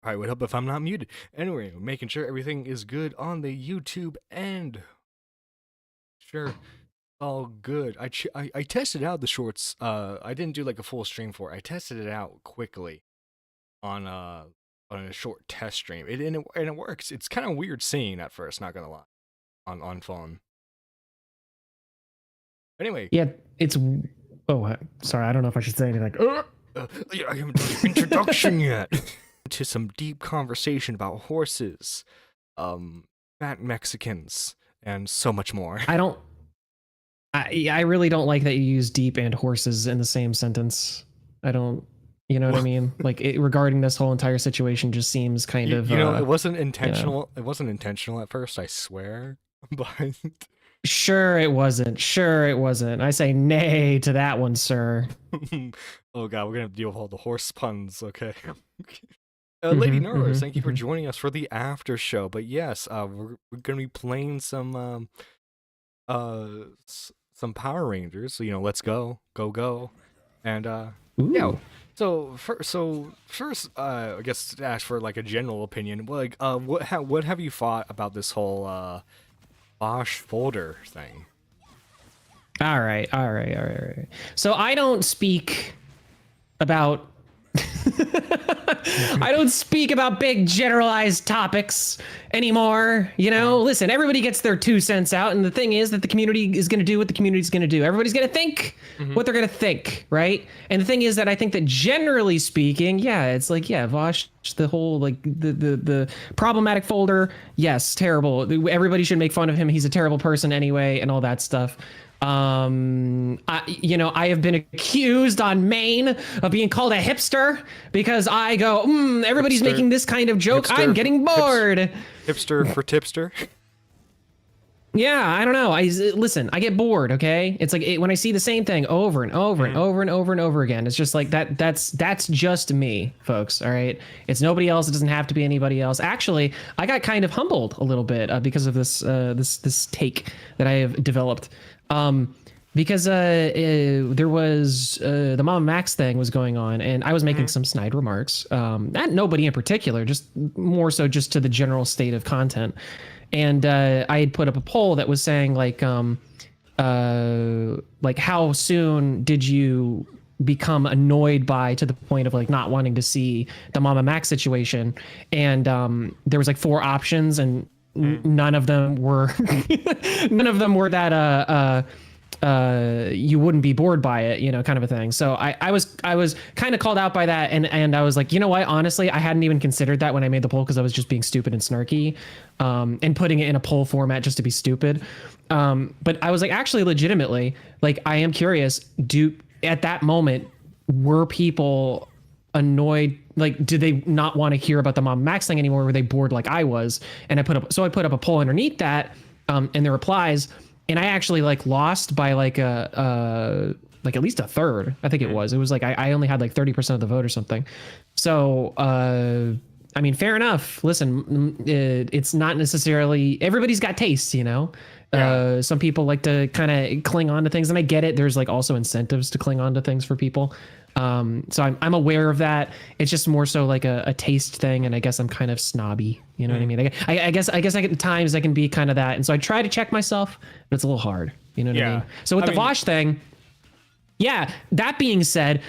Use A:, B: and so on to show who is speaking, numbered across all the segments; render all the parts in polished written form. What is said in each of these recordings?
A: I would hope if I'm not muted. Anyway, making sure everything is good on the YouTube end. Sure, all good. I tested out the shorts. I didn't do like a full stream for it. I tested it out quickly on a short test stream. And it works. It's kind of weird seeing at first. Not gonna lie, on phone. Anyway.
B: Yeah, it's. Oh, sorry. I don't know if I should say anything. Like,
A: I haven't done the introduction yet. To some deep conversation about horses, fat Mexicans, and so much more.
B: I really don't like that you use deep and horses in the same sentence. I don't. You know what I mean? Like regarding this whole entire situation, just seems kind of.
A: It wasn't intentional. It wasn't intentional at first. I swear, but.
B: Sure it wasn't. Sure it wasn't. I say nay to that one, sir.
A: Oh god, we're gonna deal with all the horse puns. Okay. Lady Nerdiest, thank you for joining us for the after show. But yes, we're gonna be playing some Power Rangers. So let's go, and yeah. So first, I guess to ask for like a general opinion. Like, what have you thought about this whole Bosch folder thing?
B: All right. So I don't speak about I don't speak about big generalized topics anymore. Listen, everybody gets their 2 cents out. And the thing is that the community is going to do what the community is going to do. Everybody's going to think what they're going to think. Right. And the thing is that I think that generally speaking, it's like, Vosh, the whole like the problematic folder. Yes. Terrible. Everybody should make fun of him. He's a terrible person anyway, and all that stuff. I have been accused on Maine of being called a hipster because I go, everybody's making this kind of joke. I'm getting bored.
A: Hipster for tipster.
B: Yeah, I don't know. Listen, I get bored. Okay, it's like when I see the same thing over and over and over and over and over again. It's just like that. That's just me, folks. All right, it's nobody else. It doesn't have to be anybody else. Actually, I got kind of humbled a little bit because of this take that I have developed. Because there was the Mama Max thing was going on, and I was making some snide remarks. Not nobody in particular, just more so just to the general state of content. And I had put up a poll that was saying like how soon did you become annoyed by to the point of like not wanting to see the Mama Max situation? And there was like 4 options, and none of them were that you wouldn't be bored by it, kind of a thing. So I was kind of called out by that, and I was like, you know what, honestly, I hadn't even considered that when I made the poll, because I was just being stupid and snarky, and putting it in a poll format just to be stupid. But I was like, actually, legitimately, like, I am curious, at that moment, were people annoyed? Like, did they not want to hear about the Mom Max thing anymore? Were they bored like I was? And I put up a poll underneath that, and the replies, and I actually like lost by like like at least a third. I think it was like I only had like 30% of the vote or something. So I mean, fair enough. Listen, it's not necessarily, everybody's got tastes, some people like to kind of cling on to things, and I get it. There's like also incentives to cling on to things for people. So I'm aware of that. It's just more so like a taste thing, and I guess I'm kind of snobby. You know what I mean? I guess at times I can be kind of that, and so I try to check myself, but it's a little hard. You know what I mean? So with the Vosh thing, yeah. That being said,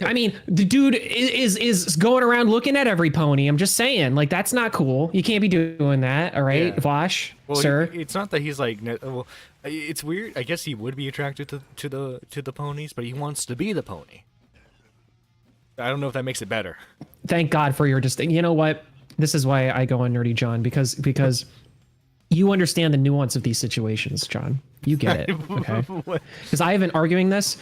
B: I mean, the dude is going around looking at every pony. I'm just saying, like, that's not cool. You can't be doing that. All right, Vosh, sir.
A: It's not that he's like. Well, it's weird. I guess he would be attracted to the ponies, but he wants to be the pony. I don't know if that makes it better.
B: Thank God for your distinction. You know what? This is why I go on Nerdy John, because you understand the nuance of these situations, John. You get it, okay? Because I have been arguing this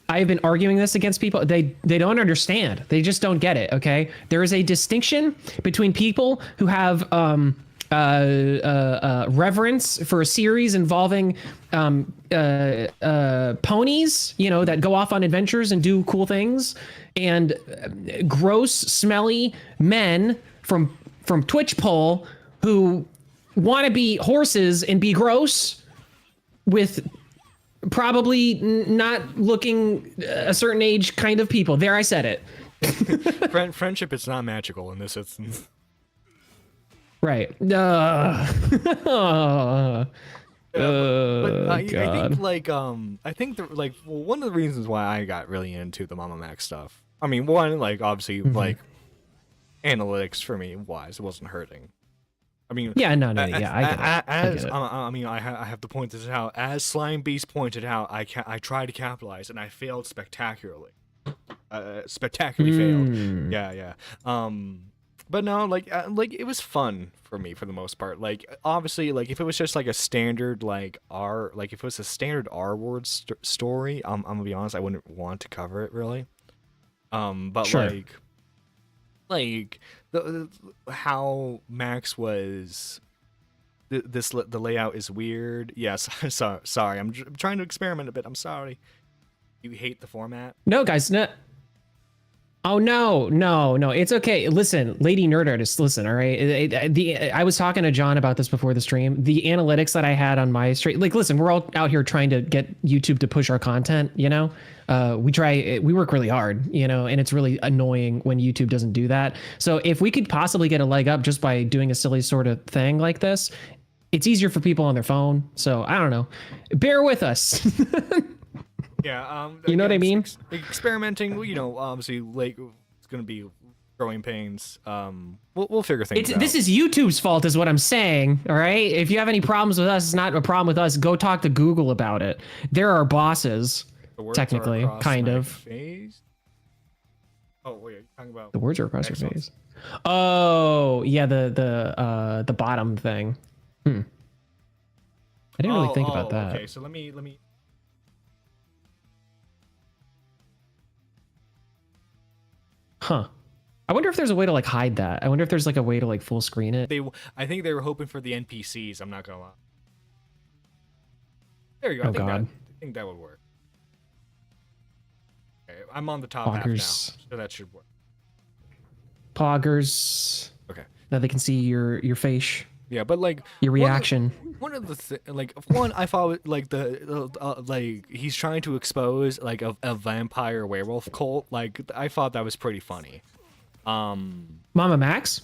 B: against people. They don't understand. They just don't get it, okay? There is a distinction between people who have reverence for a series involving ponies, that go off on adventures and do cool things, and gross, smelly men from Twitch poll who want to be horses and be gross with probably not looking a certain age kind of people. There, I said it.
A: Friendship is not magical in this instance.
B: Right.
A: But I
B: God.
A: think I think one of the reasons why I got really into the Mama Max stuff. I mean, one, like obviously like analytics for me wise, it wasn't hurting. I mean,
B: Yeah, no, yeah, I get it.
A: as I mean, I have to point this out. As Slime Beast pointed out, I tried to capitalize and I failed spectacularly. Spectacularly failed. Yeah. But no, like it was fun for me for the most part. Like obviously, like if it was just like a standard like if it was a standard R word story, I'm gonna be honest, I wouldn't want to cover it really. But
B: Sure.
A: like the how Max was. The layout is weird. Yes, sorry. I'm trying to experiment a bit. I'm sorry. You hate the format?
B: No, guys, no. Oh no, it's okay. Listen, Lady Nerd Artist, listen, all right. I was talking to John about this before the stream. The analytics that I had on my stream, like, listen, we're all out here trying to get YouTube to push our content. You know, we work really hard, you know, and it's really annoying when YouTube doesn't do that. So if we could possibly get a leg up just by doing a silly sort of thing like this, it's easier for people on their phone. So I don't know. Bear with us.
A: Yeah,
B: you know what I mean?
A: Experimenting, you know, obviously, like it's gonna be growing pains. We'll figure things out.
B: This is YouTube's fault, is what I'm saying. All right. If you have any problems with us, it's not a problem with us. Go talk to Google about it. They're our bosses, technically, kind of.
A: Face? Oh wait, you're talking about
B: the words are across your face. Oh yeah, the bottom thing. I didn't really think about that.
A: Okay, so let me.
B: Huh. I wonder if there's a way to like hide that. I wonder if there's like a way to like full screen it.
A: I think they were hoping for the NPCs. I'm not gonna lie. There you go.
B: Oh God.
A: I think that would work. Okay, I'm on the top half now, so that should work.
B: Poggers.
A: Okay.
B: Now they can see your face.
A: Yeah, but like
B: your reaction.
A: One of the I thought like like he's trying to expose like a vampire werewolf cult. Like I thought that was pretty funny.
B: Mama Max.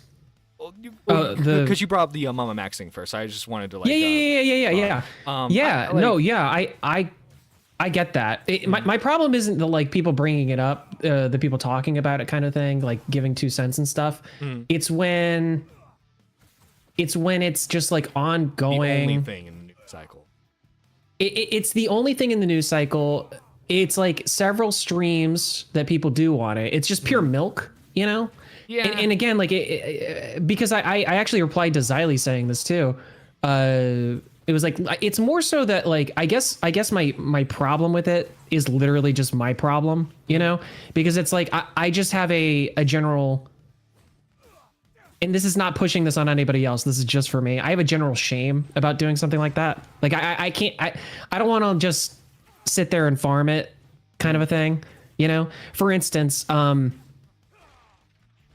A: Because you brought up the Mama Max thing first. I just wanted to like.
B: Yeah. I get that. My problem isn't the like people bringing it up, the people talking about it kind of thing, like giving 2 cents and stuff. It's when it's just like ongoing.
A: The only thing in the news cycle.
B: It's the only thing in the news cycle. It's like several streams that people do on it. It's just pure milk, you know?
A: Yeah.
B: And again, like because I actually replied to Xylee saying this too. It was like, it's more so that like, I guess my problem with it is literally just my problem, you know? Because it's like, I just have a general, and this is not pushing this on anybody else. This is just for me. I have a general shame about doing something like that. Like I can't, I don't want to just sit there and farm it kind of a thing, you know? For instance,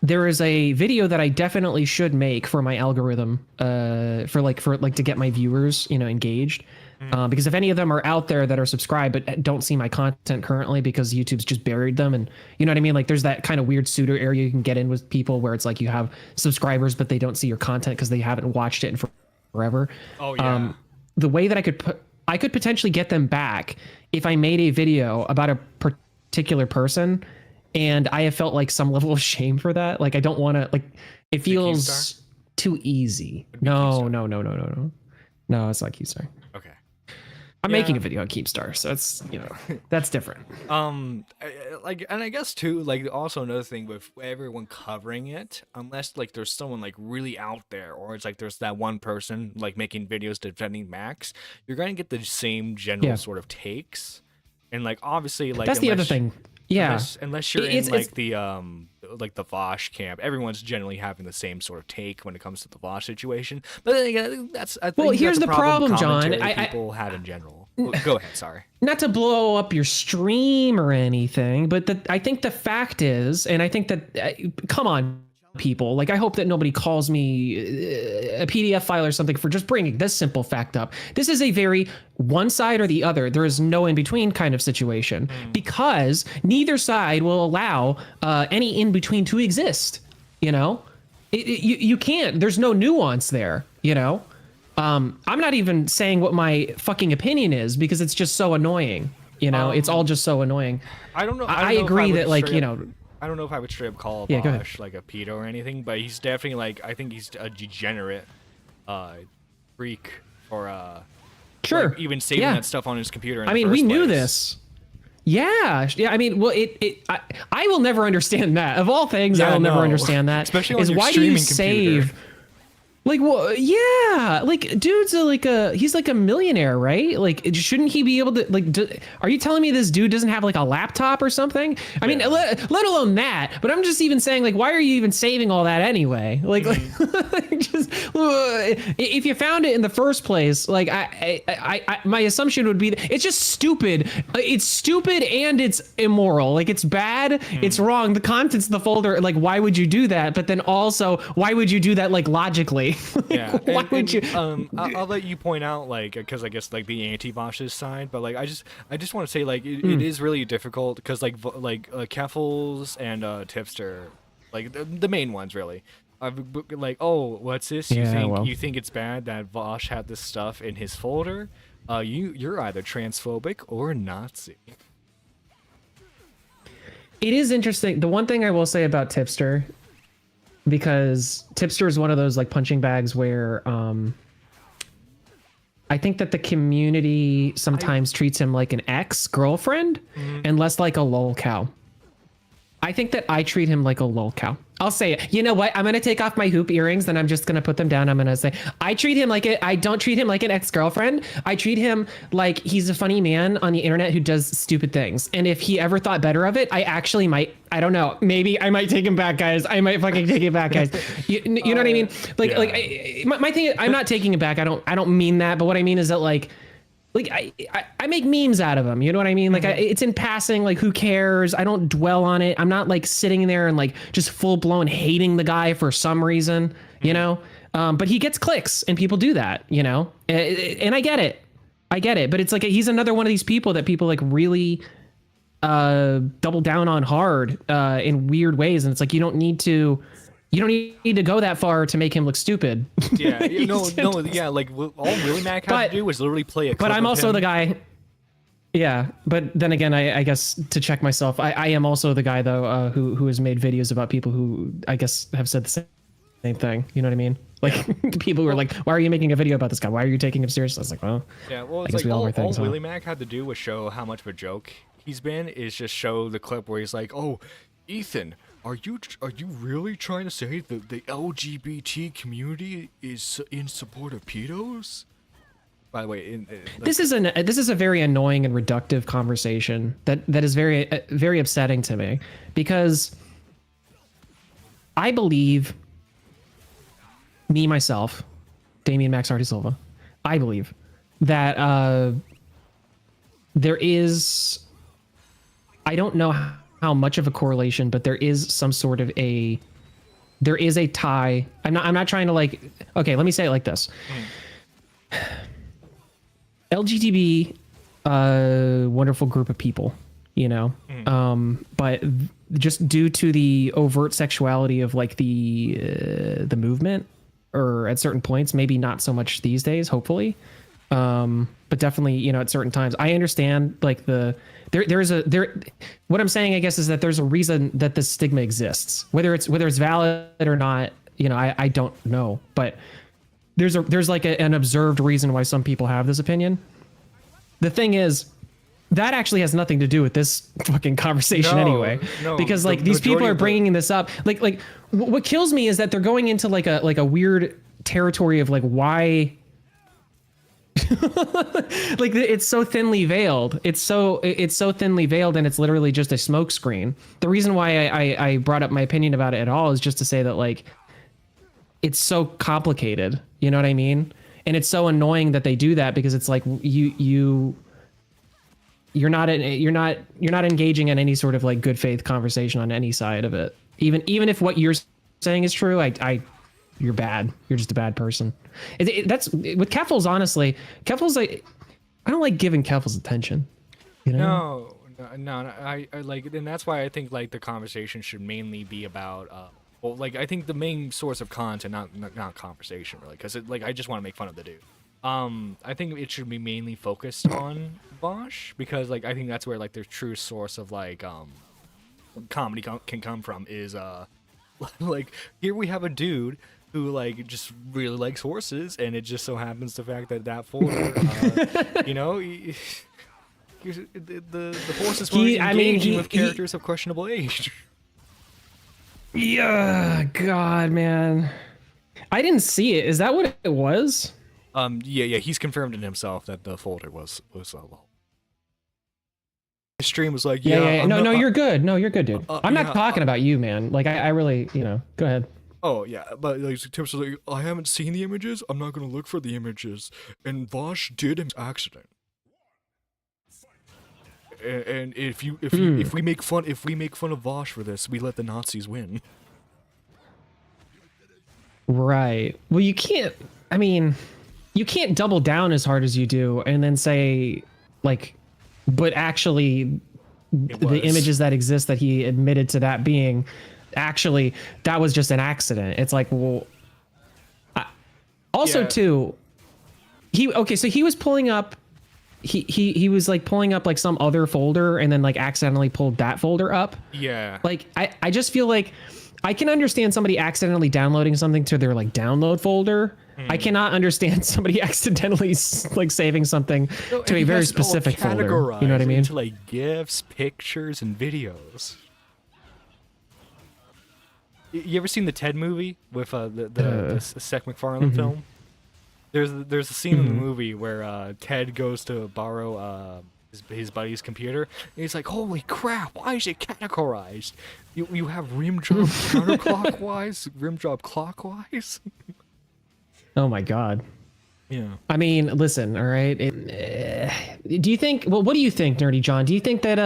B: there is a video that I definitely should make for my algorithm, for to get my viewers, you know, engaged. Because if any of them are out there that are subscribed but don't see my content currently because YouTube's just buried them, and you know what I mean, like there's that kind of weird pseudo area you can get in with people where it's like you have subscribers but they don't see your content because they haven't watched it in forever.
A: Oh yeah.
B: The way that I could potentially get them back if I made a video about a particular person, and I have felt like some level of shame for that. Like I don't want to, like it feels too easy. No, it's not Keepstar.
A: Okay.
B: I'm making a video on Keepstar, so it's, you know, that's different.
A: Like, and I guess too, like also another thing with everyone covering it, unless like there's someone like really out there, or it's like there's that one person like making videos defending Max, you're gonna get the same general sort of takes, and like obviously like
B: that's the other thing. Yeah,
A: unless you're in like the Vosh camp, everyone's generally having the same sort of take when it comes to the Vosh situation. But then again, I think
B: here's the problem, John.
A: People had in general. Go ahead. Sorry.
B: Not to blow up your stream or anything, but I think the fact is, and I think that come on, people. Like, I hope that nobody calls me a PDF file or something for just bringing this simple fact up. This is a very one side or the other. There is no in between kind of situation because neither side will allow any in between to exist. You know, you can't. There's no nuance there. You know, I'm not even saying what my fucking opinion is because it's just so annoying. You know, it's all just so annoying.
A: I don't know.
B: I agree that, like, you know.
A: I don't know if I would straight up call
B: Yeah,
A: Bosch like a pedo or anything, but he's definitely like, I think he's a degenerate freak for
B: Sure.
A: like, even saving that stuff on his computer. In
B: I
A: the
B: mean, we
A: first
B: knew
A: place.
B: this. Yeah. I mean, well, I will never understand that. Of all things, I will never understand that.
A: Especially on
B: is
A: your
B: why do you
A: streaming computer.
B: save? Like, well, yeah, like, dude's he's like a millionaire, right? Like, shouldn't he be able to, like, are you telling me this dude doesn't have like a laptop or something? I mean, let alone that, but I'm just even saying, like, why are you even saving all that anyway? Like, just, if you found it in the first place, like, I my assumption would be that it's just stupid. It's stupid and it's immoral. Like, it's bad, it's wrong. The contents of the folder, like, why would you do that? But then also, why would you do that, like, logically?
A: Yeah,
B: why would you?
A: I'll let you point out, like, because I guess like the anti-Bosch's side, but like I just want to say, like, it is really difficult because like Keffels and Tipster, like the main ones really. Like, oh, what's this? You think it's bad that Bosch had this stuff in his folder? You're either transphobic or Nazi.
B: It is interesting. The one thing I will say about Tipster, because Tipster is one of those like punching bags where I think that the community sometimes treats him like an ex-girlfriend and less like a lol cow. I think that I treat him like a lol cow. I'll say it. You know what? I'm going to take off my hoop earrings, then I'm just going to put them down. I'm going to say, I treat him like I don't treat him like an ex-girlfriend. I treat him like he's a funny man on the internet who does stupid things. And if he ever thought better of it, I actually might, I don't know. Maybe I might take him back, guys. I might fucking take it back, guys. You know what I mean? Like,
A: yeah.
B: my thing is, I'm not taking it back. I don't mean that. But what I mean is that, like I make memes out of them. You know what I mean? Like, it's in passing. Like, who cares? I don't dwell on it. I'm not like sitting there and like just full blown hating the guy for some reason, you know? But he gets clicks and people do that, you know? And I get it. But it's like, he's another one of these people that people like really double down on hard in weird ways. And it's like, you don't need to go that far to make him look stupid.
A: Yeah, yeah. Like, all Willie Mac had to do was literally play a clip.
B: But I'm
A: of
B: also
A: him.
B: the guy. Yeah, but then again, I guess to check myself, I am also the guy though who has made videos about people who I guess have said the same thing. You know what I mean? Like, people who are like, "Why are you making a video about this guy? Why are you taking him seriously?" I was like, "Well,
A: yeah, well,
B: I
A: it's
B: guess
A: like
B: we all
A: all
B: wear things, huh?"
A: Willie Mac had to do was show how much of a joke he's been. Is just show the clip where he's like, "Oh, Ethan, are you really trying to say that the LGBT community is in support of pedos?" By the way,
B: this is a very annoying and reductive conversation that is very very upsetting to me, because I believe, me myself, Damian Max Artie Silva, I believe that there is, I don't know how much of a correlation, but there is some sort of a tie. I'm not trying to, like, okay, let me say it like this. LGBT, wonderful group of people, you know, but just due to the overt sexuality of like the movement, or at certain points, maybe not so much these days, hopefully, but definitely, you know, at certain times, I understand like what I'm saying, I guess, is that there's a reason that this stigma exists, whether it's valid or not, you know, I don't know, but there's like an observed reason why some people have this opinion. The thing is, that actually has nothing to do with this fucking conversation anyway, because like these people are bringing this up. Like what kills me is that they're going into like a weird territory of like, why like it's so thinly veiled. It's so thinly veiled, and it's literally just a smokescreen. The reason why I brought up my opinion about it at all is just to say that, like, it's so complicated, you know what I mean? And it's so annoying that they do that, because it's like you're not engaging in any sort of like good faith conversation on any side of it. Even if what you're saying is true, you're bad. You're just a bad person. That's with Keffels. Honestly, Keffels, like, I don't like giving Keffels attention. You know?
A: No. I like, and that's why I think like the conversation should mainly be about, well, like I think the main source of content, not conversation, really, because like I just want to make fun of the dude. I think it should be mainly focused on Bosch because like I think that's where like the true source of like comedy can come from is like here we have a dude who like just really likes horses, and it just so happens the fact that folder, you know, the horses were engaging with characters of questionable age.
B: Yeah, God, man, I didn't see it. Is that what it was?
A: Yeah, he's confirmed it himself that the folder was his stream was like,
B: yeah. No, you're good. No, you're good, dude. I'm not talking about you, man. Like, I really, go ahead.
A: Oh yeah, but like Tips was like, I haven't seen the images. I'm not gonna look for the images. And Vosh did an accident. And if we make fun of Vosh for this, we let the Nazis win.
B: Right. Well, you can't. I mean, you can't double down as hard as you do, and then say, like, but actually, the images that exist that he admitted to that being. Actually, that was just an accident. It's like, well, too, so he was pulling up, he was like pulling up like some other folder and then like accidentally pulled that folder up.
A: Yeah.
B: Like, I just feel like I can understand somebody accidentally downloading something to their like download folder. I cannot understand somebody accidentally like saving something to a very specific folder. You know what I mean?
A: Into like GIFs, pictures, and videos. You ever seen the Ted movie with the Seth MacFarlane film? There's a scene in the movie where Ted goes to borrow his buddy's computer, and he's like, "Holy crap! Why is it categorized? You have rim job counterclockwise, rim job clockwise."
B: Oh my God.
A: Yeah.
B: I mean, listen, all right. Do you think? Well, what do you think, Nerdy John? Do you think that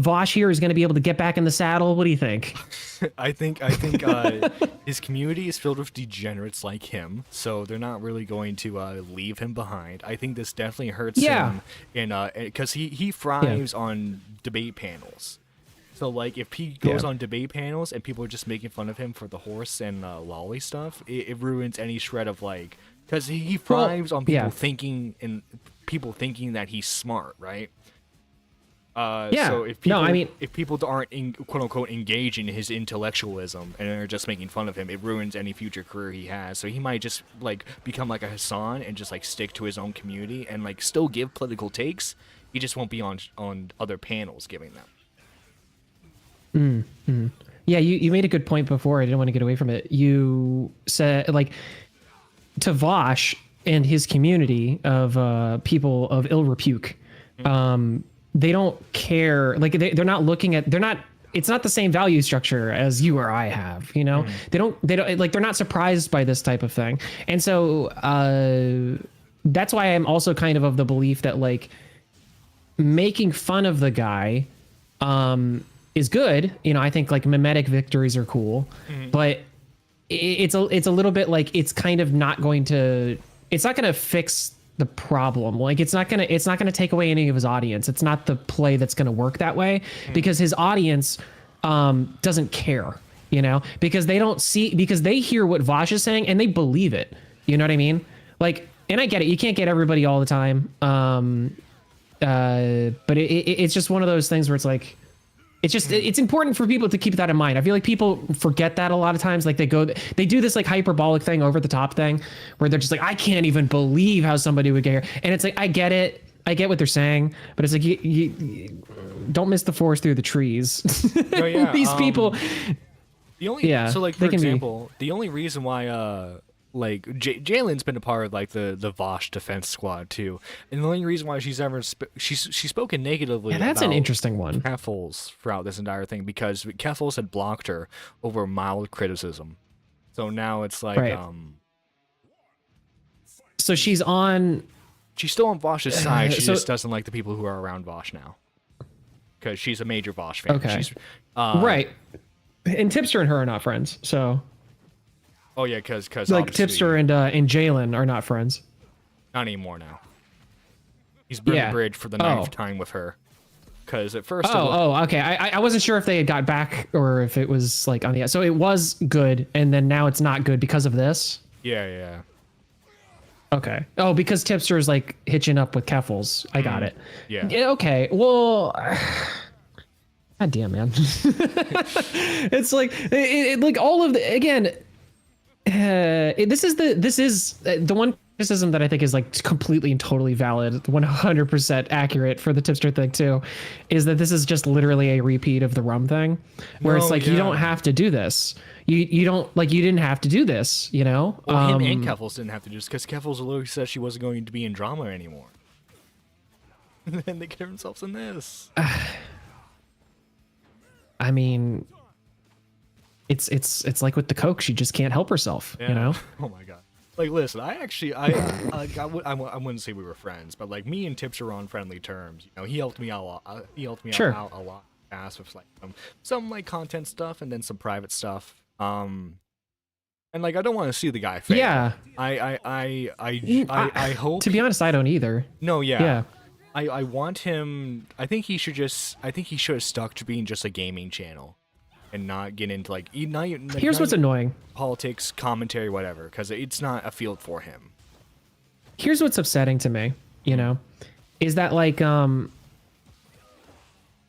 B: Vosh here is going to be able to get back in the saddle? What do you think?
A: I think his community is filled with degenerates like him, so they're not really going to leave him behind. I think this definitely hurts him, because he thrives on debate panels. So like, if he goes on debate panels and people are just making fun of him for the horse and lolly stuff, it ruins any shred of like. Because he thrives on people thinking thinking that he's smart, right? So if people, if people aren't quote unquote engaging in his intellectualism and are just making fun of him, it ruins any future career he has. So he might just like become like a Hassan and just like stick to his own community and like still give political takes. He just won't be on other panels giving them.
B: Yeah, you made a good point before. I didn't want to get away from it. You said like. To Vosh and his community of people of ill repute, they don't care. Like they're not looking at. They're not. It's not the same value structure as you or I have. You know, they don't. Like they're not surprised by this type of thing. And so that's why I'm also kind of the belief that like making fun of the guy is good. You know, I think like mimetic victories are cool, but. It's a little bit like it's kind of not going to fix the problem. Like it's not gonna take away any of his audience. It's not the play that's gonna work that way because his audience doesn't care, you know, because they hear what Vosh is saying and they believe it. You know what I mean? Like, and I get it. You can't get everybody all the time. But it's just one of those things where it's like. It's just, it's important for people to keep that in mind. I feel like people forget that a lot of times. Like they do this like hyperbolic thing, over the top thing where they're just like, I can't even believe how somebody would get here. And it's like, I get it. I get what they're saying, but it's like, you don't miss the forest through the trees.
A: Oh, yeah.
B: These people.
A: So like, for example, the only reason why, like Jalen's been a part of like the Vosh defense squad too, and the only reason why she's ever she's spoken negatively.
B: Yeah, that's an interesting one.
A: Keffels throughout this entire thing because Keffels had blocked her over mild criticism, so now it's like
B: So she's on.
A: She's still on Vosh's side. She just doesn't like the people who are around Vosh now, because she's a major Vosh fan.
B: Okay.
A: She's,
B: right. and Tipster and her are not friends. So
A: Oh yeah, because
B: like
A: obviously
B: Tipster and Jalen are not friends.
A: not anymore now. He's burned
B: Yeah.
A: the bridge for the
B: Oh.
A: 9th time with her. Because at first,
B: Okay. I wasn't sure if they had got back or if it was like on the. So it was good, and then now it's not good because of this.
A: yeah.
B: Okay. Oh, because Tipster is like hitching up with Keffels. I got it.
A: Yeah.
B: Okay. Well. God damn, man. It's like like all of the again. This is the one criticism that I think is like completely and totally valid, 100% accurate for the Tipster thing too, is that this is just literally a repeat of the rum thing, where it's like you don't have to do this. You don't like you didn't have to do this. You know.
A: Well, him and Keffels didn't have to do this because Keffels literally said she wasn't going to be in drama anymore. And then they get themselves in this.
B: I mean, it's like with the Coke, she just can't help herself.
A: Yeah.
B: You know.
A: Oh my god. Like, listen, I wouldn't say we were friends, but like me and Tips are on friendly terms. You know, he helped me out a lot. He helped me
B: Sure.
A: out a lot. With like some like content stuff and then some private stuff. And like I don't want to see the guy fail.
B: Yeah.
A: I hope.
B: To be honest, I don't either.
A: No, yeah.
B: Yeah.
A: I want him. I think he should have stuck to being just a gaming channel, and not get into like.
B: Here's what's annoying.
A: Politics, commentary, whatever, because it's not a field for him.
B: Here's what's upsetting to me. You know, is that like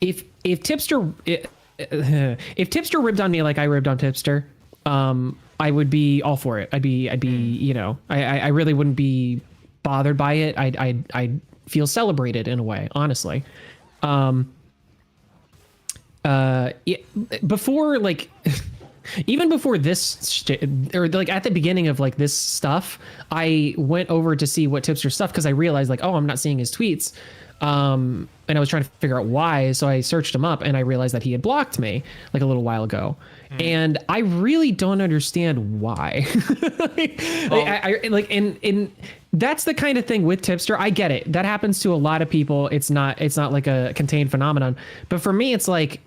B: if Tipster if Tipster ribbed on me like I ribbed on Tipster, I would be all for it. I'd be you know, I really wouldn't be bothered by it. I'd feel celebrated in a way, honestly. Before like even before this or like at the beginning of like this stuff, I went over to see what Tipster stuff because I realized like, oh, I'm not seeing his tweets. And I was trying to figure out why, so I searched him up and I realized that he had blocked me like a little while ago. And I really don't understand why. I like in that's the kind of thing with Tipster. I get it. That happens to a lot of people. It's not like a contained phenomenon. But for me, it's like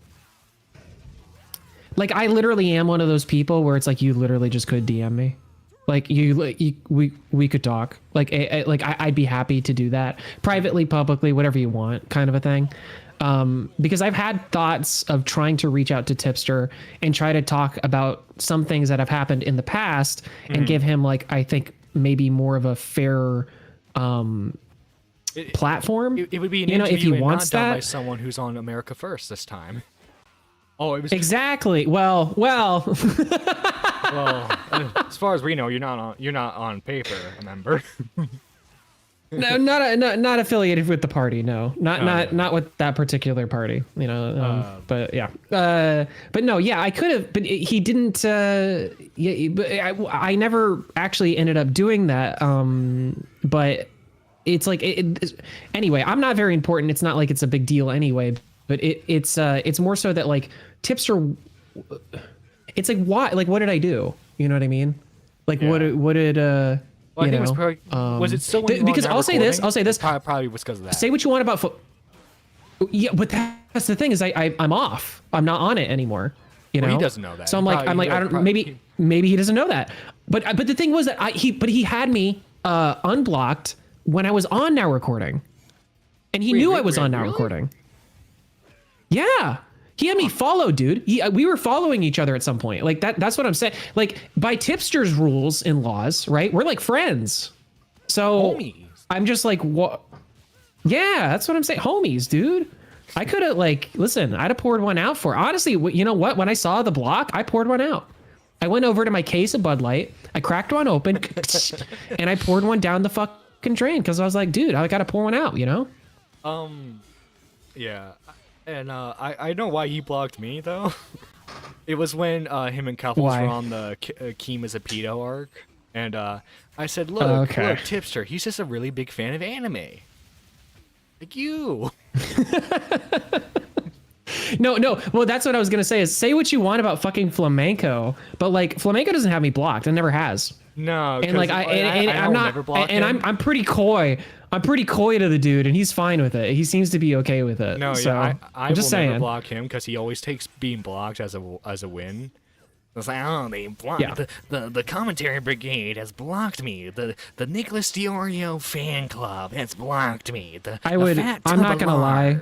B: I literally am one of those people where it's like you literally just could DM me. Like we could talk. I'd be happy to do that privately, publicly, whatever you want, kind of a thing. Because I've had thoughts of trying to reach out to Tipster and try to talk about some things that have happened in the past and give him like I think maybe more of a fair platform.
A: It would be an
B: if he wants
A: not done by
B: that.
A: someone who's on America First this time. Oh, it was
B: Exactly. Well.
A: Well, as far as we know, you're not on paper, remember?
B: No, not affiliated with the party. No, not with that particular party. You know, but yeah, but no, yeah, I could have, but he didn't. Yeah, but I never actually ended up doing that. But it's like anyway. I'm not very important. It's not like it's a big deal anyway. But it's more so that like Tipster. It's like why? Like what did I do? You know what I mean? Like what did
A: Well, I think it was
B: know?
A: probably, was it still when you were
B: because
A: on that
B: I'll say this.
A: recording?
B: I'll say this.
A: Probably was because of that.
B: Say what you want about yeah, but that's the thing is I'm off. I'm not on it anymore. You know,
A: Well, he doesn't know that.
B: So I'm
A: He
B: like
A: probably-
B: I don't
A: probably-
B: maybe he doesn't know that. But the thing was that he had me unblocked when I was on Now Recording, and he knew I was on Now
A: really?
B: Recording. Yeah. He had me followed, dude. We were following each other at some point. Like that's what I'm saying. Like by Tipster's rules and laws, right? We're like friends. So
A: Homies.
B: I'm just like, what? Yeah, that's what I'm saying. Homies, dude. I could have listen, I'd have poured one out for. Honestly, you know what? When I saw the block, I poured one out. I went over to my case of Bud Light. I cracked one open and I poured one down the fucking drain because I was like, dude, I got to pour one out, you know?
A: Yeah. And I know why he blocked me though. It was when him and Couples
B: Why?
A: were on the Keem as a pedo arc, and I said, "Look, Tipster, he's just a really big fan of anime, like you."
B: No. Well, that's what I was gonna say. Is say what you want about fucking Flamenco, but like Flamenco doesn't have me blocked and never has.
A: No,
B: And like I'm not,
A: never block
B: and
A: him.
B: I'm pretty coy. I'm pretty coy to the dude, and he's fine with it. He seems to be okay with it.
A: No,
B: so,
A: yeah, I
B: I'm just
A: will never
B: saying.
A: block him because he always takes being blocked as a win. It's like, oh, they blocked
B: Yeah.
A: the commentary brigade has blocked me. The Nicholas Diorio fan club has blocked me.
B: I'm not gonna lie.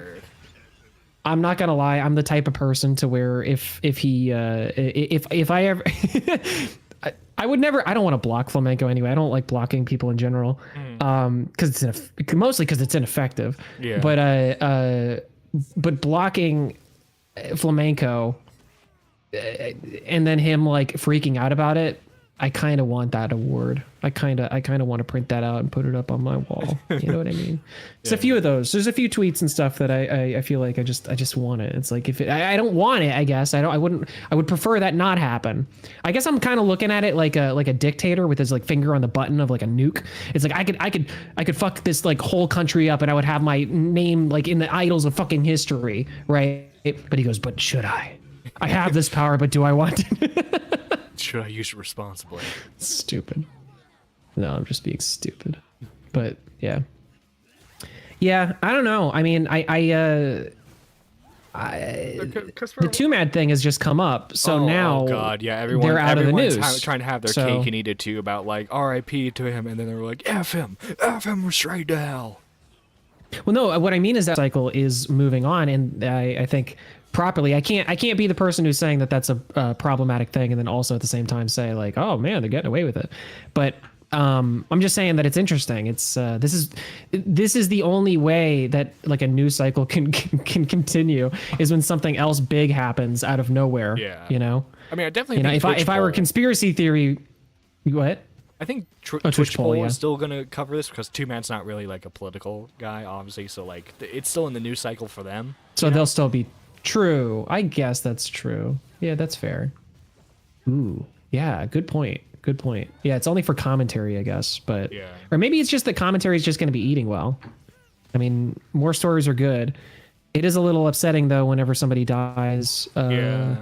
B: I'm not gonna lie. I'm the type of person to where if I ever I would never. I don't want to block flamenco anyway. I don't like blocking people in general, because mostly because it's ineffective.
A: Yeah.
B: But blocking flamenco, and then him like freaking out about it. I kind of want that award. I kind of want to print that out and put it up on my wall. You know what I mean? It's a few of those. There's a few tweets and stuff that I feel like I just want it. It's like I don't want it. I guess I would prefer that not happen. I guess I'm kind of looking at it like a dictator with his like finger on the button of like a nuke. It's like I could fuck this like whole country up and I would have my name like in the idols of fucking history, right? But he goes, but should I? I have this power, but do I want to?
A: Should I use it responsibly?
B: Stupid. No, I'm just being stupid. But yeah. Yeah, I don't know. I mean, the Too Mad thing has just come up. So now
A: God, yeah, everyone,
B: they're out of the
A: everyone's
B: news.
A: trying to have their
B: So-
A: cake and eat it too about like R.I.P. to him, and then they were like, F him straight to hell.
B: Well, no, what I mean is that cycle is moving on, and I think properly. I can't be the person who's saying that that's a problematic thing, and then also at the same time say like, oh man, they're getting away with it. But I'm just saying that it's interesting. It's this is the only way that like a news cycle can continue is when something else big happens out of nowhere.
A: Yeah.
B: You know.
A: I mean, I definitely.
B: You know,
A: think
B: if I were
A: Twitch
B: conspiracy theory, what?
A: I think
B: Twitch
A: Twitch
B: poll,
A: poll
B: yeah.
A: is still gonna cover this because Two Man's not really like a political guy, obviously. So like, it's still in the news cycle for them.
B: So they'll still be true. I guess that's true. Yeah, that's fair. Ooh, yeah, good point. Good point. Yeah, it's only for commentary, I guess, but
A: Yeah.
B: or maybe it's just that commentary is just going to be eating well. I mean, more stories are good. It is a little upsetting though whenever somebody dies.
A: Yeah.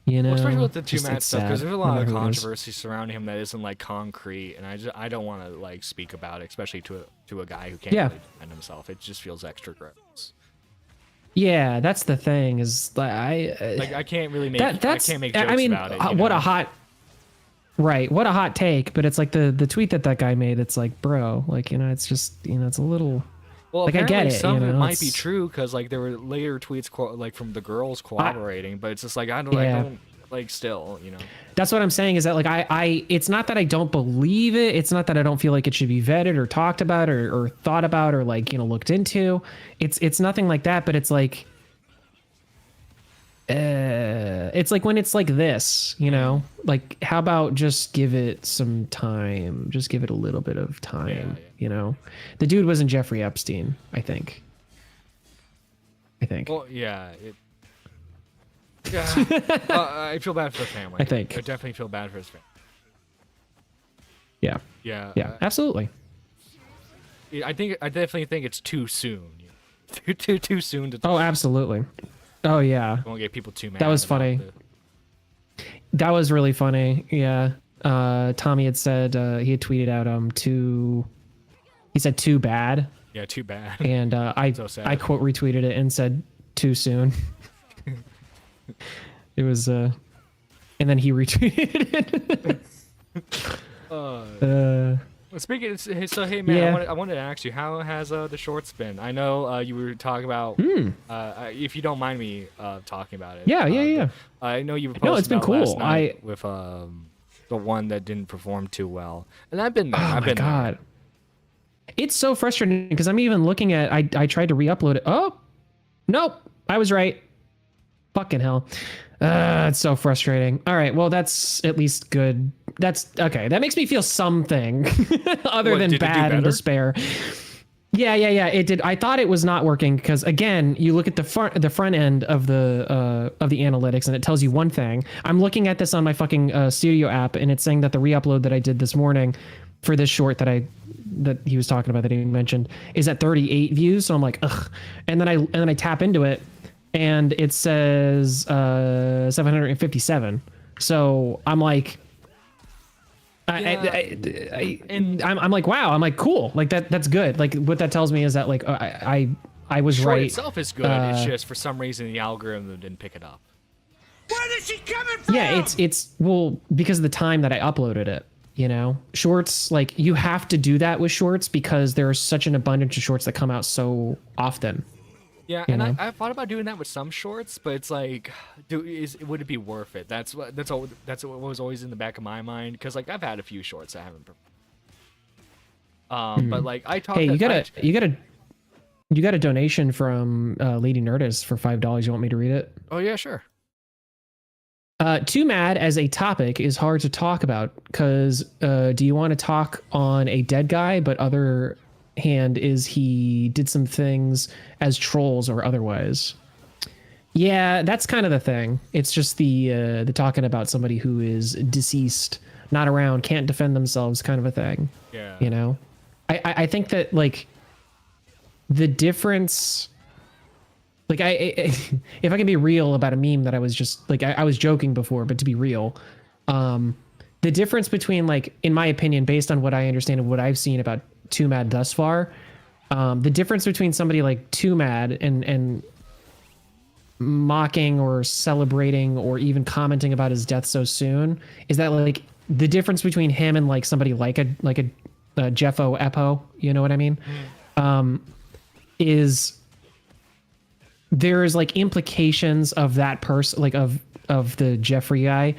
B: You know,
A: Well, especially with the Two
B: just-
A: Man
B: it's
A: stuff,
B: sad
A: because there's a lot
B: no
A: of
B: matter who it is.
A: controversy surrounding him that isn't like concrete, and I don't want to like speak about it, especially to a guy who can't
B: Yeah.
A: really defend himself. It just feels extra gross.
B: Yeah, that's the thing. Is like
A: Like I can't really make
B: that's
A: I can't make jokes
B: I mean,
A: about it. you
B: what
A: know?
B: a hot. Right, what a hot take, but it's like the tweet that guy made. It's like, bro, like it's just it's a little.
A: Well,
B: like, I get
A: apparently
B: it,
A: some of
B: you
A: it
B: know,
A: might be
B: it's-
A: true because like there were later tweets like from the girls corroborating, but it's just like I don't like still.
B: That's what I'm saying is that like I it's not that I don't believe it. It's not that I don't feel like it should be vetted or talked about or thought about or like looked into. It's nothing like that. But it's like when it's like this, like how about just give it some time, just give it a little bit of time. The dude wasn't Jeffrey Epstein, I think.
A: Well, yeah. Yeah, I feel bad for the family.
B: I think.
A: I definitely feel bad for his family.
B: Yeah.
A: Yeah.
B: Absolutely.
A: I definitely think it's too soon. Too soon to.
B: Oh, absolutely. Oh yeah.
A: Won't get people too mad.
B: That was
A: about
B: funny. That was really funny. Yeah. Tommy had said he had tweeted out he said too bad,
A: Yeah, too bad.
B: and
A: So sad.
B: I quote retweeted it and said too soon. It was and then he retweeted it.
A: Speaking, so hey man,
B: Yeah.
A: I wanted to ask you, how has the shorts been? I know you were talking about. If you don't mind me talking about it.
B: Yeah.
A: I know you were
B: No, it's
A: posting
B: been
A: about last
B: cool.
A: night with the one that didn't perform too well, and I've been there.
B: Oh
A: I've
B: my
A: been
B: god. It's so frustrating because I'm even looking at I tried to re-upload it. Oh, nope. I was right. Fucking hell. It's so frustrating. All right, well that's at least good. That's okay. That makes me feel something other
A: What,
B: than
A: did it do
B: bad and
A: better?
B: despair. Yeah. It did. I thought it was not working because again, you look at the front end of the analytics and it tells you one thing. I'm looking at this on my fucking studio app and it's saying that the re-upload that I did this morning for this short that he was talking about that he mentioned is at 38 views. So I'm like, ugh. And then I tap into it and it says 757. So I'm like, I'm like, wow, I'm like, cool, like that's good. Like what that tells me is that like I was
A: Short
B: right.
A: itself is good. It's just for some reason the algorithm didn't pick it up.
C: Where is she coming from?
B: Yeah, it's well because of the time that I uploaded it. You know, shorts, like you have to do that with shorts because there's such an abundance of shorts that come out so often.
A: Yeah, and I thought about doing that with some shorts, but it's like, would it be worth it? That's what was always in the back of my mind, because like I've had a few shorts I haven't. But like I talked.
B: Hey, you got a donation from Lady Nerdist for $5. You want me to read it?
A: Oh yeah, sure.
B: Too mad as a topic is hard to talk about because do you want to talk on a dead guy, but other hand is he did some things as trolls or otherwise? Yeah, that's kind of the thing. It's just the talking about somebody who is deceased, not around, can't defend themselves, kind of a thing.
A: Yeah.
B: You know, I think that like the difference. Like if I can be real about a meme that I was just like I was joking before, but to be real, the difference between like in my opinion, based on what I understand and what I've seen about Too Mad thus far, the difference between somebody like Too Mad and mocking or celebrating or even commenting about his death so soon is that like the difference between him and like somebody like a Jeffo Epo, you know what I mean, is there's like implications of that person, like of the Jeffrey guy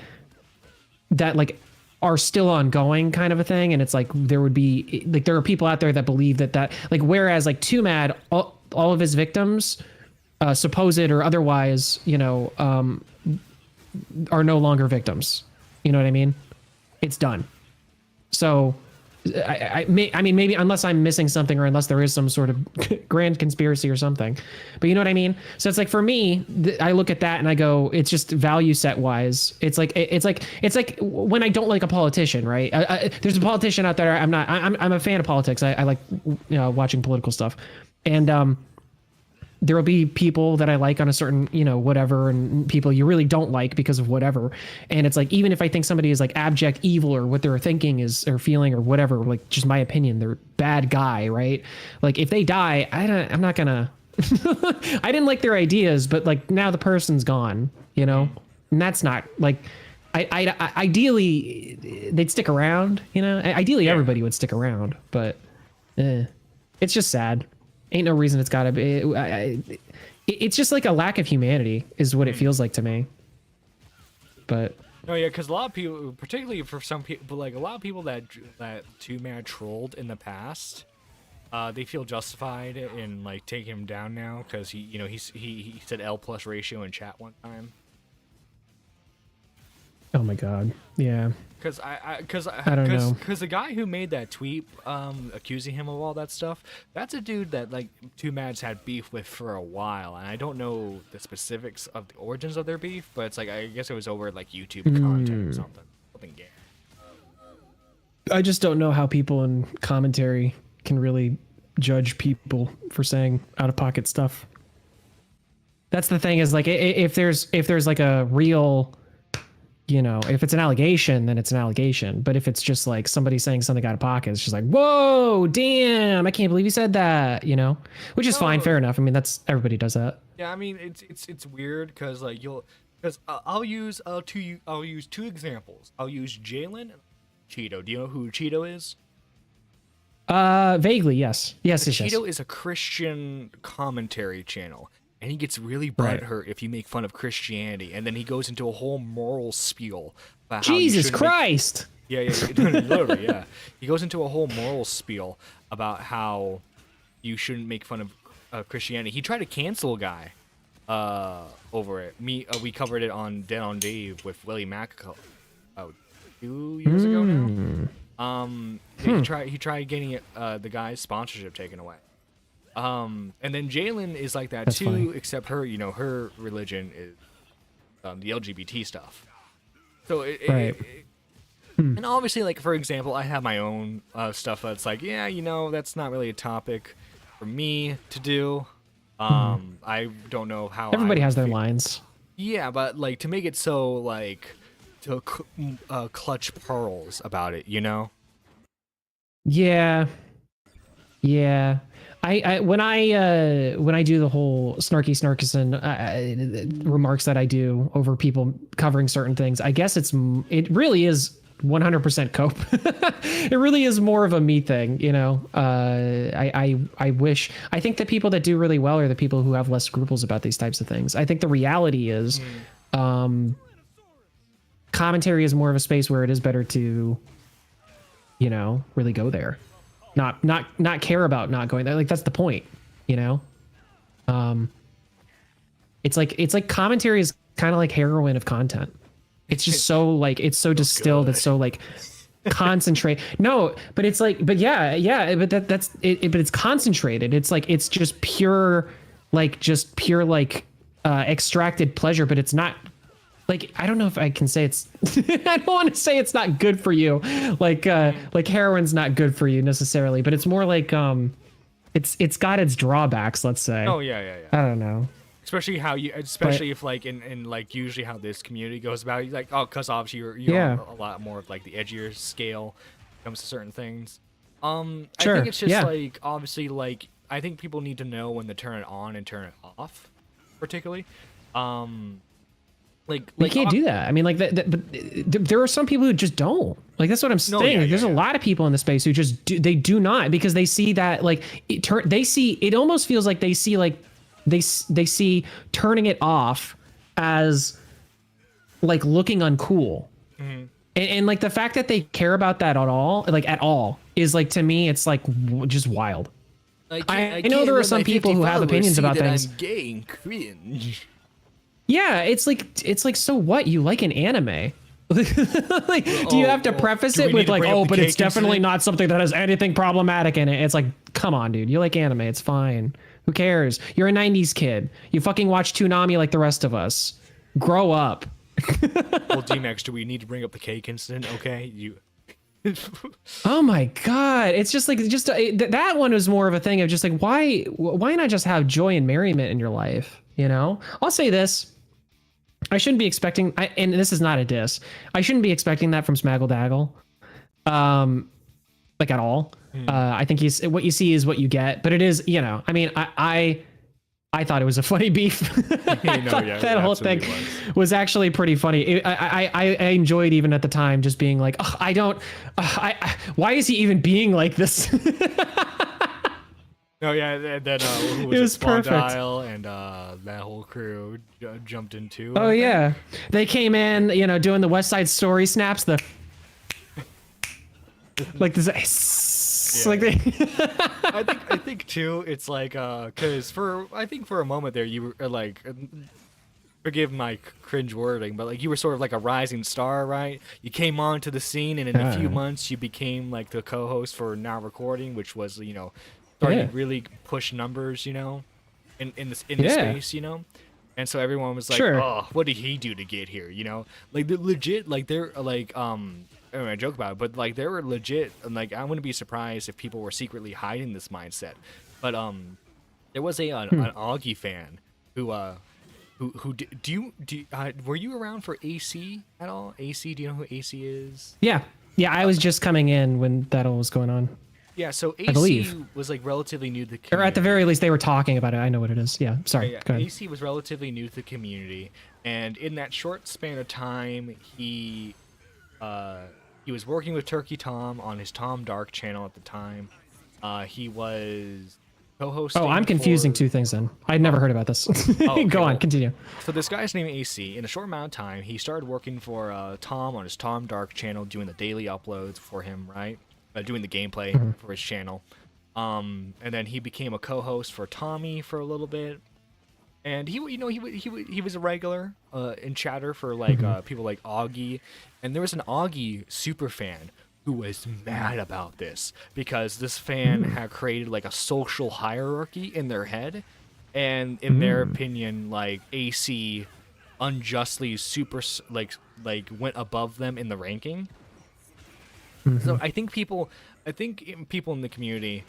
B: that like are still ongoing kind of a thing. And it's like, there would be like, there are people out there that believe that like, whereas like Too Mad, all of his victims, supposed or otherwise, you know, are no longer victims. You know what I mean? It's done. So I mean, maybe unless I'm missing something or unless there is some sort of grand conspiracy or something, but you know what I mean? So it's like, for me, I look at that and I go, it's just value set wise. It's like when I don't like a politician, right? There's a politician out there. I'm a fan of politics. I like, you know, watching political stuff, and, there will be people that I like on a certain, you know, whatever, and people you really don't like because of whatever. And it's like, even if I think somebody is like abject evil or what they're thinking is or feeling or whatever, like just my opinion, they're bad guy, right? Like if they die, I'm not gonna, I didn't like their ideas, but like now the person's gone, you know, and that's not like, I ideally they'd stick around, you know, ideally everybody would stick around, but it's just sad. Ain't no reason it's gotta be. It's just like a lack of humanity is what it feels like to me. But
A: no, yeah, because a lot of people, particularly for some people, like a lot of people that Too Mad trolled in the past, they feel justified in like taking him down now because he said L+ ratio in chat one time.
B: oh my god, yeah.
A: Because
B: I don't know.
A: Because the guy who made that tweet accusing him of all that stuff, that's a dude that like Too Mad's had beef with for a while, and I don't know the specifics of the origins of their beef, but it's like I guess it was over like YouTube content or something gay.
B: I just don't know how people in commentary can really judge people for saying out of pocket stuff. That's the thing, is like if there's like a real, you know, if it's an allegation, then it's an allegation. But if it's just like somebody saying something out of pocket, it's just like, whoa, damn, I can't believe you said that, you know, which is fine, fair enough. I mean, that's, everybody does that.
A: Yeah, I mean, it's weird because like I'll use two examples. I'll use Jalen and Cheeto. Do you know who Cheeto is?
B: Vaguely, yes. Yes.
A: Cheeto is a Christian commentary channel. And he gets really butthurt if you make fun of Christianity, and then he goes into a whole moral spiel about how
B: Jesus Christ.
A: Yeah, literally, yeah. He goes into a whole moral spiel about how you shouldn't make fun of Christianity. He tried to cancel a guy over it. We covered it on Dead on Dave with Willie Mack 2 years ago now. He tried getting the guy's sponsorship taken away. And then Jalen is like that. That's too, funny. Except her, you know, her religion is the LGBT stuff. So and obviously, like for example, I have my own stuff that's like, yeah, you know, that's not really a topic for me to do. I don't know how
B: everybody has their lines.
A: Yeah, but like to make it so like clutch pearls about it, you know?
B: Yeah. Yeah. When I do the whole snarky snarkison remarks that I do over people covering certain things, I guess it really is 100% cope. It really is more of a me thing, you know. I think the people that do really well are the people who have less scruples about these types of things. I think the reality is commentary is more of a space where it is better to, you know, really go there. Not care about not going there. Like, that's the point, you know? It's like commentary is kind of like heroin of content. It's just so like, it's so distilled. It's so like concentrate. No, but it's like, but yeah, but that's it, but it's concentrated. It's like, it's just pure extracted pleasure, but it's not like, I don't know if I can say it's, I don't want to say it's not good for you. Like heroin's not good for you necessarily, but it's more like, it's got its drawbacks, let's say.
A: Oh yeah.
B: I don't know.
A: Especially if like in like usually how this community goes about it, like, oh, cause obviously you're on a lot more of like the edgier scale when it comes to certain things.
B: Sure,
A: I think it's just like, obviously, like, I think people need to know when to turn it on and turn it off, particularly. Like
B: you can't do that. I mean, like, but there are some people who just don't. Like, that's what I'm saying. Like, there's a lot of people in the space who just do not, because they see that, like, it almost feels like they see, like, they see turning it off as like looking uncool. And like the fact that they care about that at all is, like, to me, it's like just wild. I know there are some people who have opinions about things.
A: I'm gay and cringe.
B: Yeah, it's like, so what? You like an anime? Like, do you have to preface it with like, oh, but it's definitely not something that has anything problematic in it? It's like, come on, dude. You like anime. It's fine. Who cares? You're a 90s kid. You fucking watch Toonami like the rest of us. Grow up.
A: Well, D-Max, do we need to bring up the cake incident? Okay, you.
B: Oh my god, it's just like, that one was more of a thing of just like, why not just have joy and merriment in your life? You know, I'll say this. I shouldn't be expecting, and this is not a diss, I shouldn't be expecting that from Smaggle Daggle, like, at all. I think what you see is what you get, but it is, you know, I mean, I thought it was a funny beef. That whole thing was actually pretty funny. I enjoyed, even at the time, just being like, why is he even being like this?
A: Oh yeah, then who was
B: it was perfect.
A: Blondile and that whole crew jumped into.
B: Oh yeah, they came in, you know, doing the West Side Story snaps, like this, like they.
A: I think too. It's like, cause for a moment there you were like, forgive my cringe wording, but like you were sort of like a rising star, right? You came onto the scene, and in a few months you became like the co-host for Now Recording, which was, you know, starting to really push numbers, you know, in the space, you know. And so everyone was like, oh, what did he do to get here, you know? Like, they're legit, like, they're like, I don't know, I joke about it, but like, they were legit, and like, I wouldn't be surprised if people were secretly hiding this mindset. But there was an Augie fan who were you around for AC at all? AC, do you know who AC is?
B: Yeah, I was just coming in when that all was going on.
A: Yeah, so AC was like relatively new to the community.
B: Or at the very least, they were talking about it. I know what it is. Yeah, sorry.
A: Yeah.
B: Go ahead.
A: AC was relatively new to the community, and in that short span of time, he was working with Turkey Tom on his Tom Dark channel at the time. He was co-hosting.
B: Oh, I'm confusing two things then. I'd never heard about this. Go on, continue.
A: So this guy's named AC. In a short amount of time, he started working for Tom on his Tom Dark channel, doing the daily uploads for him, right? Doing the gameplay for his channel, and then he became a co-host for Tommy for a little bit, and he was a regular in chatter for like people like Augie, and there was an Augie super fan who was mad about this because this fan had created like a social hierarchy in their head, and in their opinion, like, AC unjustly went above them in the ranking. So I think people in the community,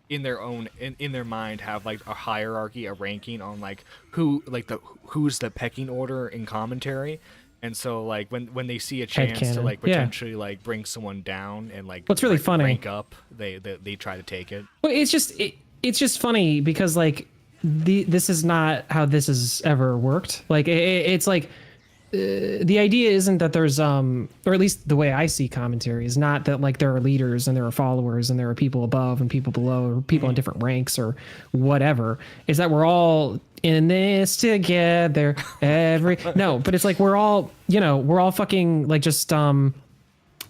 A: in their mind, have like a hierarchy, a ranking on like who's the pecking order in commentary, And so like when they see a chance to
B: Headcanon.
A: like
B: Yeah.
A: potentially like bring someone down and like
B: What's really funny.
A: rank up, they try to take it.
B: Well, it's just funny because like this is not how this has ever worked. Like it's like the idea isn't that there's or at least the way I see commentary is not that like there are leaders and there are followers and there are people above and people below or people in different ranks or whatever. Is that we're all in this together no, but it's like we're all fucking like just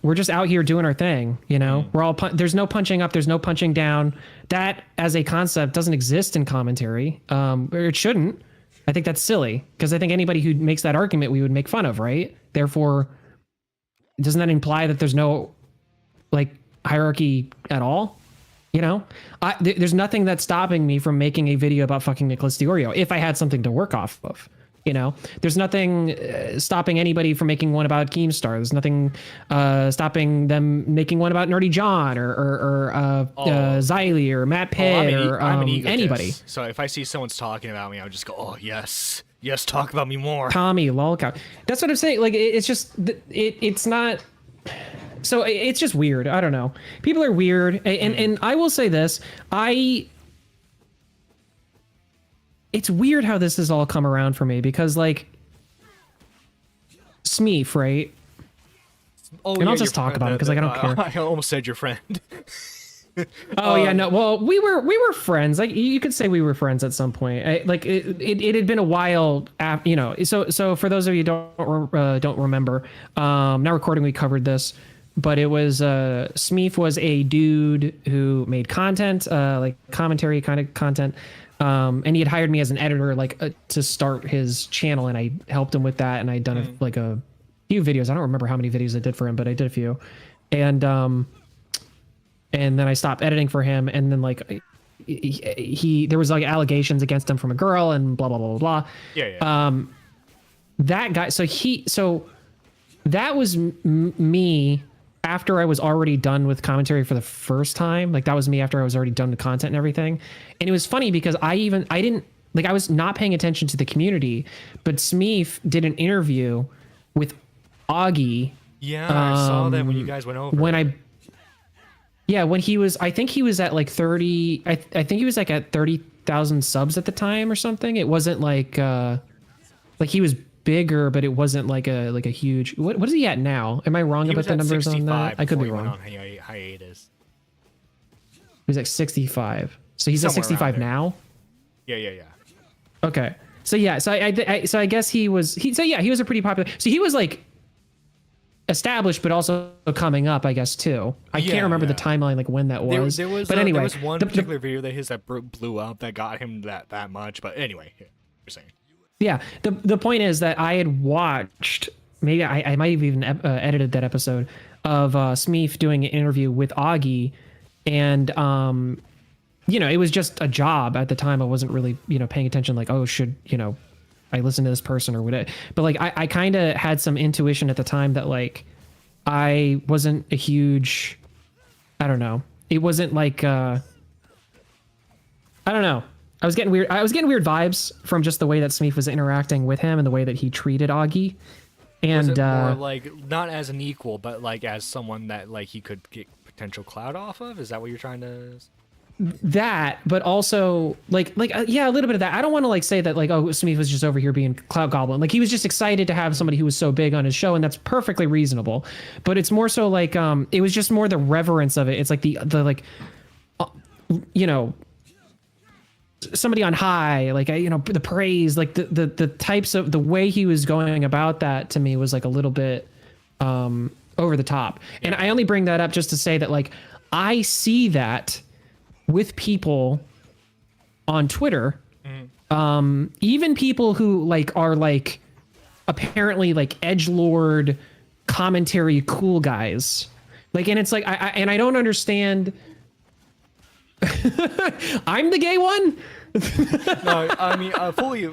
B: we're just out here doing our thing, we're all there's no punching up, there's no punching down. That as a concept doesn't exist in commentary, or it shouldn't. I think that's silly because I think anybody who makes that argument we would make fun of, right? Therefore, doesn't that imply that there's no like hierarchy at all? There's nothing that's stopping me from making a video about fucking Nicholas Diorio if I had something to work off of. There's nothing stopping anybody from making one about Keemstar. There's nothing stopping them making one about Nerdy John or Xylee or Matt Pitt or
A: I'm an egotist,
B: anybody.
A: So if I see someone's talking about me, I would just go, oh yes, talk about me more.
B: Tommy lolcow. That's what I'm saying. Like it's just it's not. So it's just weird. I don't know. People are weird, and I will say this. It's weird how this has all come around for me because like Smeef, right?
A: Oh,
B: and I'll just talk about him because like I don't care.
A: I almost said your friend.
B: Oh yeah, no. Well, we were friends. Like you could say we were friends at some point. It had been a while. So for those of you who don't remember, Now Recording, we covered this, but it was Smeef was a dude who made content, like commentary kind of content. And he had hired me as an editor, to start his channel, and I helped him with that. And I'd done a few videos. I don't remember how many videos I did for him, but I did a few. And then I stopped editing for him. And then there was like allegations against him from a girl and blah, blah, blah, blah, blah.
A: Yeah.
B: That guy. So that was me after I was already done with commentary for the first time. Like that was me after I was already done with content and everything. And it was funny because I was not paying attention to the community, but Smeef did an interview with Augie.
A: Yeah, I saw that when you guys went over.
B: When he was, I think he was at like 30, I think he was like at 30,000 subs at the time or something. It wasn't like he was bigger, but it wasn't like a huge, what is he at now? Am I wrong about the numbers on that? I could be wrong.
A: On hiatus.
B: He was like 65. So he's at 65 now?
A: Yeah.
B: Okay. So yeah, so I guess he was a pretty popular. So he was like established, but also coming up, I guess too. I can't remember the timeline, like when that was.
A: There was one particular video that his that blew up that got him that much. But anyway, you're saying.
B: Yeah. The point is that I had watched, maybe I might have even edited that episode of Smeef doing an interview with Augie, and it was just a job at the time. I wasn't really, paying attention, like, oh, should, I listen to this person or whatever. But like, I kind of had some intuition at the time that like, I wasn't a huge, I don't know. It wasn't like, I don't know. I was getting weird vibes from just the way that Smeef was interacting with him and the way that he treated Augie. And
A: was it more like not as an equal, but like as someone that like he could get potential clout off of? Is that what you're trying to?
B: That, but also yeah, a little bit of that. I don't want to like say that like, oh, Smeef was just over here being clout goblin. Like he was just excited to have somebody who was so big on his show, and that's perfectly reasonable. But it's more so like it was just more the reverence of it. It's like the like somebody on high, like the praise, like the types of the way he was going about that to me was like a little bit over the top. And I only bring that up just to say that like I see that with people on Twitter, even people who like are like apparently like edgelord commentary cool guys, like, and it's like I don't understand. I'm the gay one.
A: No, I mean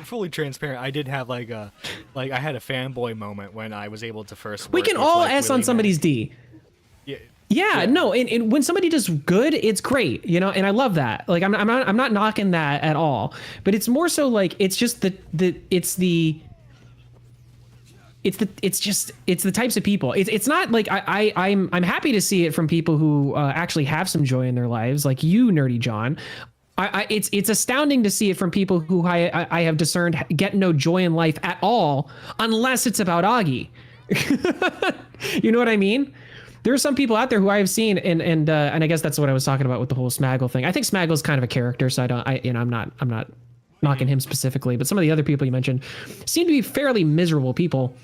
A: fully transparent. I did have like I had a fanboy moment when I was able to first.
B: We can all S on somebody's D. Yeah, no, and when somebody does good, it's great, and I love that. Like I'm not knocking that at all, but it's more so like it's just it's the types of people. It's not like I'm happy to see it from people who actually have some joy in their lives, like you, Nerdy John. It's astounding to see it from people who I have discerned get no joy in life at all, unless it's about Augie. You know what I mean? There are some people out there who I have seen, and I guess that's what I was talking about with the whole Smaggle thing. I think Smaggle's kind of a character, so I'm not knocking him specifically, but some of the other people you mentioned seem to be fairly miserable people.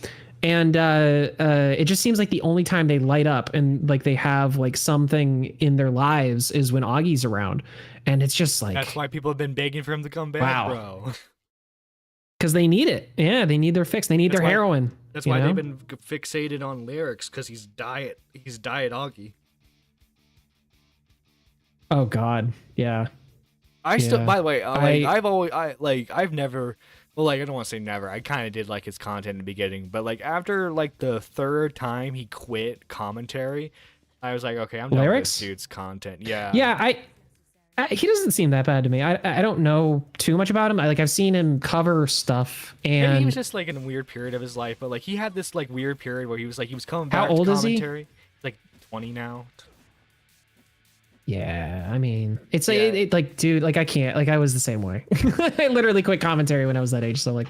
B: And it just seems like the only time they light up and like they have like something in their lives is when Augie's around. And it's just like,
A: that's why people have been begging for him to come back,
B: wow.
A: bro.
B: Because they need it. Yeah, they need their fix. They need their heroin.
A: That's why they've been fixated on lyrics, because he's diet Augie.
B: Oh God, yeah.
A: Still, by the way, I've never, well, like, I don't want to say never. I kind of did like his content in the beginning, but like after like the third time he quit commentary, I was like, okay, I'm done with this dude's content. Yeah.
B: Yeah, he doesn't seem that bad to me. I don't know too much about him. I've seen him cover stuff, and
A: maybe he was just like in a weird period of his life. But like he had this like weird period where he was coming back.
B: How old
A: to
B: is he?
A: He's like 20 now.
B: Yeah, I mean, it's like, dude, like I can't. Like I was the same way. I literally quit commentary when I was that age. So like,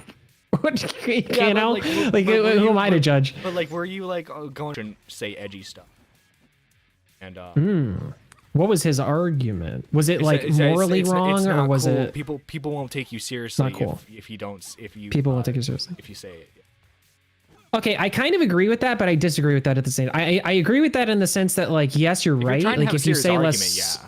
B: what? You know, who am I to judge?
A: But like, were you like going to say edgy stuff? And
B: what was his argument? Was it like morally wrong, or was
A: cool.
B: it
A: people won't take you seriously if you
B: people won't take you seriously
A: if you say it?
B: Okay, I kind of agree with that, but I disagree with that at the same. I agree with that in the sense that like, yes, you're right. Like if you say less,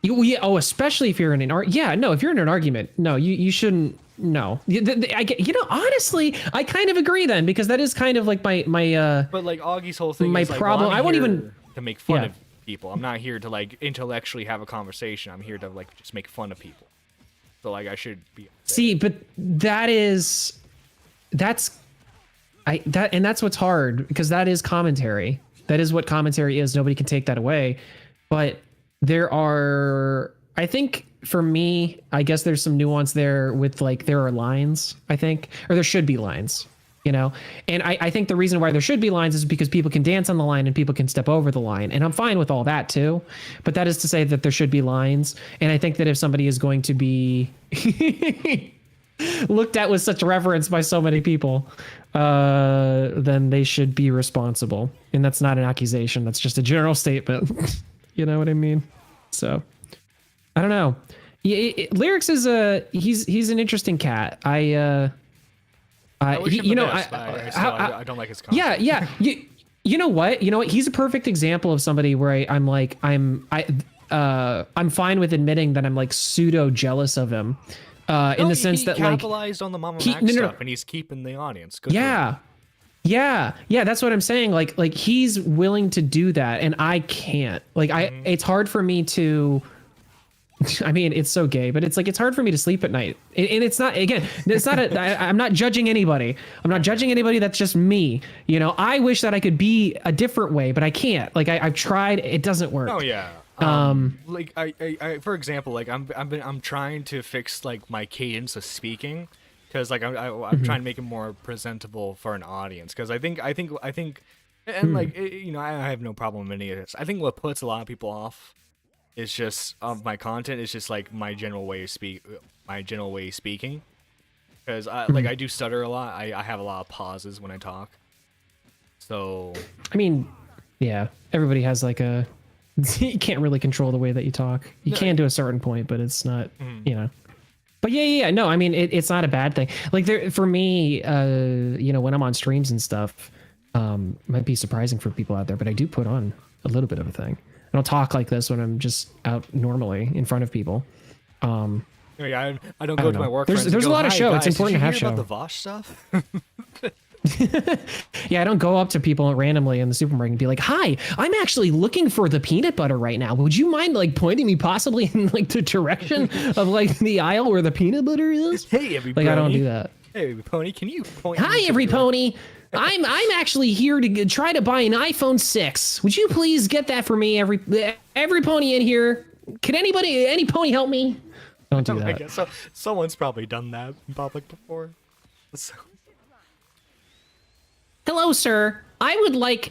B: especially if you're in an if you're in an argument, no, you shouldn't. No, I get. Honestly, I kind of agree then, because that is kind of like my.
A: But like Augie's whole thing.
B: My
A: is like,
B: problem.
A: well,
B: I won't even
A: to make fun of people. I'm not here to like intellectually have a conversation. I'm here to like just make fun of people. So like I should be.
B: See, but that's what's hard, because that is commentary. That is what commentary is. Nobody can take that away. But there are, I think for me, I guess there's some nuance there with like, there are lines, I think, or there should be lines, and I think the reason why there should be lines is because people can dance on the line and people can step over the line. And I'm fine with all that too. But that is to say that there should be lines. And I think that if somebody is going to be looked at with such reverence by so many people, then they should be responsible. And that's not an accusation. That's just a general statement. You know what I mean? So I don't know. Lyrics is he's an interesting cat. I wish him the best, I don't like his content. Yeah. You know what? He's a perfect example of somebody where I'm fine with admitting that I'm like pseudo jealous of him. In the sense that like
A: capitalized on the Mama Mac stuff, and he's keeping the audience. Good
B: yeah. That's what I'm saying. Like he's willing to do that, and I can't. Like it's hard for me to. I mean, it's so gay, but it's like it's hard for me to sleep at night, and it's not. Again, it's not. I'm not judging anybody. I'm not judging anybody. That's just me. I wish that I could be a different way, but I can't. Like I've tried. It doesn't work.
A: Oh yeah. Like I for example, like I'm trying to fix like my cadence of speaking, because like I'm trying to make it more presentable for an audience, because I think and like I have no problem with any of this. I think what puts a lot of people off is just my content is just like my general way of speaking, because like I do stutter a lot. I have a lot of pauses when I talk. So
B: I mean, yeah, everybody has like a. You can't really control the way that you talk. You can to a certain point, but it's not, But yeah. No, I mean, it's not a bad thing. Like for me, when I'm on streams and stuff, might be surprising for people out there, but I do put on a little bit of a thing. I don't talk like this when I'm just out normally in front of people.
A: Yeah, I don't go to my work.
B: There's a lot of show. It's important to have show.
A: About the Vosh stuff.
B: Yeah, I don't go up to people randomly in the supermarket and be like, "Hi, I'm actually looking for the peanut butter right now. Would you mind like pointing me possibly in like the direction of like the aisle where the peanut butter is?"
A: Hey, everybody.
B: Like I don't do that.
A: Hey, pony, can you point?
B: Hi, every pony. I'm actually here to try to buy an iPhone 6. Would you please get that for me? Every pony in here. Can any pony help me? Don't do that.
A: I guess so. Someone's probably done that in public before. So.
B: Hello, sir. I would like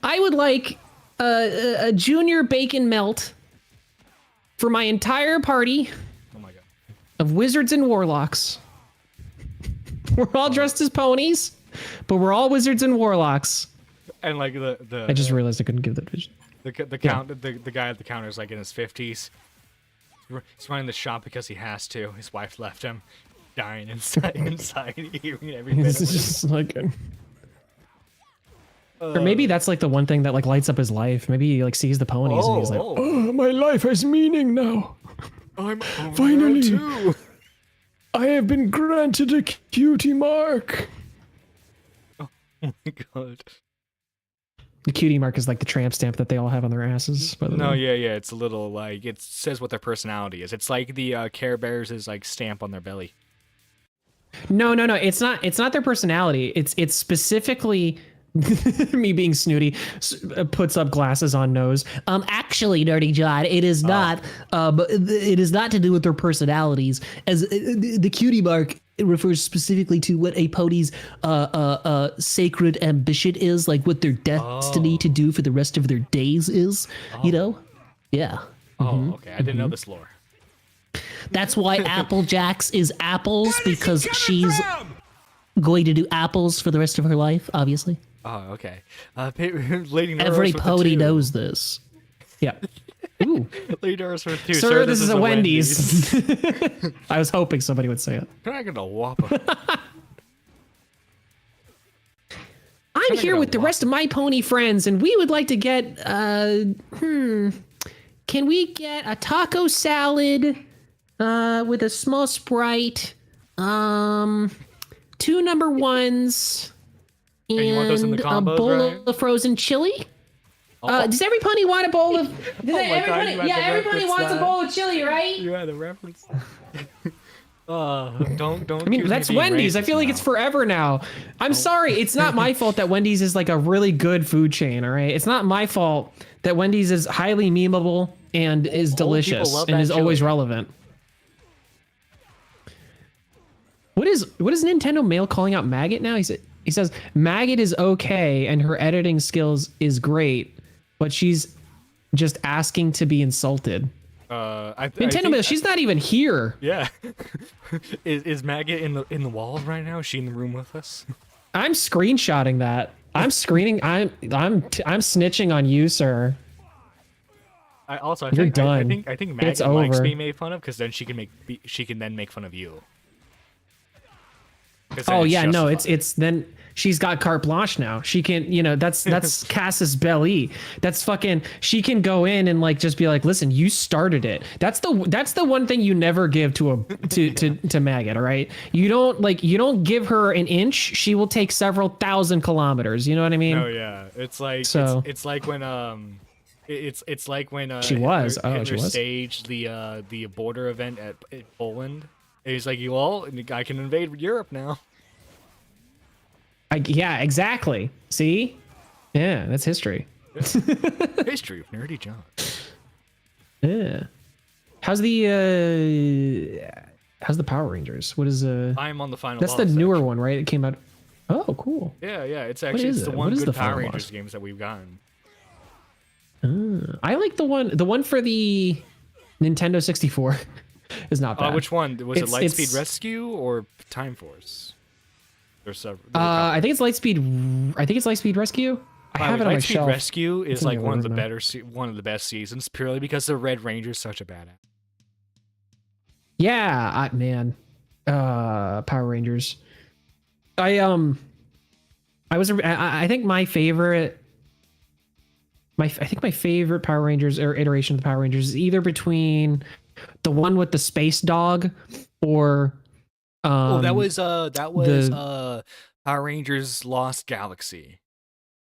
B: I would like a junior bacon melt for my entire party
A: Oh my god.
B: of wizards and warlocks. We're all dressed as ponies, but we're all wizards and warlocks.
A: And like the
B: I just realized I couldn't give that vision.
A: the guy at the counter is like in his 50s. He's running the shop because he has to. His wife left him, dying inside, eating every bit
B: This
A: of
B: is
A: it.
B: just like, or maybe that's like the one thing that like lights up his life. Maybe he like sees the ponies and he's like, oh, my life has meaning now.
A: I'm
B: Finally.
A: too.
B: I have been granted a cutie mark.
A: Oh my god.
B: The cutie mark is like the tramp stamp that they all have on their asses. By the
A: No,
B: way.
A: yeah. It's a little like it says what their personality is. It's like the Care Bears is like stamp on their belly.
B: No. It's not their personality. It's specifically me being snooty puts up glasses on nose. Actually, Nerdy John, it is not. It is not to do with their personalities. As the cutie mark, it refers specifically to what a pony's sacred ambition is, like what their destiny to do for the rest of their days is. You know? Yeah.
A: Oh, okay. I didn't know this lore.
B: That's why Applejack's is apples, because she's going to do apples for the rest of her life, obviously.
A: Oh, okay. Lady Norris
B: Every
A: with the
B: pony
A: two.
B: knows this. Yeah. Ooh.
A: Lady Norris with two.
B: Sir, this is a Wendy's. I was hoping somebody would say it.
A: Can I get a Whopper?
B: I'm here with the rest of my pony friends, and we would like to get, can we get a taco salad, with a small Sprite, 2 number ones, and
A: you want those in the
B: a
A: combos,
B: bowl
A: right?
B: of frozen chili?
A: Oh.
B: Does every pony want a bowl of?
A: God, you had to
B: Everybody
A: reference
B: wants a
A: that.
B: bowl of chili, right?
A: You had a reference. Don't.
B: I mean, that's Wendy's. I feel like it's forever now. I'm sorry. It's not my fault that Wendy's is like a really good food chain, all right? It's not my fault that Wendy's is highly memeable and is
A: people
B: delicious
A: love
B: and
A: that
B: is always
A: chili.
B: relevant. What is Nintendo Mail calling out Maggot now? He says Maggot is okay and her editing skills is great, but she's just asking to be insulted. Nintendo Mail, she's not even here.
A: Yeah. is Maggot in the walls right now? Is she in the room with us?
B: I'm screenshotting that. I'm snitching on you, sir.
A: I
B: You're
A: think
B: done.
A: I think
B: It's
A: Maggot likes
B: over.
A: being made fun of because then she can then make fun of you. 'Cause then
B: Oh yeah, no,
A: justified.
B: it's then she's got carte blanche now. She can, that's Casus Belli. That's fucking. She can go in and like just be like, listen, you started it. That's the one thing you never give to Maggot. All right, you don't give her an inch. She will take several thousand kilometers. You know what I mean?
A: Oh yeah, it's like
B: So-
A: it's like when it's like when
B: She was.
A: Hitler
B: She was?
A: staged the border event at Poland. And he's like, I can invade Europe now.
B: Yeah, exactly. See? Yeah, that's history.
A: History of Nerdy John.
B: Yeah. How's the Power Rangers? What is
A: I'm on the final.
B: That's the
A: boss,
B: newer
A: actually.
B: one, right? It came out. Oh, cool.
A: Yeah, it's actually
B: is
A: it's the
B: it?
A: one
B: What is
A: good
B: the
A: Power
B: final
A: Rangers
B: boss?
A: games that we've gotten.
B: I like the one for the Nintendo 64 is not bad.
A: Which one was it?
B: It's-
A: Lightspeed
B: it's-
A: Rescue or Time Force? There's several.
B: I think it's Lightspeed Rescue. I have it on my
A: Lightspeed
B: shelf.
A: Rescue is
B: in
A: like
B: my
A: one of the
B: room now.
A: one of the best seasons purely because the Red Ranger's such a badass.
B: Yeah, man. Power Rangers. I think my favorite Power Rangers or iteration of the Power Rangers is either between the one with the space dog or
A: that was Power Rangers Lost Galaxy.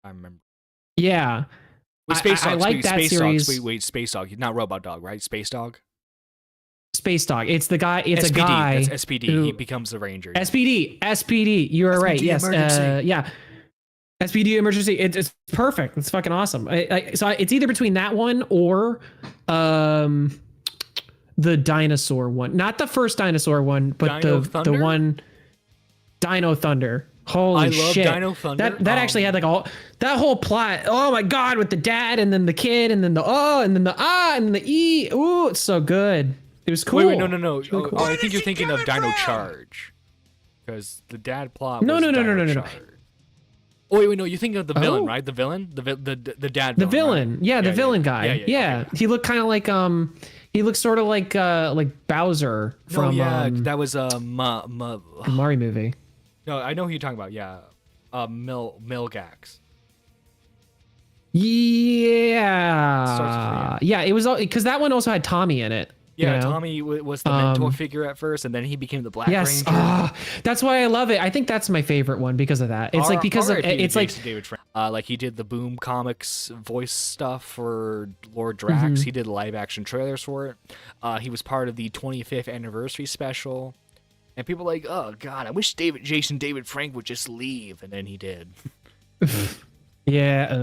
A: I remember.
B: yeah.
A: Wait, Space Dog.
B: I like that series.
A: Wait, Space Dog. Not Robot Dog, right? Space Dog.
B: Space Dog. It's the guy. It's
A: SPD.
B: a guy.
A: That's SPD.
B: who-
A: He becomes the Ranger.
B: SPD. You are right.
A: SPD
B: Yes.
A: emergency.
B: Yeah. SPD emergency. It's perfect. It's fucking awesome. So it's either between that one or the the dinosaur one, not the first dinosaur one, but
A: Dino
B: the
A: Thunder?
B: one Dino Thunder. Holy
A: I love
B: shit!
A: Dino Thunder.
B: That actually had like all that whole plot. Oh my god, with the dad and then the kid and then the and then the and then the e. Ooh, it's so good. It was cool.
A: Wait, no.
B: Really
A: Oh,
B: cool.
A: I think you're
C: she
A: thinking of
C: coming
A: Dino
C: from?
A: Charge, because the dad plot.
B: No,
A: was
B: no.
A: Dino Charge. Oh wait, no. You're thinking of the villain,
B: Oh.
A: right? The villain, the dad.
B: The
A: villain,
B: villain,
A: right?
B: yeah, the villain guy,
A: yeah. Okay.
B: He looked kind of like he looked sort of like Bowser from
A: that was
B: the Mario movie.
A: No, I know who you're talking about. Yeah, Milgax.
B: Yeah, yeah. It was because that one also had Tommy in it.
A: Yeah,
B: you know?
A: Tommy was the mentor figure at first, and then he became the Black
B: Yes,
A: Ranger.
B: that's why I love it. I think that's my favorite one because of that. It's like because of it's like
A: David Frank. Like he did the Boom Comics voice stuff for Lord Drax. He did live action trailers for it. He was part of the 25th anniversary special, and people were like, oh god, I wish David Frank would just leave, and then he did.
B: yeah.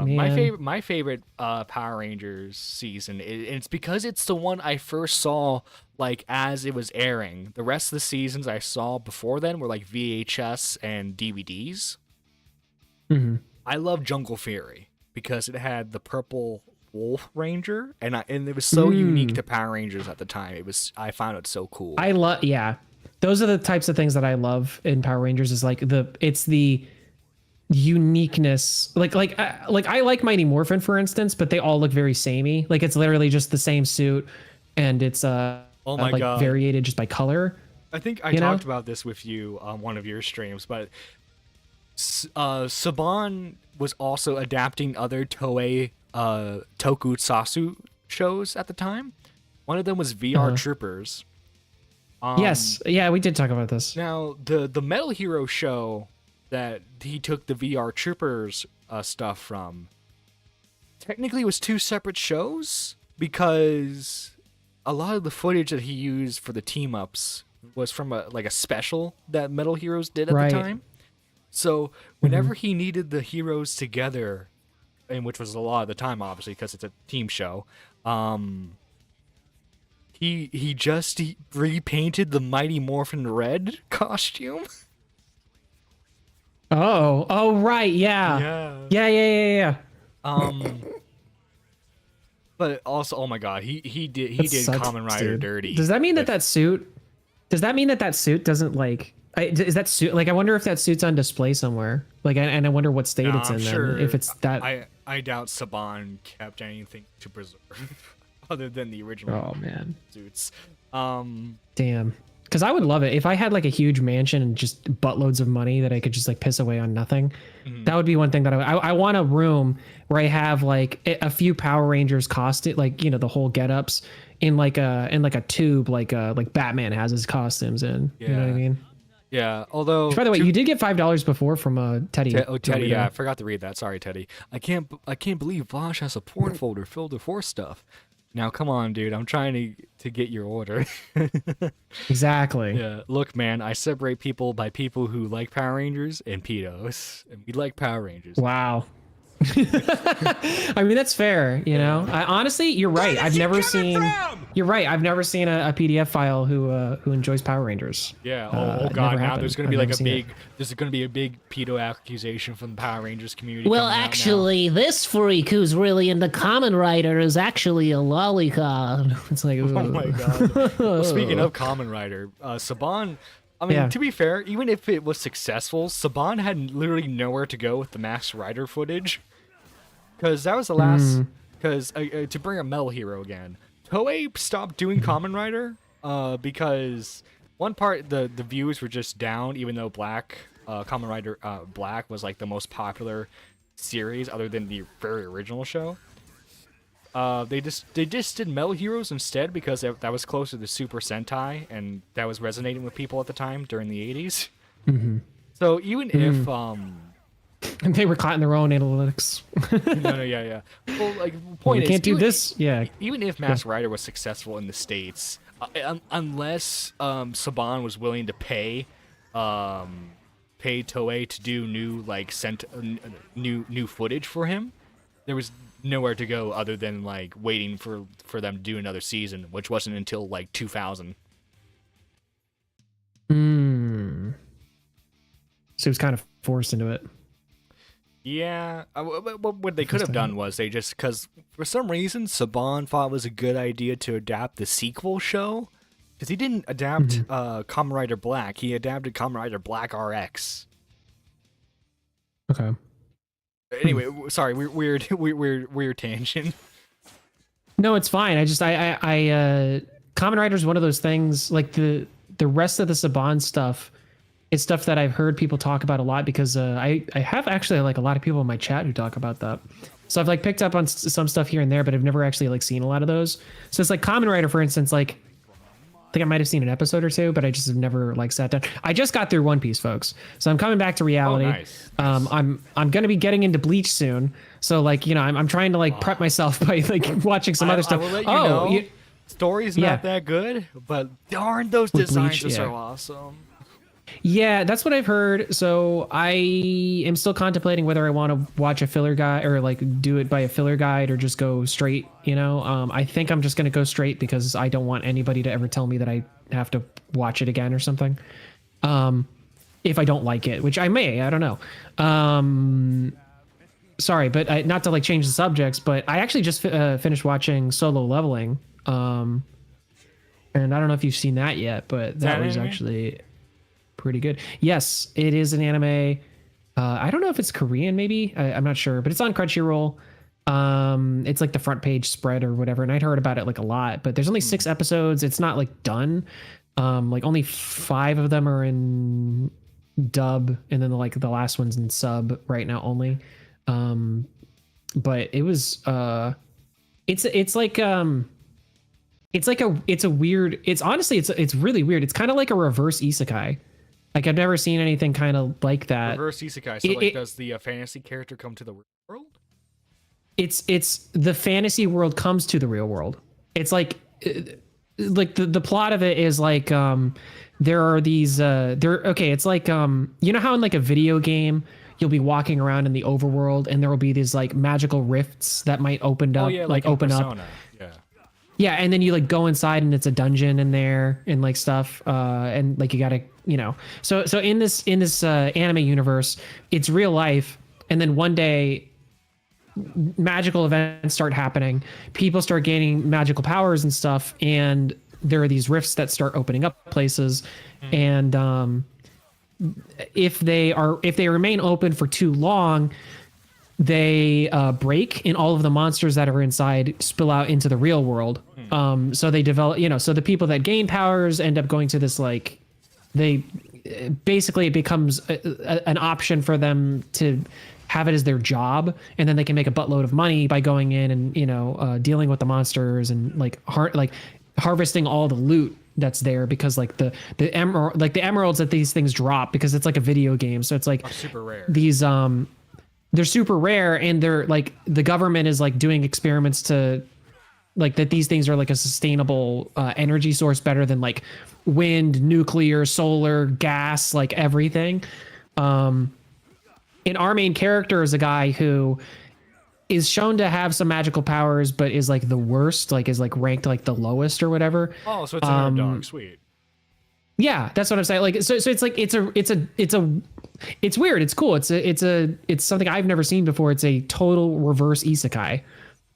B: Man.
A: My favorite Power Rangers season, and it's because it's the one I first saw like as it was airing. The rest of the seasons I saw before then were like VHS and DVDs. I love Jungle Fury because it had the purple Wolf Ranger, and it was so unique to Power Rangers at the time. I found it so cool.
B: I love those are the types of things that I love in Power Rangers. Is like it's the uniqueness. Like I like Mighty Morphin, for instance, but they all look very samey. Like it's literally just the same suit, and it's
A: Oh my
B: like
A: God.
B: variated just by color.
A: I think I talked about this with you on one of your streams, but Saban was also adapting other Toei tokusatsu shows at the time. One of them was VR Troopers.
B: Yes, yeah, we did talk about this.
A: Now, the Metal Hero show that he took the VR Troopers stuff from technically was two separate shows because a lot of the footage that he used for the team ups was from a special that Metal Heroes did at the time. So whenever he needed the heroes together, and which was a lot of the time, obviously, because it's a team show, he just repainted the Mighty Morphin Red costume.
B: Oh, right, yeah. Yeah.
A: But also, oh my God, he did
B: Sucks,
A: Kamen Rider
B: dude.
A: dirty.
B: Does that mean that suit? Does that mean that suit doesn't like? Is that suit like? I wonder if that suit's on display somewhere. Like, and I wonder what state
A: No,
B: it's
A: I'm
B: in.
A: sure,
B: Then, if it's that.
A: I doubt Saban kept anything to preserve other than the original
B: Oh man,
A: suits.
B: damn. Because I would love it if I had like a huge mansion and just buttloads of money that I could just like piss away on nothing. That would be one thing that I want a room where I have like a few Power Rangers costume, like the whole get-ups in like a tube like Batman has his costumes in. You know what I mean?
A: Yeah. Although,
B: Which, by the way, you did get $5 before from Teddy.
A: Teddy. Yeah, I forgot to read that. Sorry, Teddy. I can't believe Vosh has a porn folder filled with horse stuff. Now, come on, dude. I'm trying to get your order.
B: Exactly.
A: Yeah. Look, man. I separate people by people who like Power Rangers and pedos, and we like Power Rangers.
B: Wow. I mean, that's fair. I honestly, you're right. I've never seen. You're right. I've never seen a PDF file who enjoys Power Rangers.
A: Yeah.
B: It
A: Oh God.
B: never
A: Now
B: happened.
A: there's gonna
B: I've
A: be like
B: never
A: a
B: seen
A: big.
B: it.
A: There's gonna be a big pedo accusation from the Power Rangers community.
D: Well,
A: coming out now.
D: actually, this freak who's really into Kamen Rider is actually a lolicon.
B: It's like,
A: Oh my God. Well, speaking of Kamen Rider, Saban. I mean,
B: Yeah.
A: to be fair, even if it was successful, Saban had literally nowhere to go with the Masked Rider footage. Because that was the last. Because to bring up Metal Hero again, Toei stopped doing Kamen Rider because one part the views were just down, even though Kamen Rider Black was like the most popular series other than the very original show. They just did Metal Heroes instead because that was closer to Super Sentai and that was resonating with people at the time during the 80s. So even if
B: And they were caught in their own analytics.
A: yeah. Well, like, point
B: We
A: is,
B: can't do
A: even-
B: this. Yeah.
A: Even if Masked Rider was successful in the States, unless Saban was willing to pay Toei to do new new footage for him, there was nowhere to go other than like waiting for them to do another season, which wasn't until like 2000.
B: So he was kind of forced into it.
A: Yeah, what they could have done was they just, because for some reason Saban thought it was a good idea to adapt the sequel show, because he didn't adapt Kamen Rider Black, he adapted Kamen Rider Black RX.
B: Okay.
A: Anyway, sorry, weird tangent.
B: No, it's fine. I Kamen Rider is one of those things, like the rest of the Saban stuff. It's stuff that I've heard people talk about a lot because I have actually like a lot of people in my chat who talk about that. So I've like picked up on some stuff here and there, but I've never actually like seen a lot of those. So it's like Kamen Rider, for instance, like I think I might have seen an episode or two, but I just have never like sat down. I just got through One Piece, folks. So I'm coming back to reality.
A: Oh, nice.
B: I'm going to be getting into Bleach soon. So like, you know, I'm trying to like prep myself by like watching some other stuff.
A: I will let you know. Story's not that good, but darn, those designs
B: Bleach,
A: are so awesome.
B: Yeah, that's what I've heard. So I am still contemplating whether I want to watch a filler guide or like do it by a filler guide or just go straight, you know. I think I'm just going to go straight because I don't want anybody to ever tell me that I have to watch it again or something. If I don't like it, which I may, I don't know. Sorry, but not to like change the subjects, but I actually just finished watching Solo Leveling. And I don't know if you've seen that yet, but that was actually pretty good. Yes, it is an anime. I don't know if it's Korean, maybe. I'm not sure, but it's on Crunchyroll. It's like the front page spread or whatever, and I'd heard about it like a lot, but there's only 6 episodes. It's not like done. Like only 5 of them are in dub, and then like the last one's in sub right now only. But it was it's really weird. It's kind of like a reverse isekai. Like I've never seen anything kind of like that.
A: Reverse isekai. So does the fantasy character come to the world?
B: It's the fantasy world comes to the real world. It's like the plot of it is like there are these it's like you know how in like a video game you'll be walking around in the overworld and there will be these like magical rifts that might open up open up. Yeah, and then you like go inside and it's a dungeon in there and like stuff, and like you gotta, you know. So in this anime universe, it's real life, and then one day, magical events start happening. People start gaining magical powers and stuff, and there are these rifts that start opening up places, and if they remain open for too long, they break, and all of the monsters that are inside spill out into the real world. So they develop, you know, so the people that gain powers end up going to this, like, they basically, it becomes an option for them to have it as their job, and then they can make a buttload of money by going in and, you know, dealing with the monsters and like harvesting all the loot that's there, because like the emeralds that these things drop, because it's like a video game, so it's like
A: super rare.
B: These they're super rare, and they're like, the government is like doing experiments to like that these things are like a sustainable energy source, better than like wind, nuclear, solar, gas, like everything. And our main character is a guy who is shown to have some magical powers, but is like the worst, like is like ranked like the lowest or whatever.
A: Oh, so it's an underdog. Sweet.
B: Yeah, that's what I'm saying. Like, so it's like it's weird. It's cool. It's something I've never seen before. It's a total reverse isekai,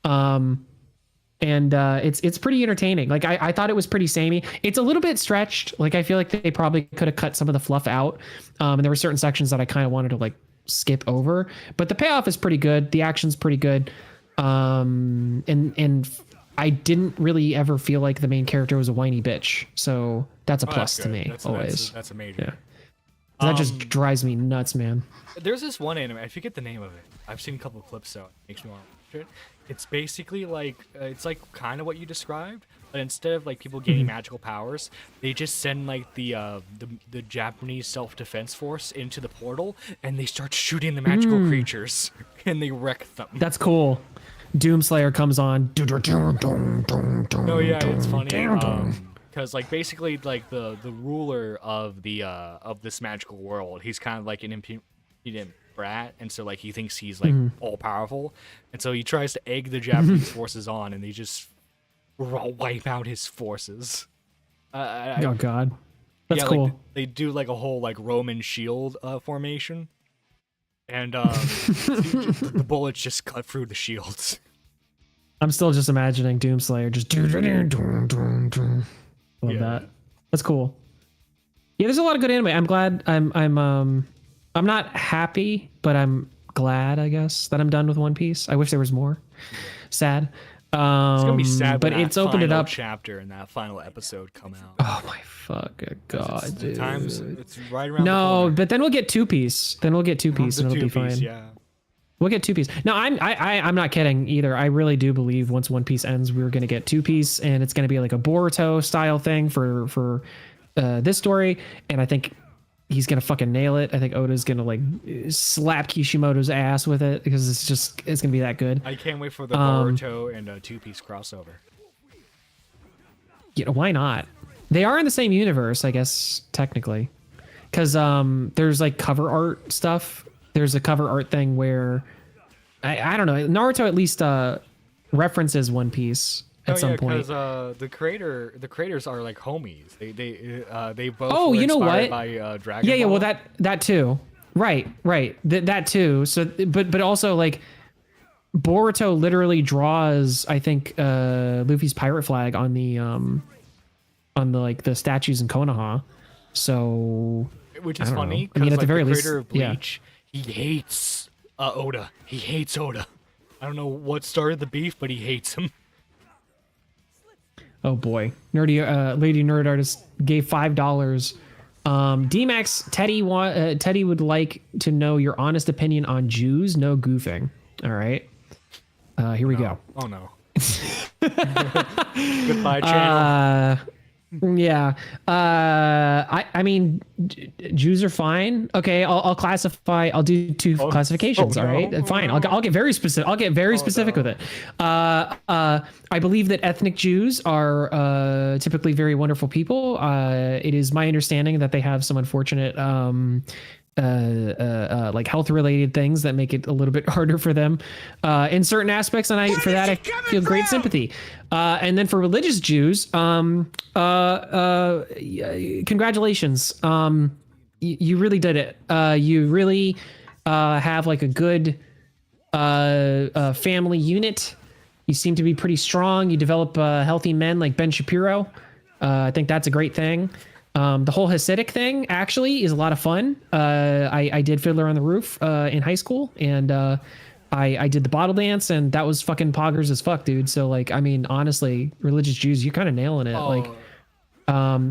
B: and it's pretty entertaining. Like I thought it was pretty samey. It's a little bit stretched. Like I feel like they probably could have cut some of the fluff out, and there were certain sections that I kind of wanted to like skip over. But the payoff is pretty good. The action's pretty good, and I didn't really ever feel like the main character was a whiny bitch. So that's a plus to me. Always.
A: That's amazing.
B: Yeah. That just drives me nuts, man.
A: There's this one anime, I forget the name of it. I've seen a couple of clips, so it makes me want to watch it. It's basically like, it's like kind of what you described, but instead of like people gaining magical powers, they just send like the Japanese self-defense force into the portal, and they start shooting the magical creatures, and they wreck them.
B: That's cool. Doomslayer comes on.
A: Oh yeah, it's funny. Because like basically like the ruler of the of this magical world, he's kind of like an brat, and so like he thinks he's like all powerful, and so he tries to egg the Japanese forces on, and they just wipe out his forces.
B: Oh God, that's cool.
A: Like, they do like a whole like Roman shield formation, and the bullets just cut through the shields.
B: I'm still just imagining Doomslayer just love that. That's cool. Yeah, there's a lot of good anime. I'm glad. I'm not happy, but I'm glad, I guess, that I'm done with One Piece. I wish there was more. Sad.
A: It's gonna be sad,
B: but it's opened it up.
A: Chapter and that final episode come out.
B: Oh my fucking God, dude.
A: It's right around.
B: No, but then we'll get Two Piece. Then we'll get Two Piece, and it'll be fine.
A: Yeah.
B: We'll get Two Piece. No, I'm not kidding either. I really do believe once One Piece ends, we're gonna get Two Piece, and it's gonna be like a Boruto style thing for this story, and I think he's gonna fucking nail it. I think Oda's gonna like slap Kishimoto's ass with it because it's gonna be that good.
A: I can't wait for the Boruto and Two Piece crossover.
B: You know, why not? They are in the same universe, I guess, technically, because there's like cover art stuff. There's a cover art thing where I don't know. Naruto at least references One Piece at some point.
A: Because the creators are like homies. They both.
B: Oh,
A: were
B: you know
A: inspired
B: what?
A: By Dragon
B: Yeah,
A: Ball.
B: well that too. Right. That too. So, but also like Boruto literally draws, I think, Luffy's pirate flag on the like the statues in Konoha. So,
A: which is
B: I don't
A: funny.
B: know. I mean, at the very
A: the
B: least,
A: creator of Bleach, he hates Oda. He hates Oda. I don't know what started the beef, but he hates him.
B: Oh boy, Lady Nerd Artist gave $5. DMAX Teddy would like to know your honest opinion on Jews. No goofing. All right. Here we go.
A: Oh no. Goodbye, channel.
B: Yeah. I mean, Jews are fine. Okay, I'll classify. I'll do two classifications.
A: no.
B: All right, fine. I'll get very specific. I'll get very specific with it. I believe that ethnic Jews are typically very wonderful people. It is my understanding that they have some unfortunate like health related things that make it a little bit harder for them in certain aspects, and I feel great sympathy. And then for religious Jews, congratulations, you really did it. You really have like a good family unit. You seem to be pretty strong. You develop healthy men like Ben Shapiro. I think that's a great thing. The whole Hasidic thing actually is a lot of fun. I did Fiddler on the Roof in high school, and I did the bottle dance, and that was fucking poggers as fuck, dude. So like, I mean, honestly, religious Jews, you're kind of nailing it. Like,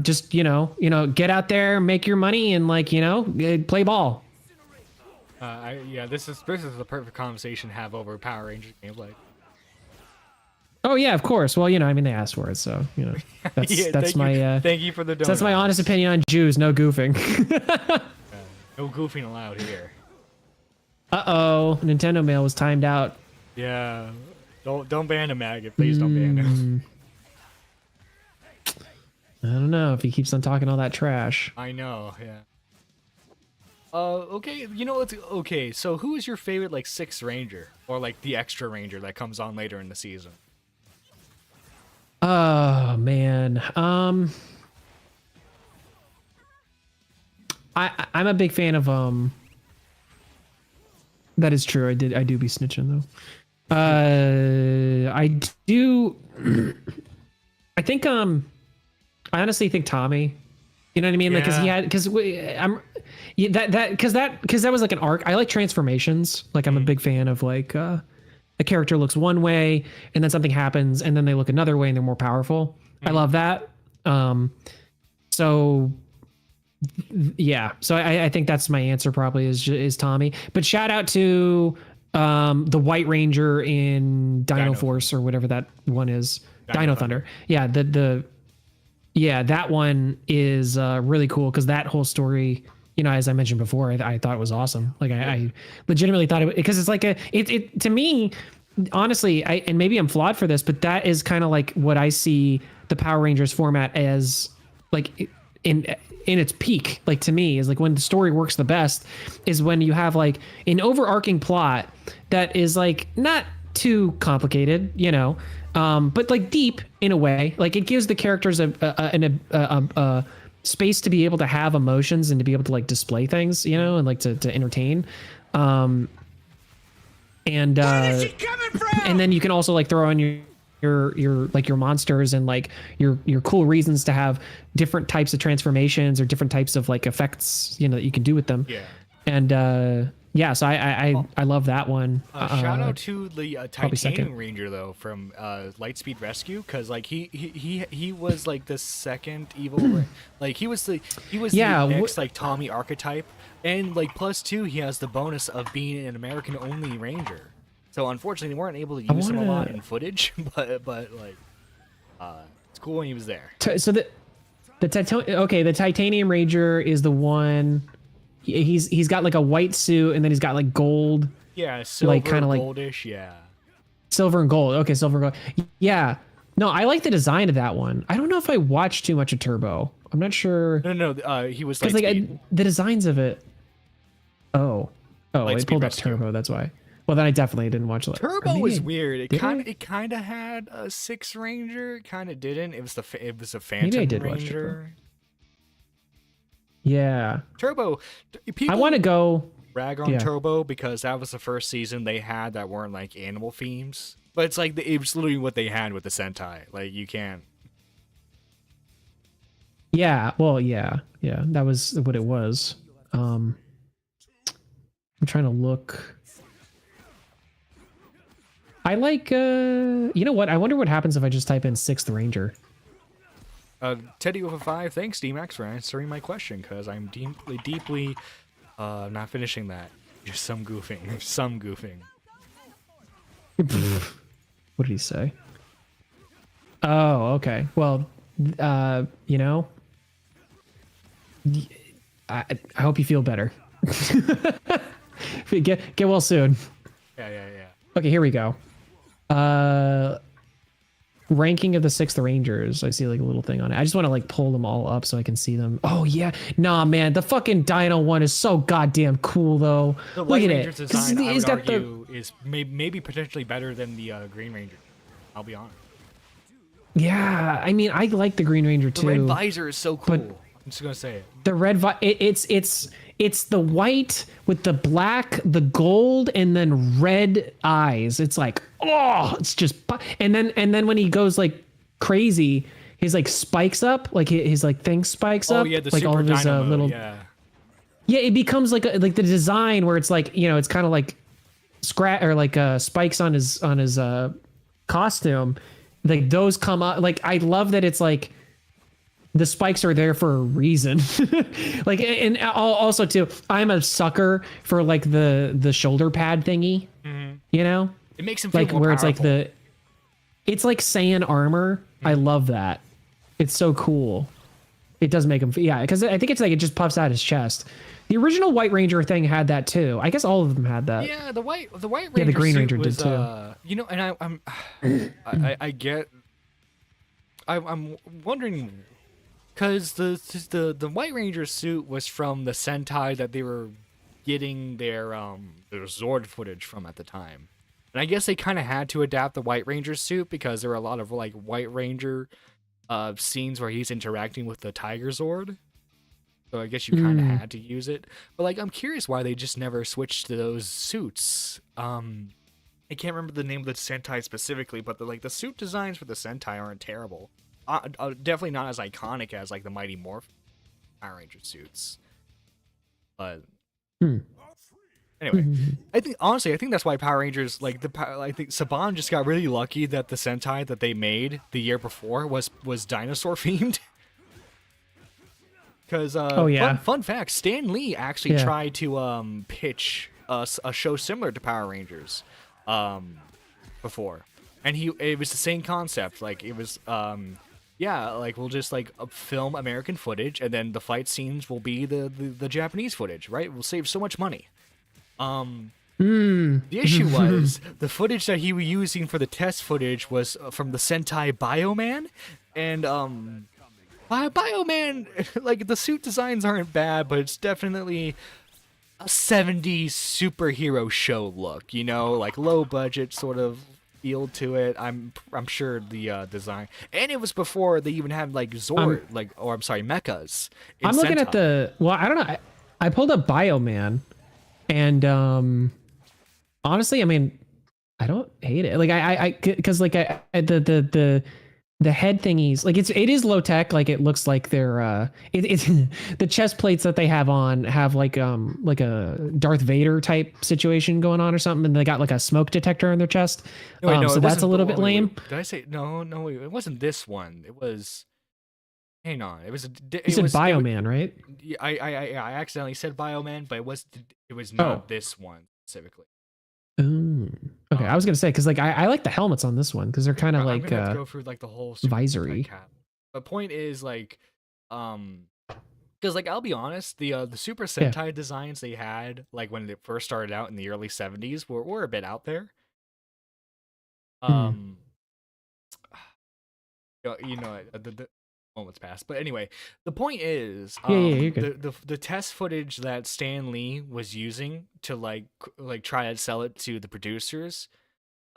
B: just you know, get out there, make your money, and like, play ball.
A: This is the perfect conversation to have over Power Rangers gameplay.
B: Oh yeah, of course. Well, I mean, they asked for it, so that's my
A: thank you for the donut.
B: That's my honest opinion on Jews. No goofing.
A: No goofing allowed here.
B: Uh-oh, Nintendo mail was timed out.
A: Yeah, don't ban him, Maggot. Please don't ban him.
B: I don't know if he keeps on talking all that trash.
A: I know. Yeah. Okay. It's okay. So, who is your favorite like Sixth Ranger or like the Extra Ranger that comes on later in the season?
B: Oh man, I'm a big fan of That is true. I do be snitching though. I do. I think I honestly think Tommy. You know what I mean? Like, because that was like an arc. I like transformations. Like, I'm a big fan of like a character looks one way and then something happens and then they look another way and they're more powerful. I love that. So yeah, so I think that's my answer probably is Tommy. But shout out to the White Ranger in Dino Force or whatever that one is. Dino Thunder. Yeah, that one is really cool because that whole story, as I mentioned before, I thought it was awesome. Like I legitimately thought it, because it's like it to me, honestly, and maybe I'm flawed for this, but that is kind of like what I see the Power Rangers format as, like in in its peak, like to me, is like when the story works the best is when you have like an overarching plot that is like not too complicated, you know, but like deep in a way. Like it gives the characters a space to be able to have emotions and to be able to like display things, you know, and like to entertain. And
C: Where is she coming from?
B: and then you can also like throw in your like your monsters and like your cool reasons to have different types of transformations or different types of like effects, you know, that you can do with them.
A: Yeah.
B: And yeah, so I love that one.
A: Shout out to the
B: probably
A: Titanium
B: second.
A: Ranger though from Lightspeed Rescue, because like he was like the second evil, like he was the next like Tommy archetype, and like plus two he has the bonus of being an American only Ranger. So unfortunately, they weren't able to use him a lot in footage, but like, it's cool when he was there.
B: So the Titanium Ranger is the one. He's got like a white suit and then he's got like gold.
A: Yeah, silver,
B: like kind of like
A: goldish. Yeah,
B: silver and gold. Okay, silver and gold. Yeah. No, I like the design of that one. I don't know if I watched too much of Turbo. I'm not sure.
A: No. He was
B: because like the designs of it. Oh, I pulled up Turbo. That's why. Well, then I definitely didn't watch it.
A: Turbo was weird. It kind of had a 6 Ranger, kind of didn't. It was a Phantom
B: Maybe I did
A: Ranger.
B: watch Turbo. Yeah.
A: Turbo. People
B: I want to go
A: rag on Turbo because that was the first season they had that weren't like animal themes. But it's like it was literally what they had with the Sentai. Like you can't.
B: Yeah. Well, yeah. That was what it was. I'm trying to look. I like, you know what? I wonder what happens if I just type in 6th Ranger.
A: Teddy with a 5, thanks D-Max for answering my question, because I'm deeply not finishing that. Just some goofing.
B: What did he say? Oh, okay. Well, you know, I hope you feel better. Get well soon.
A: Yeah.
B: Okay, here we go. Ranking of the 6th Rangers. I see like a little thing on it. I just want to like pull them all up so I can see them. Oh yeah. Nah, man, the fucking Dino one is so goddamn cool though.
A: The
B: Look
A: White
B: at
A: Ranger's
B: it.
A: design, I
B: He's
A: would
B: got
A: argue, is maybe potentially better than the Green Ranger. I'll be honest.
B: Yeah, I mean, I like the Green Ranger too.
A: The red visor is so cool.
B: But
A: I'm just gonna say it.
B: the red it's the white with the black, the gold, and then red eyes. It's like, oh, it's just, and then when he goes like crazy, his like spikes up, like his like thing spikes up.
A: Oh yeah, the
B: like
A: super
B: all of his
A: dynamo,
B: little.
A: yeah.
B: Yeah, it becomes like the design where it's like, you know, it's kind of like spikes on his costume. Like those come up. Like I love that it's like the spikes are there for a reason. Like, and also too, I'm a sucker for like the shoulder pad thingy. Mm-hmm. You know,
A: it makes him feel
B: like
A: more
B: where
A: powerful.
B: it's like it's like Saiyan armor. Mm-hmm. I love that. It's so cool. It does make him, yeah, because I think it's like it just puffs out his chest. The original White Ranger thing had that too. I guess all of them had that.
A: Yeah, the White Ranger.
B: Yeah, the Green Ranger
A: was,
B: did too.
A: You know, and I get. I'm wondering, because the White Ranger suit was from the Sentai that they were getting their Zord footage from at the time, and I guess they kind of had to adapt the White Ranger suit because there were a lot of like White Ranger scenes where he's interacting with the Tiger Zord. So I guess you kind of had to use it. But like, I'm curious why they just never switched to those suits. I can't remember the name of the Sentai specifically, but the suit designs for the Sentai aren't terrible. Definitely not as iconic as like the Mighty Morph Power Ranger suits. But anyway, I think that's why Power Rangers I think Saban just got really lucky that the Sentai that they made the year before was dinosaur themed. Because fun fact, Stan Lee actually tried to pitch a show similar to Power Rangers before, and it was the same concept. Like it was we'll just like film American footage, and then the fight scenes will be the Japanese footage, right? We'll save so much money. The issue was the footage that he was using for the test footage was from the Sentai Bioman, and Bioman, like the suit designs aren't bad, but it's definitely a 70s superhero show look, you know, like low budget sort of feel to it. I'm sure the design, and it was before they even had like Zord, mechas. In
B: I'm looking
A: Sentai.
B: at the. Well, I don't know. I pulled up Bioman, and honestly, I mean, I don't hate it. Like because like the head thingies, like it is low tech. Like it looks like they're it's the chest plates that they have on have like a Darth Vader type situation going on or something, and they got like a smoke detector in their chest.
A: No, wait, no,
B: So
A: it
B: that's
A: wasn't
B: a little
A: the-
B: bit
A: wait,
B: lame.
A: wait. Did I say no? No, wait, it wasn't this one. It was. Hang on, it was.
B: You said Bioman, right?
A: I accidentally said Bioman, but it was not this one specifically.
B: Ooh. Okay, I was gonna say because like I like the helmets on this one because they're kind of
A: I'm
B: like
A: gonna have to go through like the whole Super
B: visory.
A: Sentai cap. The point is like, because like I'll be honest, the Super Sentai designs they had like when it first started out in the early '70s were a bit out there. You know the moments passed, but anyway, the point is,
B: you're good.
A: the test footage that Stan Lee was using to like try to sell it to the producers.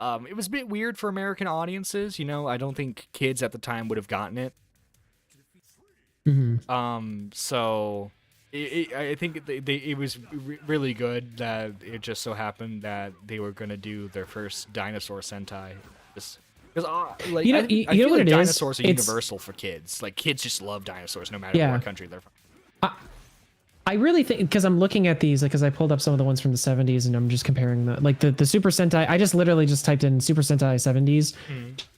A: It was a bit weird for American audiences, you know. I don't think kids at the time would have gotten it. So I think it was really good that it just so happened that they were gonna do their first dinosaur Sentai. Because like
B: You know-
A: I
B: you
A: feel
B: know what
A: like
B: it is?
A: dinosaurs are
B: It's-
A: universal for kids. Like kids just love dinosaurs no matter
B: Yeah.
A: what country they're from.
B: I really think because I'm looking at these because I pulled up some of the ones from the 70s and I'm just comparing the Super Sentai. I just literally just typed in Super Sentai 70s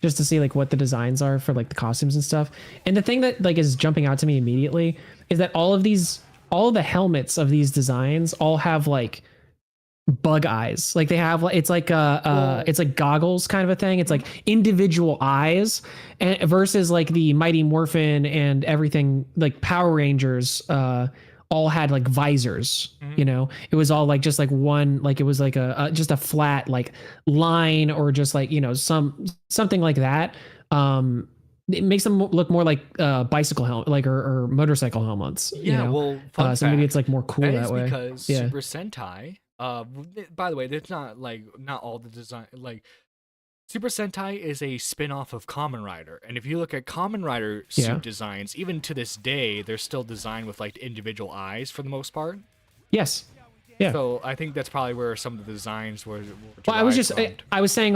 B: just to see like what the designs are for like the costumes and stuff. And the thing that like is jumping out to me immediately is that all of the helmets of these designs all have like bug eyes. Like they have it's like it's like goggles kind of a thing. It's like individual eyes and versus like the Mighty Morphin and everything like Power Rangers all had like visors, you know. It was all like just like one, like it was like a just a flat like line or just like, you know, something like that. It makes them look more like bicycle helmet, like or motorcycle helmets.
A: Yeah,
B: you know?
A: well, fun
B: So maybe
A: fact,
B: it's like more cool
A: that
B: that
A: is
B: way.
A: because
B: Yeah.
A: Super Sentai. By the way, it's not like not all the design. Like Super Sentai is a spin-off of Kamen Rider, and if you look at Kamen Rider suit
B: Yeah.
A: designs, even to this day, they're still designed with like individual eyes for the most part.
B: Yes. Yeah.
A: So I think that's probably where some of the designs were.
B: Well, I was
A: derived
B: just
A: from.
B: I was saying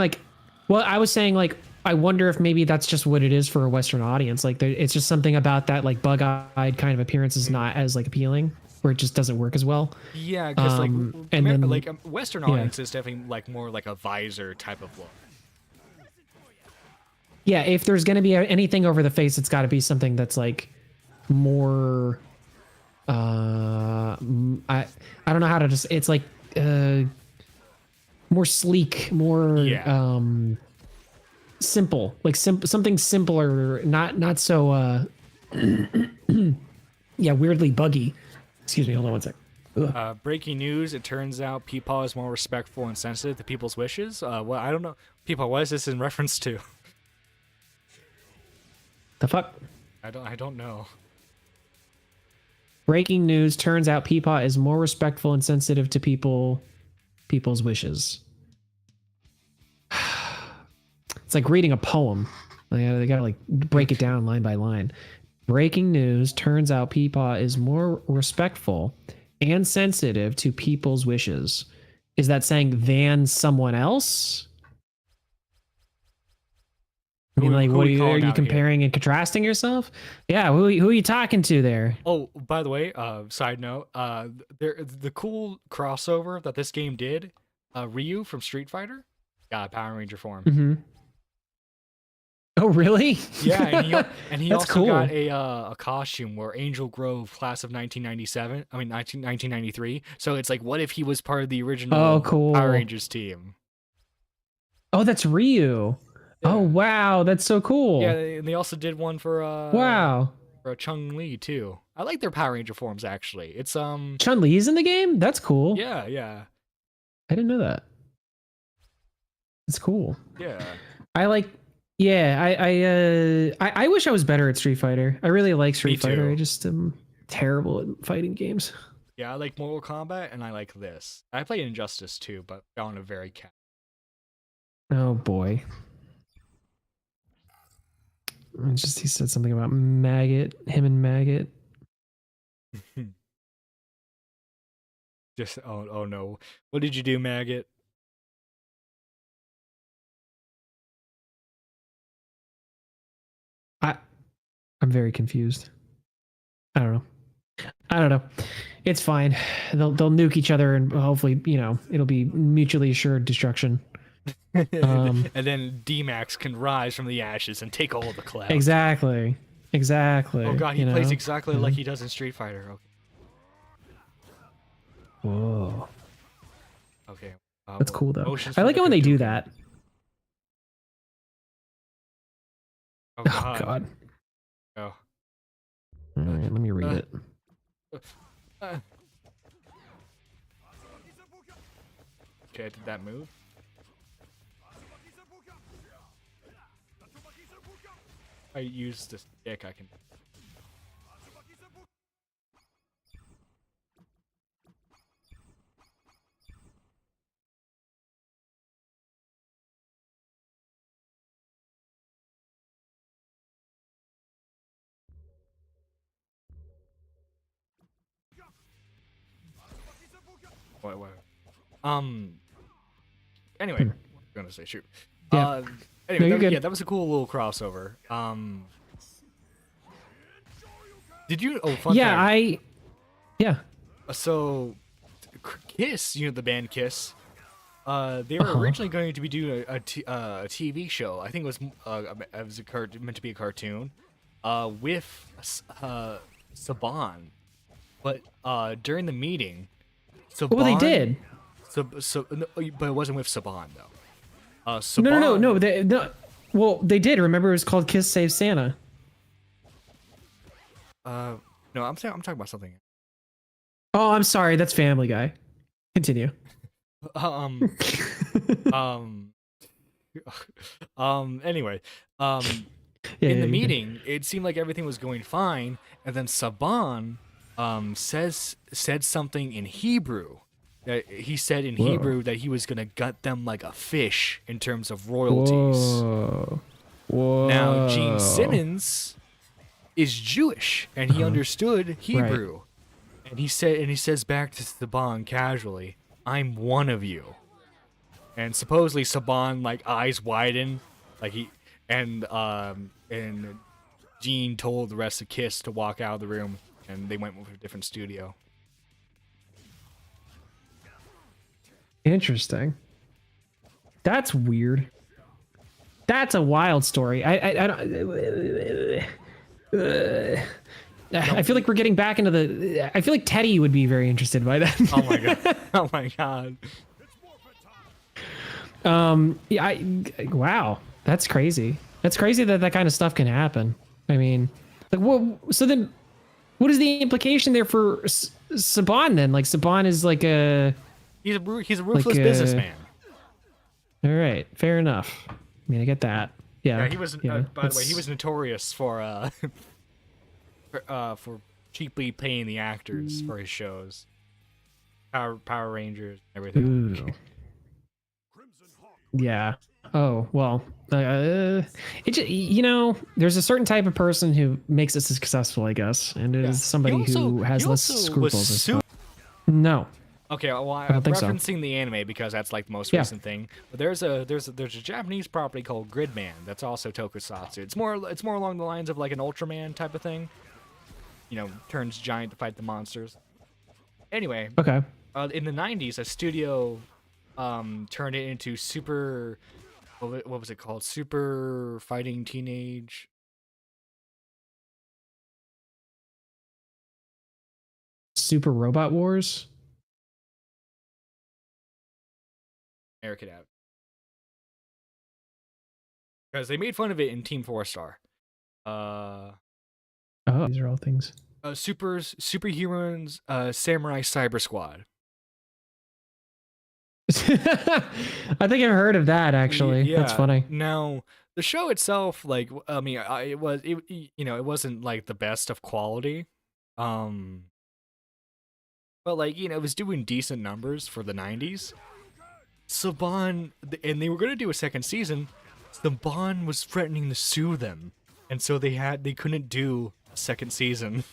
B: like, I wonder if maybe that's just what it is for a Western audience. Like it's just something about that like bug-eyed kind of appearance is not as like appealing, where it just doesn't work as well.
A: Yeah, because
B: and then-
A: Western
B: yeah.
A: audiences definitely like more like a visor type of look.
B: Yeah, if there's going to be anything over the face, it's got to be something that's like more I don't know how to just it's like more sleek, more
A: Yeah.
B: simple, like something simpler, not so yeah, weirdly buggy. Excuse me, hold on one sec.
A: Breaking news, it turns out Peepaw is more respectful and sensitive to people's wishes. Well, I don't know. Peepaw, what is this in reference to?
B: The fuck?
A: I don't know.
B: Breaking news, turns out Peepaw is more respectful and sensitive to people's wishes. It's like reading a poem. They gotta like break it down line by line. Breaking news, turns out Peepaw is more respectful and sensitive to people's wishes. Is that saying than someone else? I mean, like,
A: Who
B: what
A: we
B: are
A: calling
B: you
A: out
B: comparing and contrasting yourself? Yeah, who are you talking to there?
A: Oh, by the way, side note, the cool crossover that this game did, Ryu from Street Fighter, got a Power Ranger form.
B: Mm-hmm. Oh, really?
A: Yeah, and he
B: That's
A: also
B: cool.
A: got a costume where Angel Grove, class of 1993. So it's like, what if he was part of the original
B: Oh, cool.
A: Power Rangers team?
B: Oh, that's Ryu. Oh, wow, that's so cool.
A: Yeah, and they also did one for
B: Wow.
A: for Chung-Li too. I like their Power Ranger forms actually. It's
B: Chun-Li's in the game? That's cool.
A: yeah.
B: I didn't know that. It's cool.
A: Yeah.
B: I like Yeah, I wish I was better at Street Fighter. I really like Street Fighter.
A: too.
B: I just am terrible at fighting games.
A: Yeah, I like Mortal Kombat and I like this. I play Injustice too, but on a very
B: Oh boy. Just he said something about maggot, him and maggot.
A: Just oh no. What did you do, maggot?
B: I'm very confused. I don't know. I don't know. It's fine. They'll nuke each other and hopefully, it'll be mutually assured destruction.
A: And then D-Max can rise from the ashes and take all of the clout.
B: Exactly.
A: Oh god, he plays exactly like he does in Street Fighter. Okay.
B: Whoa.
A: Okay.
B: That's cool though.
A: Motions
B: I
A: from
B: like
A: the
B: it when they do
A: Hadouken.
B: that.
A: Oh
B: Oh
A: god.
B: god.
A: Oh.
B: All right, let me read it.
A: Uh. Okay, did that move? I use the stick, I can. What? Anyway, I'm gonna say shoot.
B: Yeah.
A: Anyway,
B: No, you're good.
A: yeah, that was a cool little crossover. Did you? Oh, fun
B: Yeah,
A: fact.
B: yeah.
A: So, Kiss, the band Kiss. They were originally going to be doing a TV show. I think it was meant to be a cartoon, with Saban. But during the meeting, Saban.
B: Well, they did.
A: No, but it wasn't with Saban though. Saban,
B: No. Well, they did. Remember, it was called Kiss Save Santa.
A: No, I'm talking about something.
B: Oh, I'm sorry. That's Family Guy. Continue.
A: Anyway,
B: Yeah,
A: in the
B: you
A: meeting, it seemed like everything was going fine, and then Saban said something in Hebrew. That he said in Hebrew that he was gonna gut them like a fish in terms of royalties.
B: Whoa.
A: Now Gene Simmons is Jewish, and he understood Hebrew, and he says back to Saban casually, "I'm one of you." And supposedly Saban like eyes widen, like and Gene told the rest of Kiss to walk out of the room, and they went with a different studio.
B: Interesting. That's weird. That's a wild story. I feel like we're getting back into the. I feel like Teddy would be very interested by that.
A: Oh my god! Oh my god!
B: Yeah. Wow. That's crazy. That's crazy that kind of stuff can happen. I mean, like, so then, what is the implication there for Saban then? Like, Saban is like a.
A: He's a ruthless businessman.
B: All right, fair enough. I mean, I get that. Yeah.
A: Yeah, he was. By the way, he was notorious for for cheaply paying the actors for his shows. Power Rangers, everything.
B: Ooh. Yeah. Oh well. It just, there's a certain type of person who makes it successful, I guess, and it is somebody who has less scruples and stuff. No.
A: Okay, well, I'm
B: don't think so.
A: referencing the anime because that's like the most recent thing. But there's a Japanese property called Gridman that's also tokusatsu. It's more along the lines of like an Ultraman type of thing. Turns giant to fight the monsters. Anyway,
B: Okay.
A: in the 90s, a studio turned it into Super. What was it called? Super Fighting Teenage.
B: Super Robot Wars.
A: Eric it out. Because they made fun of it in Team 4-Star.
B: Oh, these are all things.
A: Superheroes, Samurai Cyber Squad.
B: I think I've heard of that actually.
A: Yeah.
B: That's funny.
A: Now, The show itself, like, I mean, it wasn't like the best of quality, um, but like, it was doing decent numbers for the '90s. Saban, and they were gonna do a second season. Saban was threatening to sue them, and so they couldn't do a second season.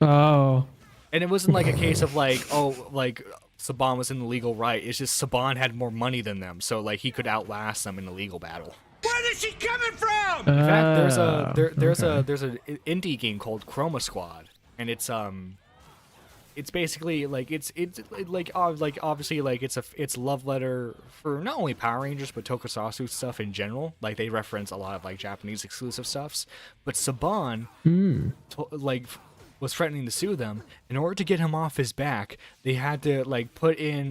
B: Oh.
A: And it wasn't like a case of like, oh, like Saban was in the legal right. It's just Saban had more money than them, so like he could outlast them in the legal battle.
C: Where is she coming from?
A: In fact, there's
B: okay.
A: there's an indie game called Chroma Squad, and it's basically like it's like obviously like it's a love letter for not only Power Rangers but Tokusatsu stuff in general. Like they reference a lot of like Japanese exclusive stuffs, but Saban like was threatening to sue them. In order to get him off his back, they had to like put in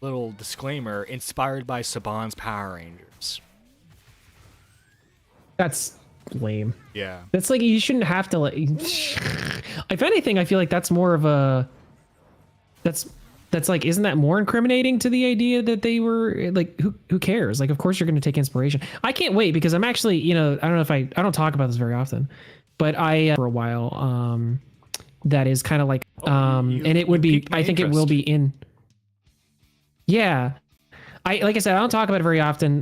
A: little disclaimer inspired by Saban's Power Rangers.
B: That's lame.
A: Yeah.
B: That's like you shouldn't have to like. If anything, I feel like that's more of a. That's like, isn't that more incriminating to the idea that they were like, who cares? Like, of course you're going to take inspiration. I can't wait because I'm actually, I don't know if I don't talk about this very often, but I for a while that is kind of like and it would be. I think it will be in. Yeah. Like I said, I don't talk about it very often,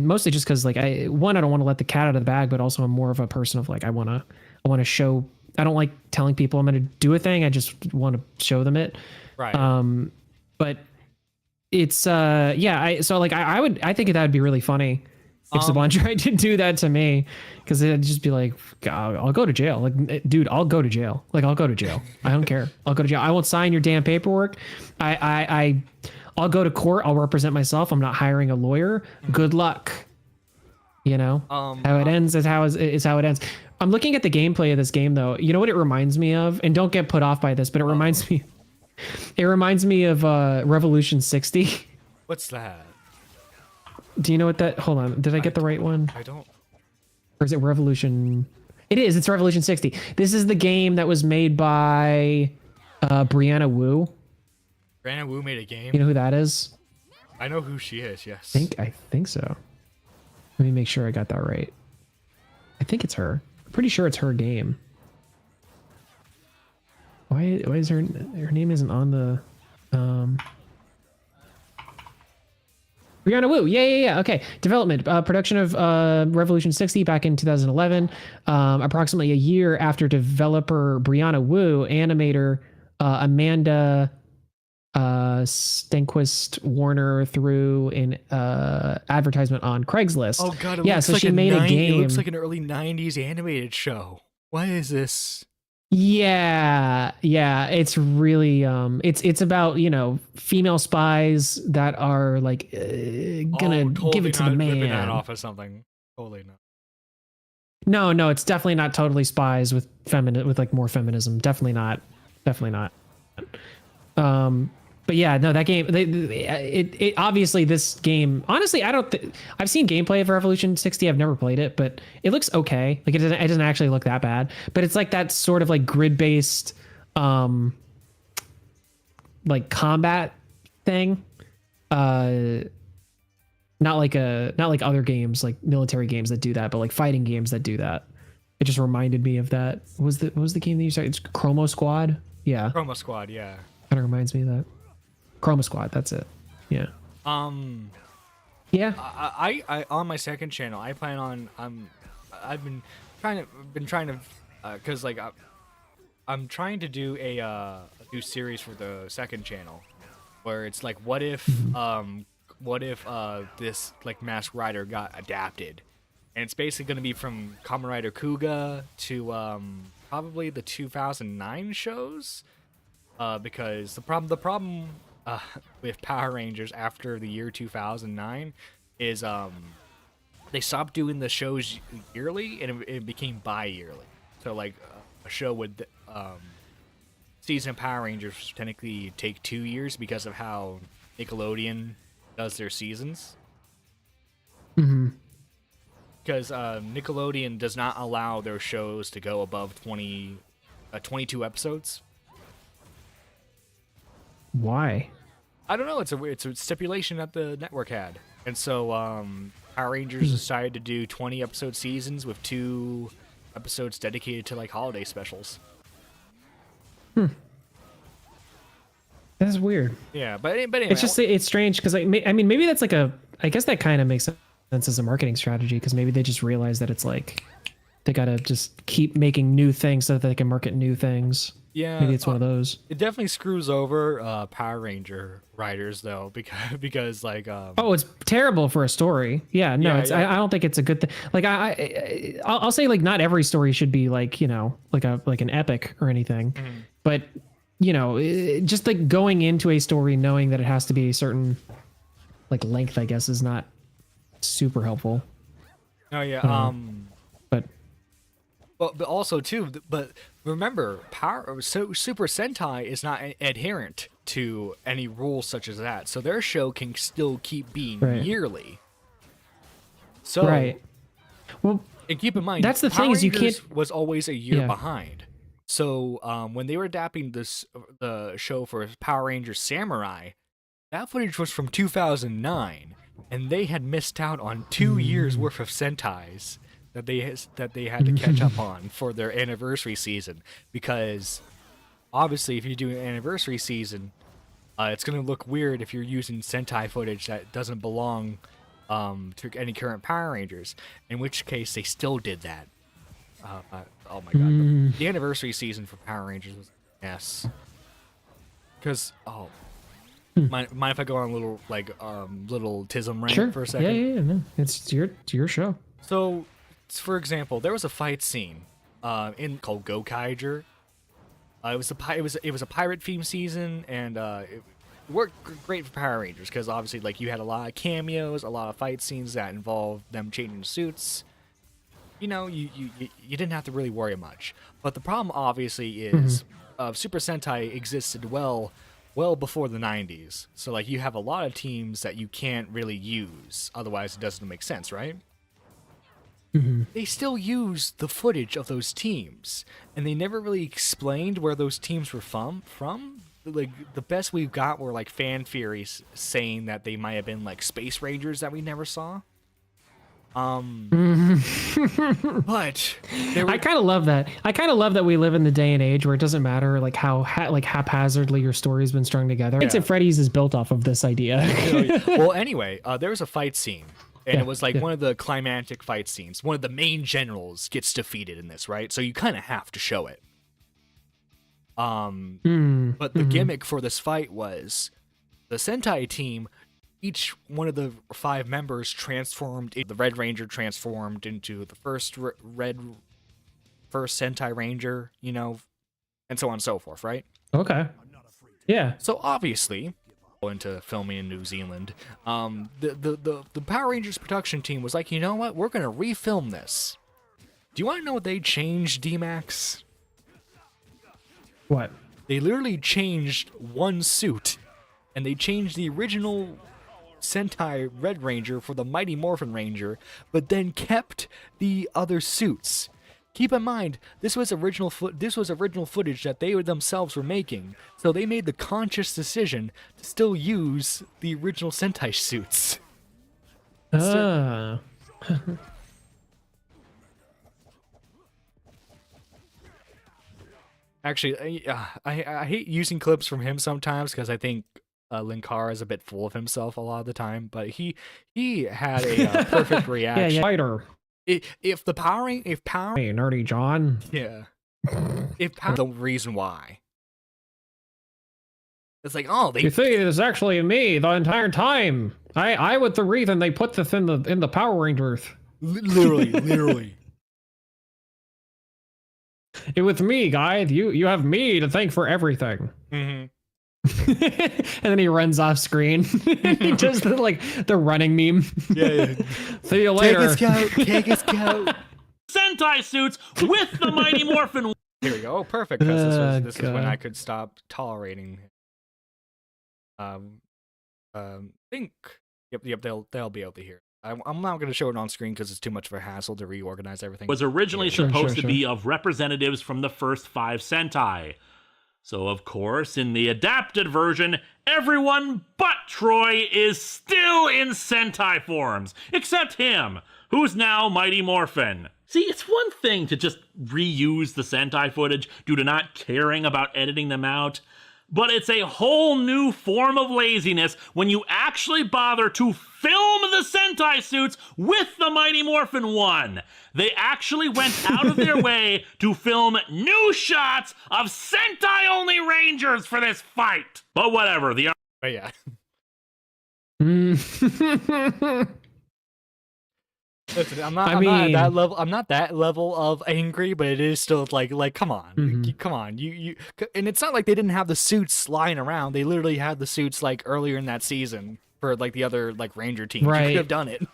B: mostly just because like I don't want to let the cat out of the bag, but also I'm more of a person of like I want to show. I don't like telling people I'm going to do a thing. I just want to show them it.
A: Right.
B: But it's so like I think that would be really funny if Saban tried to do that to me, because it'd just be like, I'll go to jail. Like, dude, I'll go to jail. Like, I'll go to jail. I don't care. I'll go to jail. I won't sign your damn paperwork. I'll go to court. I'll represent myself. I'm not hiring a lawyer. Good luck. How it ends is how it ends. I'm looking at the gameplay of this game, though. You know what it reminds me of? And don't get put off by this, but it reminds me. It reminds me of Revolution 60.
A: What's that?
B: Do you know what that? Hold on. Did I get the right one?
A: I don't.
B: Or is it Revolution? It is. It's Revolution 60. This is the game that was made by Brianna Wu.
A: Brianna Wu made a game.
B: You know who that is?
A: I know who she is. Yes.
B: I think so. Let me make sure I got that right. I think it's her. I'm pretty sure it's her game. Why is her name isn't on the Brianna Wu. Yeah. Okay. Development, production of Revolution 60 back in 2011. Approximately a year after developer Brianna Wu, animator Amanda Stenquist Warner threw an advertisement on Craigslist.
A: Oh god, it
B: yeah,
A: looks
B: so
A: like
B: she made a game.
A: It looks like an early 90s animated show. What is this?
B: Yeah, it's really it's about female spies that are like gonna
A: totally
B: give it to the
A: not ripping
B: man.
A: that off of something. Totally not.
B: No, it's definitely not totally spies with like more feminism. Definitely not. But yeah, no, that game. It obviously this game. Honestly, I've seen gameplay of Revolution 60. I've never played it, but it looks okay. Like it doesn't actually look that bad. But it's like that sort of like grid based, like combat thing. Not like other games like military games that do that, but like fighting games that do that. It just reminded me of that. What was the game that you started? It's Chroma Squad. Yeah.
A: Chroma Squad. Yeah.
B: Kind of reminds me of that. Chroma Squad, that's it. Yeah. Yeah.
A: I on my second channel, I plan on I've been trying to cuz like I'm trying to do a new series for the second channel where it's like what if this like Masked Rider got adapted. And it's basically going to be from Kamen Rider Kuga to probably the 2009 shows. Because the problem with Power Rangers after the year 2009 is they stopped doing the shows yearly and it became bi-yearly. So like a show would season of Power Rangers technically take 2 years because of how Nickelodeon does their seasons.
B: Mm-hmm.
A: Because Nickelodeon does not allow their shows to go above 22 episodes.
B: Why?
A: I don't know. It's a stipulation that the network had. And so Power Rangers decided to do 20 episode seasons with 2 episodes dedicated to like holiday specials.
B: That's weird.
A: Yeah, but anyway,
B: It's just it's strange because I mean maybe that's like I guess that kind of makes sense as a marketing strategy because maybe they just realize that it's like they gotta just keep making new things so that they can market new things.
A: yeah,
B: Maybe it's one of those.
A: it definitely screws over Power Ranger writers though because like
B: Oh, it's terrible for a story. Yeah, no,
A: Yeah,
B: it's
A: yeah.
B: I don't think it's a good thing. Like I'll say like not every story should be like like an epic or anything, but just like going into a story knowing that it has to be a certain like length, I guess, is not super helpful.
A: oh yeah,
B: But
A: but also too, but remember, Super Sentai is not adherent to any rules such as that, so their show can still keep being
B: Right.
A: yearly. So,
B: right. Well,
A: and keep in mind,
B: That's the
A: Power
B: thing is you
A: Rangers
B: can't-
A: was always a year
B: Yeah.
A: behind. So when they were adapting the show for Power Rangers Samurai, that footage was from 2009, and they had missed out on 2 years worth of Sentais that they had to catch up on for their anniversary season. Because obviously, if you're doing an anniversary season, it's gonna look weird if you're using Sentai footage that doesn't belong to any current Power Rangers. In which case, they still did that. Oh my god, the anniversary season for Power Rangers was a mess. Because mind if I go on a little little tism rant
B: sure.
A: for a second?
B: Yeah. No, it's your show.
A: So, for example, there was a fight scene in called Gokaiger. It was a pirate theme season, and it worked great for Power Rangers because obviously, like, you had a lot of cameos, a lot of fight scenes that involved them changing suits. You didn't have to really worry much. But the problem, obviously, is Super Sentai existed well before the 90s. So, like, you have a lot of teams that you can't really use. Otherwise, it doesn't make sense, right? They still use the footage of those teams. And they never really explained where those teams were from. Like, the best we've got were, like, fan theories saying that they might have been, like, Space Rangers that we never saw. But
B: I kind of love that. I kind of love that we live in the day and age where it doesn't matter like how haphazardly your story's been strung together. It's that Freddy's is built off of this idea.
A: well, anyway, there was a fight scene, and
B: Yeah,
A: it was like
B: yeah.
A: one of the climactic fight scenes. One of the main generals gets defeated in this, right? So you kind of have to show it. But the gimmick for this fight was the Sentai team. Each one of the 5 members transformed. The Red Ranger transformed into the first first Sentai Ranger, and so on and so forth, right?
B: Okay. Yeah.
A: So obviously, into filming in New Zealand, the Power Rangers production team was like, you know what? We're gonna refilm this. Do you want to know what they changed, D-Max?
B: What?
A: They literally changed one suit, and they changed the original Sentai Red Ranger for the Mighty Morphin Ranger, but then kept the other suits. Keep in mind, this was original footage that they themselves were making, so they made the conscious decision to still use the original Sentai suits. Actually, I hate using clips from him sometimes because I think Linkara is a bit full of himself a lot of the time, but he had a perfect reaction.
B: Fighter.
A: If Power,
B: Hey, nerdy John.
A: yeah, if Power, the reason why, it's like, oh,
B: You think it was actually me the entire time? I with the wreath, and they put this in the Power Rangers.
A: literally.
B: It was me, guy. You have me to thank for everything.
A: Mm-hmm.
B: And then he runs off screen. He does the running meme.
A: Yeah.
B: See you later.
A: Take us out.
C: Sentai suits with the Mighty Morphin.
A: Here we go. Oh, perfect. Because this is when
B: God.
A: I could stop tolerating. Think. Yep. They'll be able to hear. I'm not going to show it on screen because it's too much of a hassle to reorganize everything.
C: Was originally
B: Sure,
C: supposed
B: sure,
C: to be of representatives from the first 5 Sentai. So, of course, in the adapted version, everyone but Troy is still in Sentai forms, except him, who's now Mighty Morphin. See, it's one thing to just reuse the Sentai footage due to not caring about editing them out, but it's a whole new form of laziness when you actually bother to film the Sentai suits with the Mighty Morphin one. They actually went out of their way to film new shots of Sentai-only Rangers for this fight. But whatever, the
A: But yeah. Listen, I'm not at that level. I'm not that level of angry, but it is still like, come on, come on, you. And it's not like they didn't have the suits lying around. They literally had the suits like earlier in that season for like the other like Ranger teams.
B: Right.
A: You could have done it.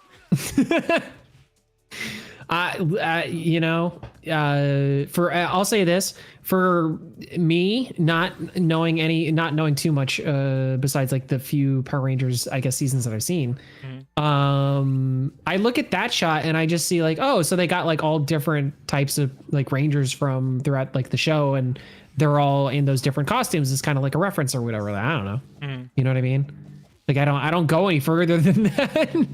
B: I'll say this, for me, not knowing too much besides like the few Power Rangers, I guess, seasons that I've seen. I look at that shot and I just see like, oh, so they got like all different types of like Rangers from throughout like the show, and they're all in those different costumes. It's kind of like a reference or whatever. I don't know. You know what I mean? Like I don't go any further than that.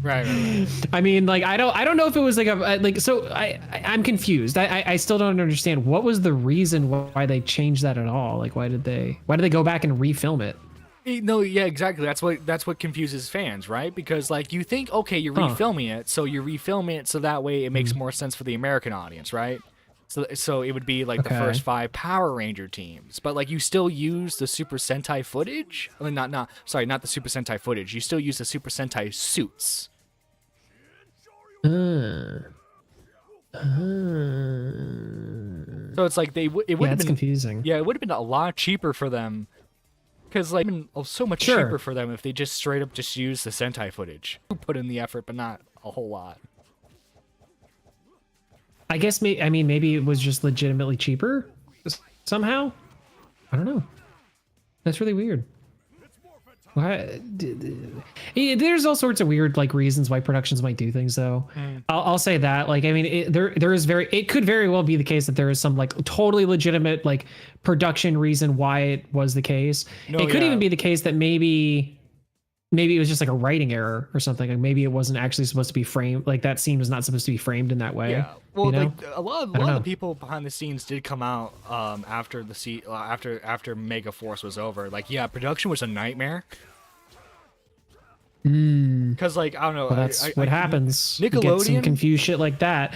A: Right.
B: I mean, like I don't know if it was like I'm confused. I still don't understand what was the reason why they changed that at all. Like why did they go back and refilm it?
A: No, yeah, exactly. That's what confuses fans, right? Because like you think, okay, you're refilming it, so you're refilming it so that way it makes more sense for the American audience, right? So it would be like the first 5 Power Ranger teams, but like you still use the Super Sentai footage. I mean, not the Super Sentai footage. You still use the Super Sentai suits.
B: So
A: it's like it would have been
B: confusing.
A: Yeah, it would have been a lot cheaper for them, because like so much cheaper for them if they just straight up just use the Sentai footage. Put in the effort, but not a whole lot.
B: I guess maybe it was just legitimately cheaper somehow. I don't know. That's really weird. Why? There's all sorts of weird like reasons why productions might do things, though. I'll say that. Like, I mean, it could very well be the case that there is some like totally legitimate like production reason why it was the case. It could even be the case that maybe it was just like a writing error or something. Like maybe it wasn't actually supposed to be framed. Like that scene was not supposed to be framed in that way.
A: Yeah. Well,
B: you know?
A: like a lot of the people behind the scenes did come out after Mega Force was over. Like, yeah, production was a nightmare. Because like I don't know.
B: Well, that's what happens.
A: Nickelodeon,
B: you get some confused shit like that.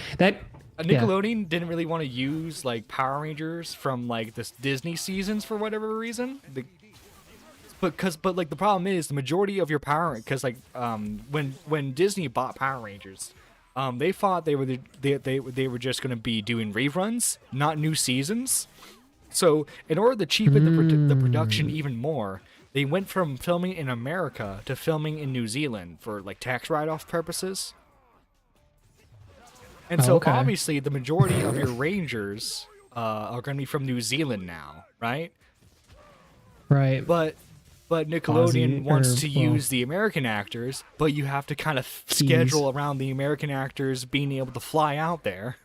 A: Nickelodeon didn't really want to use like Power Rangers from like the Disney seasons for whatever reason. But like the problem is the majority of your because like when Disney bought Power Rangers, they thought they were just going to be doing reruns, not new seasons. So in order to cheapen the production even more, they went from filming in America to filming in New Zealand for like tax write-off purposes. And so obviously the majority of your Rangers are going to be from New Zealand now, right?
B: Right.
A: But Nickelodeon wants to use the American actors, but you have to kind of schedule around the American actors being able to fly out there.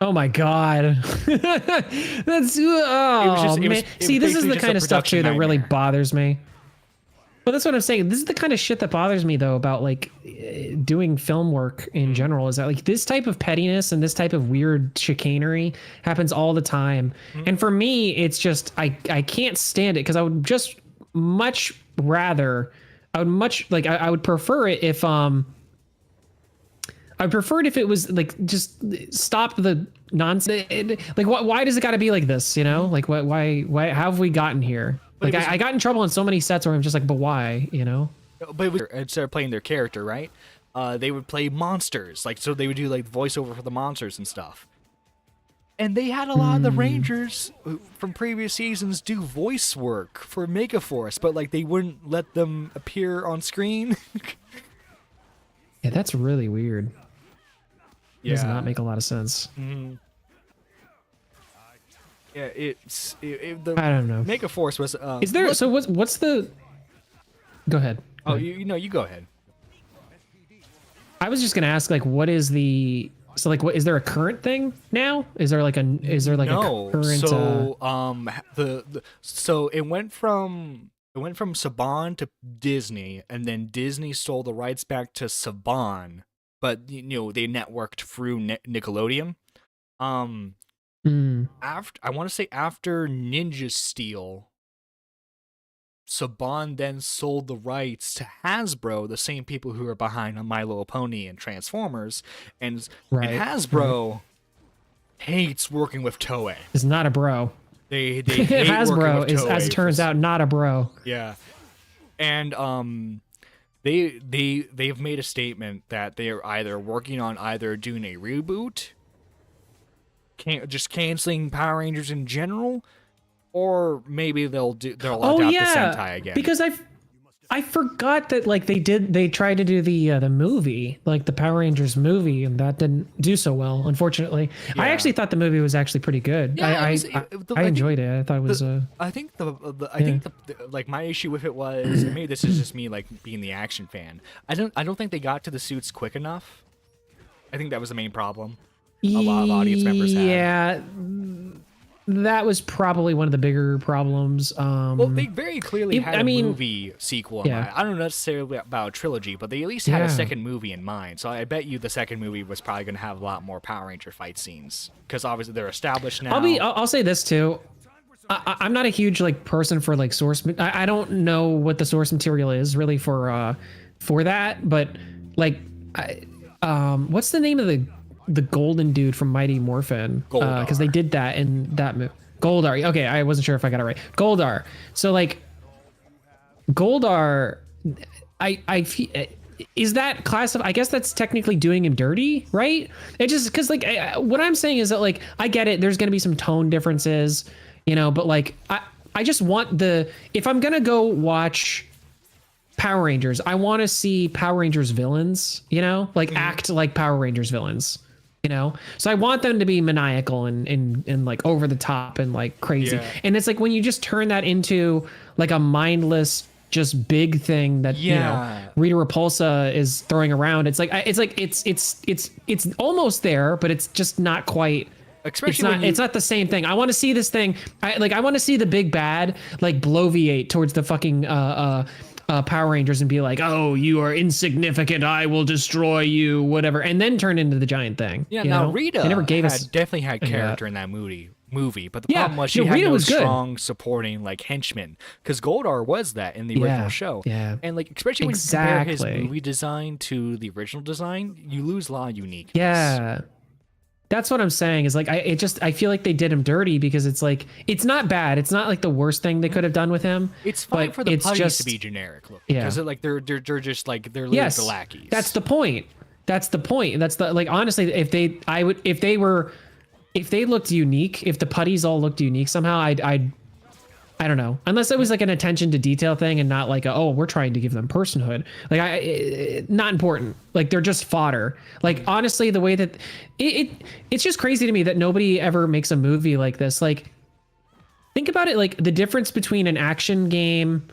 B: Oh my god. That's See, this is the kind of stuff too that really bothers me. Well, that's what I'm saying. This is the kind of shit that bothers me though about like doing film work in general, is that like this type of pettiness and this type of weird chicanery happens all the time. And for me, it's just I can't stand it, because I would just much rather I would prefer it if I preferred if it was like just stop the nonsense. Like why does it got to be like this, you know? Like why how have we gotten here? Like I got in trouble on so many sets where I'm just like, but why, you know?
A: But it was, instead of playing their character, right? They would play monsters, like so they would do like voiceover for the monsters and stuff. And they had a lot of the Rangers from previous seasons do voice work for Megaforce, but like they wouldn't let them appear on screen.
B: Yeah, that's really weird. It does not make a lot of sense.
A: Yeah, I
B: don't know.
A: Megaforce was.
B: Is there? So what's the? Go ahead.
A: You go ahead.
B: I was just gonna ask, like, what is the So like, what is there a current thing now? Is there like a
A: No.
B: current?
A: So so it went from Saban to Disney, and then Disney stole the rights back to Saban, but they networked through Nickelodeon. After I want to say after Ninja Steel, Saban then sold the rights to Hasbro, the same people who are behind My Little Pony and Transformers, and Hasbro hates working with Toei.
B: Is not a bro.
A: They hate
B: Hasbro
A: working with
B: is,
A: Toei.
B: as it turns out, not a bro.
A: Yeah, and they've made a statement that they are either working on doing a reboot, just canceling Power Rangers in general, or maybe they'll adapt the Sentai again.
B: Because I forgot that like they tried to do the movie, like the Power Rangers movie, and that didn't do so well, unfortunately.
A: Yeah.
B: I actually thought the movie was actually pretty good.
A: Yeah,
B: I enjoyed it. I thought it was
A: I think like my issue with it was, and maybe this is just me like being the action fan. I don't think they got to the suits quick enough. I think that was the main problem. A lot of audience members had.
B: Yeah, that was probably one of the bigger problems.
A: Well, they very clearly had a movie sequel in
B: yeah.
A: mind. I don't know necessarily about a trilogy, but they at least had a second movie in mind. So I bet you the second movie was probably going to have a lot more Power Ranger fight scenes, because obviously they're established now.
B: I'll say this too. I'm not a huge like person for like source. I don't know what the source material is really for that, but like, what's the name of the golden dude from Mighty Morphin? Because they did that in that movie. Goldar. Okay, I wasn't sure if I got it right. Goldar. So like, Goldar, I is that class of? I guess that's technically doing him dirty, right? It just because like what I'm saying is that like I get it. There's gonna be some tone differences, but like I just want if I'm gonna go watch Power Rangers, I want to see Power Rangers villains, like act like Power Rangers villains. So I want them to be maniacal and like over the top and like crazy. Yeah. And it's like when you just turn that into like a mindless, just big thing that Rita Repulsa is throwing around. It's almost there, but it's just not quite. Especially it's not the same thing. I want to see this thing. I want to see the big bad like bloviate towards the fucking Power Rangers and be like, oh, you are insignificant, I will destroy you, whatever, and then turn into the giant thing.
A: Yeah, now Rita definitely had character in that movie, but the problem was she had no strong supporting like henchman, because Goldar was that in the original show. Yeah, and like especially when you compare his movie design to the original design, you lose a lot of uniqueness.
B: Yeah. That's what I'm saying is like I feel like they did him dirty because it's like it's not bad. It's not like the worst thing they could have done with him.
A: It's fine for the putties to be generic looking. Yeah, because like they're just like they're the lackeys.
B: That's the point. That's the like honestly if they looked unique, if the putties all looked unique somehow, I don't know, unless it was like an attention to detail thing and not like we're trying to give them personhood. Like not important. Like they're just fodder. Like honestly, the way that it's just crazy to me that nobody ever makes a movie like this. Like think about it. Like the difference between an action game,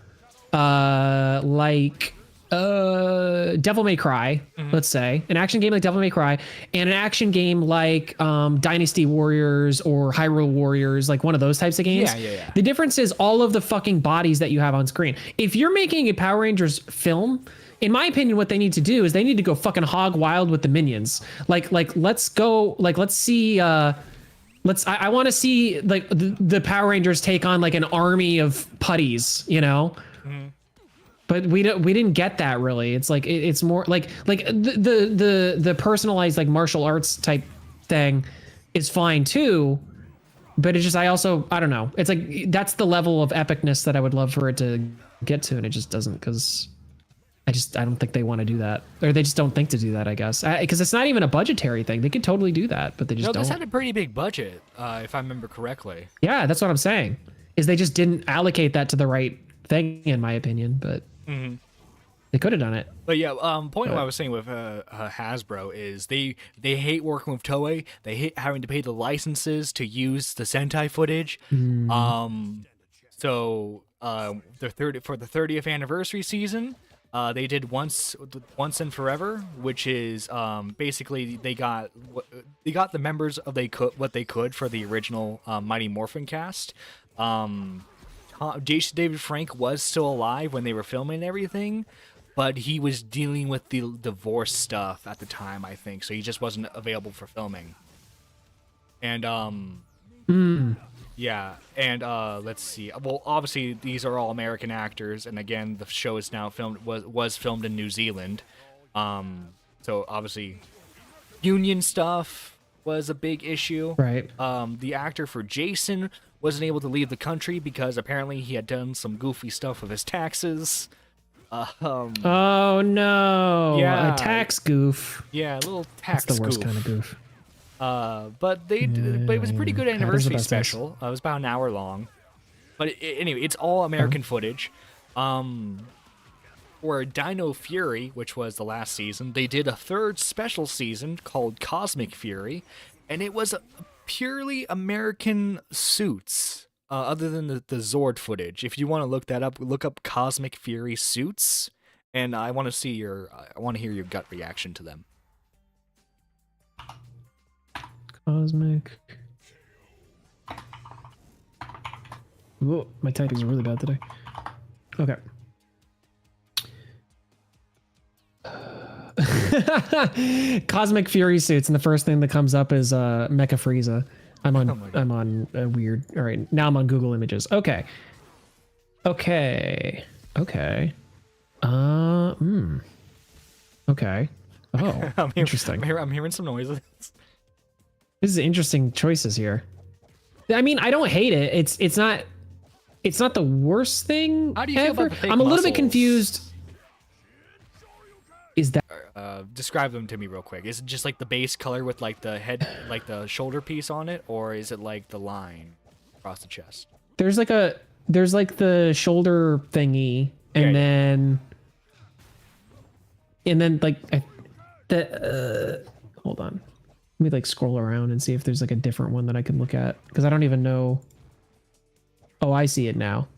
B: like Devil May Cry, let's say an action game like Devil May Cry, and an action game like Dynasty Warriors or Hyrule Warriors, like one of those types of games. Yeah. The difference is all of the fucking bodies that you have on screen. If you're making a Power Rangers film, in my opinion, what they need to do is they need to go fucking hog wild with the minions. Like let's go, like let's see I want to see like the Power Rangers take on like an army of putties, But we didn't get that really. It's like it's more like the personalized like martial arts type thing is fine too, but it's just I don't know. It's like that's the level of epicness that I would love for it to get to, and it just doesn't because I don't think they want to do that, or they just don't think to do that. I guess because it's not even a budgetary thing. They could totally do that, but they just don't.
A: This had a pretty big budget, if I remember correctly.
B: Yeah, that's what I'm saying. Is they just didn't allocate that to the right thing, in my opinion, but. Mm-hmm. They could have done it.
A: But yeah, point what I was saying with Hasbro is they hate working with Toei. They hate having to pay the licenses to use the Sentai footage. So for the 30th anniversary season, They did once and forever, which is basically they got the members of what they could for the original Mighty Morphin cast. Jason David Frank was still alive when they were filming everything, but he was dealing with the divorce stuff at the time, I think, so he just wasn't available for filming. And yeah, and let's see. Well, obviously these are all American actors, and again, the show is now was filmed in New Zealand. So obviously, union stuff was a big issue.
B: Right.
A: The actor for Jason wasn't able to leave the country because apparently he had done some goofy stuff with his taxes.
B: Oh no!
A: Yeah.
B: A tax goof.
A: Yeah, a little tax
B: That's the worst
A: goof.
B: kind of goof.
A: But but it was a pretty good
B: there's the
A: anniversary
B: best
A: special. It was about an hour long. But anyway, it's all American footage. For Dino Fury, which was the last season, they did a third special season called Cosmic Fury, and it was purely American suits, other than the Zord footage. If you want to look that up, look up Cosmic Fury suits, and I want to hear your gut reaction to them.
B: Cosmic. Whoa, my typing's really bad today. Okay. Cosmic Fury suits, and the first thing that comes up is Mecha Frieza. I'm on weird. All right, now I'm on Google Images. Okay. Okay. Okay. Okay. Oh, interesting.
A: I'm hearing some noises.
B: This is interesting choices here. I mean, I don't hate it. It's not the worst thing
A: How do you feel
B: ever.
A: about the fake
B: I'm a little bit
A: muscles?
B: confused. Is that
A: Describe them to me real quick. Is it just like the base color with like the head, like the shoulder piece on it, or is it like the line across the chest?
B: there's like the shoulder thingy, and
A: Yeah.
B: then like hold on. Let me like scroll around and see if there's like a different one that I can look at, because I don't even know. Oh, I see it now.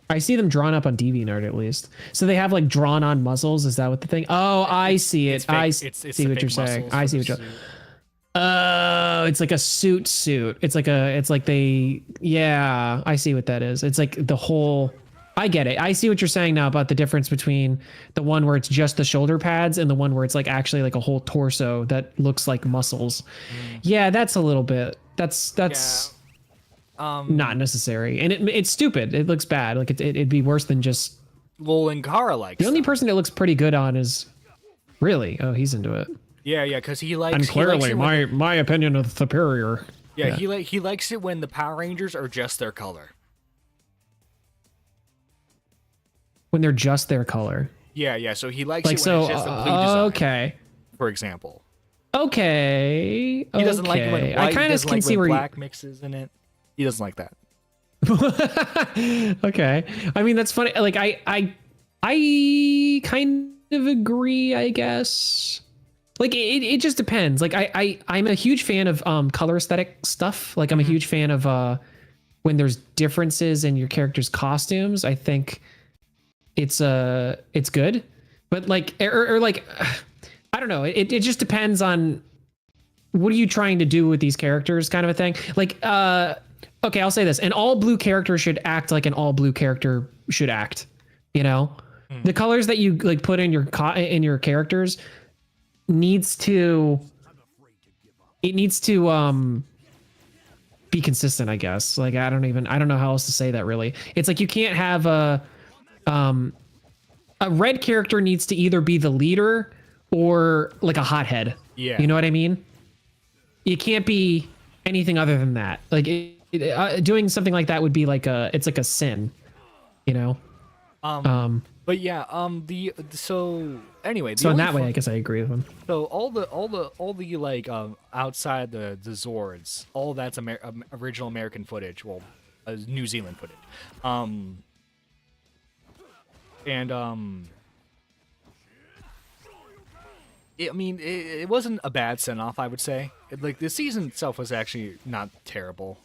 B: I see them drawn up on DeviantArt at least. So they have like drawn on muscles. Is that what the thing? Oh, I see it. I see what you're saying. I see what you're. Oh, it's like a suit. It's like they. Yeah, I see what that is. It's like the whole. I get it. I see what you're saying now about the difference between the one where it's just the shoulder pads and the one where it's like actually like a whole torso that looks like muscles. Yeah, that's a little bit. That's not necessary, and it's stupid. It looks bad. Like it'd be worse than just.
A: Well, and Kara likes
B: The only
A: them.
B: person that looks pretty good on is. Really? Oh, he's into it.
A: Yeah, because he likes.
B: And
A: he likes
B: clearly,
A: it when,
B: my opinion is superior.
A: yeah, he likes it when the Power Rangers are just their color.
B: When they're just their color.
A: Yeah. So he likes
B: Like
A: it when
B: so.
A: it's just a blue design,
B: Okay.
A: for example.
B: Okay.
A: He doesn't like it when white,
B: I kind of
A: doesn't
B: can
A: like
B: see
A: when
B: where.
A: black mixes in it. He doesn't like that.
B: Okay. I mean, that's funny. Like I kind of agree, I guess. Like it just depends. Like I'm a huge fan of color aesthetic stuff. Like I'm a huge fan of when there's differences in your character's costumes. I think it's good. But like or like I don't know. It just depends on what are you trying to do with these characters, kind of a thing. Like okay, I'll say this. An all blue character should act like an all blue character should act. You know? The colors that you like put in your characters needs to be consistent, I guess. Like I don't know how else to say that really. It's like you can't have a red character needs to either be the leader or like a hothead.
A: Yeah.
B: You know what I mean? It can't be anything other than that. Like doing something like that would be like it's like a sin, you know?
A: But yeah, so anyway,
B: So in that way, I guess I agree with him.
A: So all the like outside the Zords, all that's original American footage, well, New Zealand footage, it wasn't a bad send off, I would say. Like the season itself was actually not terrible.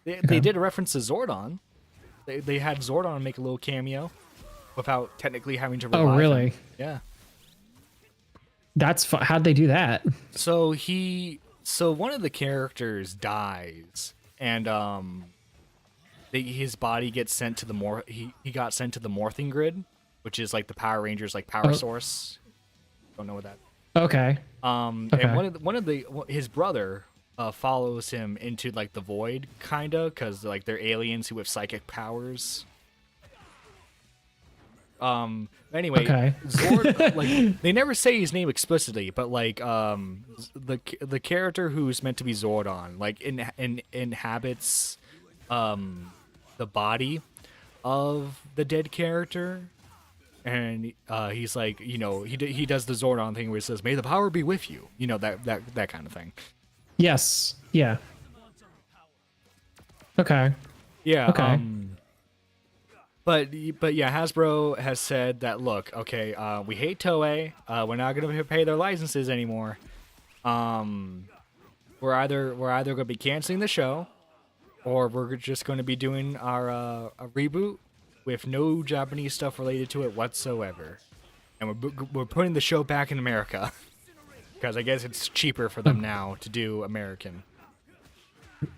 A: They did a reference to Zordon. They had Zordon make a little cameo. without technically having to revive
B: Oh, really?
A: him. Yeah.
B: How'd they do that?
A: So one of the characters dies, and his body gets sent to the he got sent to the morphing grid, which is like the Power Rangers like power source. Don't know what that.
B: Okay. Okay.
A: And his brother follows him into like the void, kinda, because like they're aliens who have psychic powers. Anyway,
B: Okay.
A: Zord, like they never say his name explicitly, but like the character who's meant to be Zordon like inhabits the body of the dead character, and he's like, you know, he does the Zordon thing where he says, "May the power be with you," you know, that kind of thing.
B: Yes. Yeah. Okay.
A: Yeah.
B: Okay.
A: But yeah, Hasbro has said that, look, okay, we hate Toei. We're not gonna pay their licenses anymore. We're either going to be canceling the show, or we're just going to be doing our a reboot with no Japanese stuff related to it whatsoever, and we're putting the show back in America because I guess it's cheaper for them now to do American.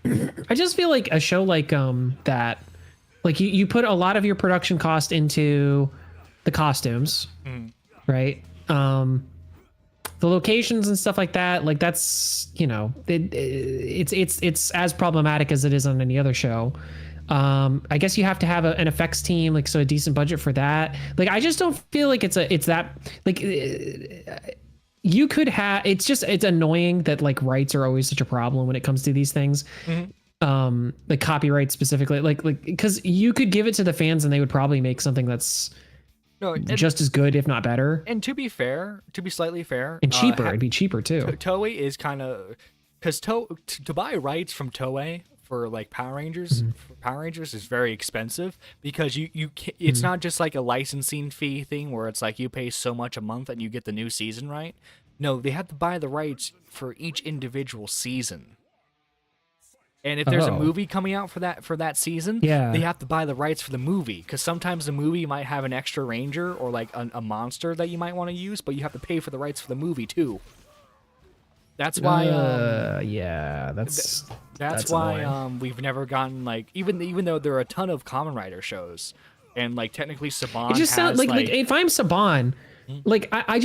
B: I just feel like a show like that, like you put a lot of your production cost into the costumes, right? The locations and stuff like that, like that's, you know, it's as problematic as it is on any other show. I guess you have to have an effects team, like, so a decent budget for that. Like, I just don't feel like it's that, like, you could have, it's annoying that like rights are always such a problem when it comes to these things. Like copyright specifically, like because you could give it to the fans and they would probably make something that's just as good, if not better.
A: And to be slightly fair,
B: and cheaper, it'd be cheaper too.
A: Toei is kind of, because to buy rights from Toei for like Power Rangers, is very expensive, because you can't, it's not just like a licensing fee thing where it's like you pay so much a month and you get the new season, right? No, they have to buy the rights for each individual season. And if there's a movie coming out for that season, they have to buy the rights for the movie, because sometimes the movie might have an extra ranger or like a monster that you might want to use, but you have to pay for the rights for the movie too. That's why. That's why we've never gotten, like, even though there are a ton of Kamen Rider shows, and like technically Saban.
B: It just sounds like if I'm Saban, like I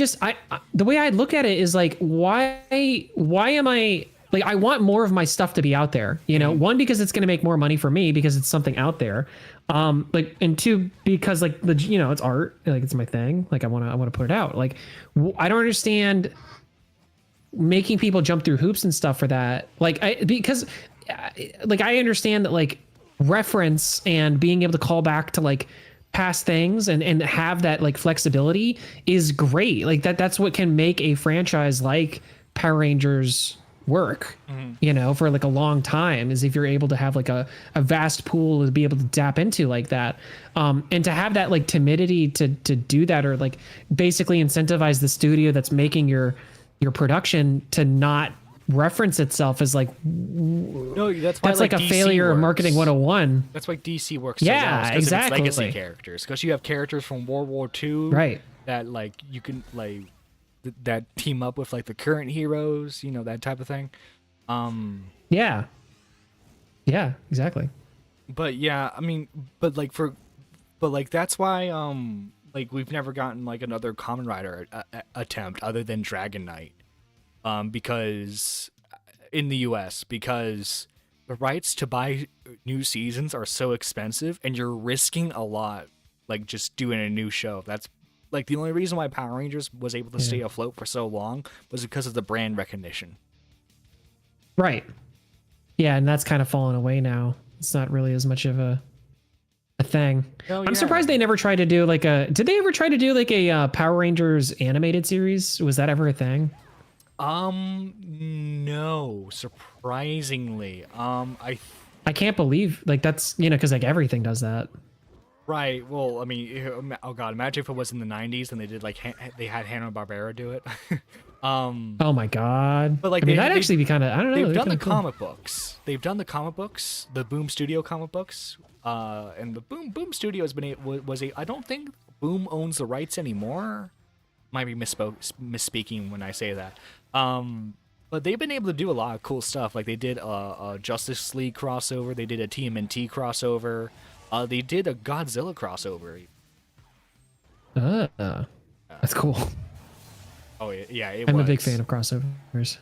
B: the way I look at it is like, why am I? Like, I want more of my stuff to be out there, you know, one, because it's going to make more money for me because it's something out there. Like, and two, because like you know, it's art, like it's my thing. Like I want to put it out. Like, I don't understand making people jump through hoops and stuff for that. Like, because like, I understand that like reference and being able to call back to like past things and have that like flexibility is great. Like that's what can make a franchise like Power Rangers work, you know, for like a long time, is if you're able to have like a vast pool to be able to tap into like that, and to have that like timidity to do that, or like basically incentivize the studio that's making your production to not reference itself as like,
A: no, that's why,
B: that's like a
A: DC
B: failure
A: works.
B: of marketing 101.
A: That's why DC works.
B: Yeah,
A: so well,
B: exactly.
A: It's legacy characters, because you have characters from World War II,
B: right,
A: that like you can like that team up with like the current heroes, you know, that type of thing.
B: Yeah, exactly.
A: But yeah, I mean, but that's why like we've never gotten like another Kamen Rider attempt other than Dragon Knight, because in the US, because the rights to buy new seasons are so expensive, and you're risking a lot, like just doing a new show. That's like the only reason why Power Rangers was able to stay afloat for so long was because of the brand recognition.
B: Right. Yeah, and that's kind of fallen away now. It's not really as much of a thing. I'm surprised they never tried to do like did they ever try to do like a Power Rangers animated series? Was that ever a thing?
A: No, surprisingly. I
B: can't believe, like, that's, you know, because like everything does that.
A: Right. Well, I mean, oh god, imagine if it was in the 90s and they did like they had Hanna-Barbera do it.
B: Oh my god.
A: But like,
B: I mean,
A: they-
B: that'd
A: they-
B: actually be kind of, I don't know.
A: they've
B: that'd
A: done
B: be
A: the
B: kinda cool.
A: comic books. They've done the comic books, the Boom Studio comic books. And the Boom Studio has been I don't think Boom owns the rights anymore. Might be misspeaking when I say that. But they've been able to do a lot of cool stuff. Like they did a Justice League crossover. They did a TMNT crossover. They did a Godzilla crossover.
B: That's cool.
A: Oh yeah,
B: I'm a big fan of crossovers.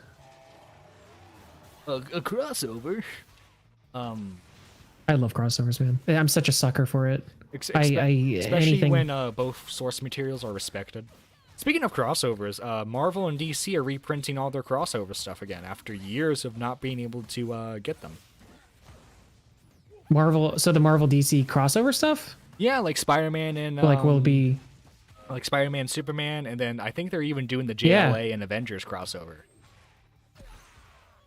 A: A crossover.
B: I love crossovers, man. I'm such a sucker for it.
A: Especially
B: Anything.
A: when both source materials are respected. Speaking of crossovers, Marvel and DC are reprinting all their crossover stuff again after years of not being able to get them.
B: Marvel, so the Marvel DC crossover stuff?
A: Yeah, like Spider-Man and
B: Like, will it be?
A: like Spider-Man, Superman, and then I think they're even doing the
B: Yeah.
A: JLA and Avengers crossover.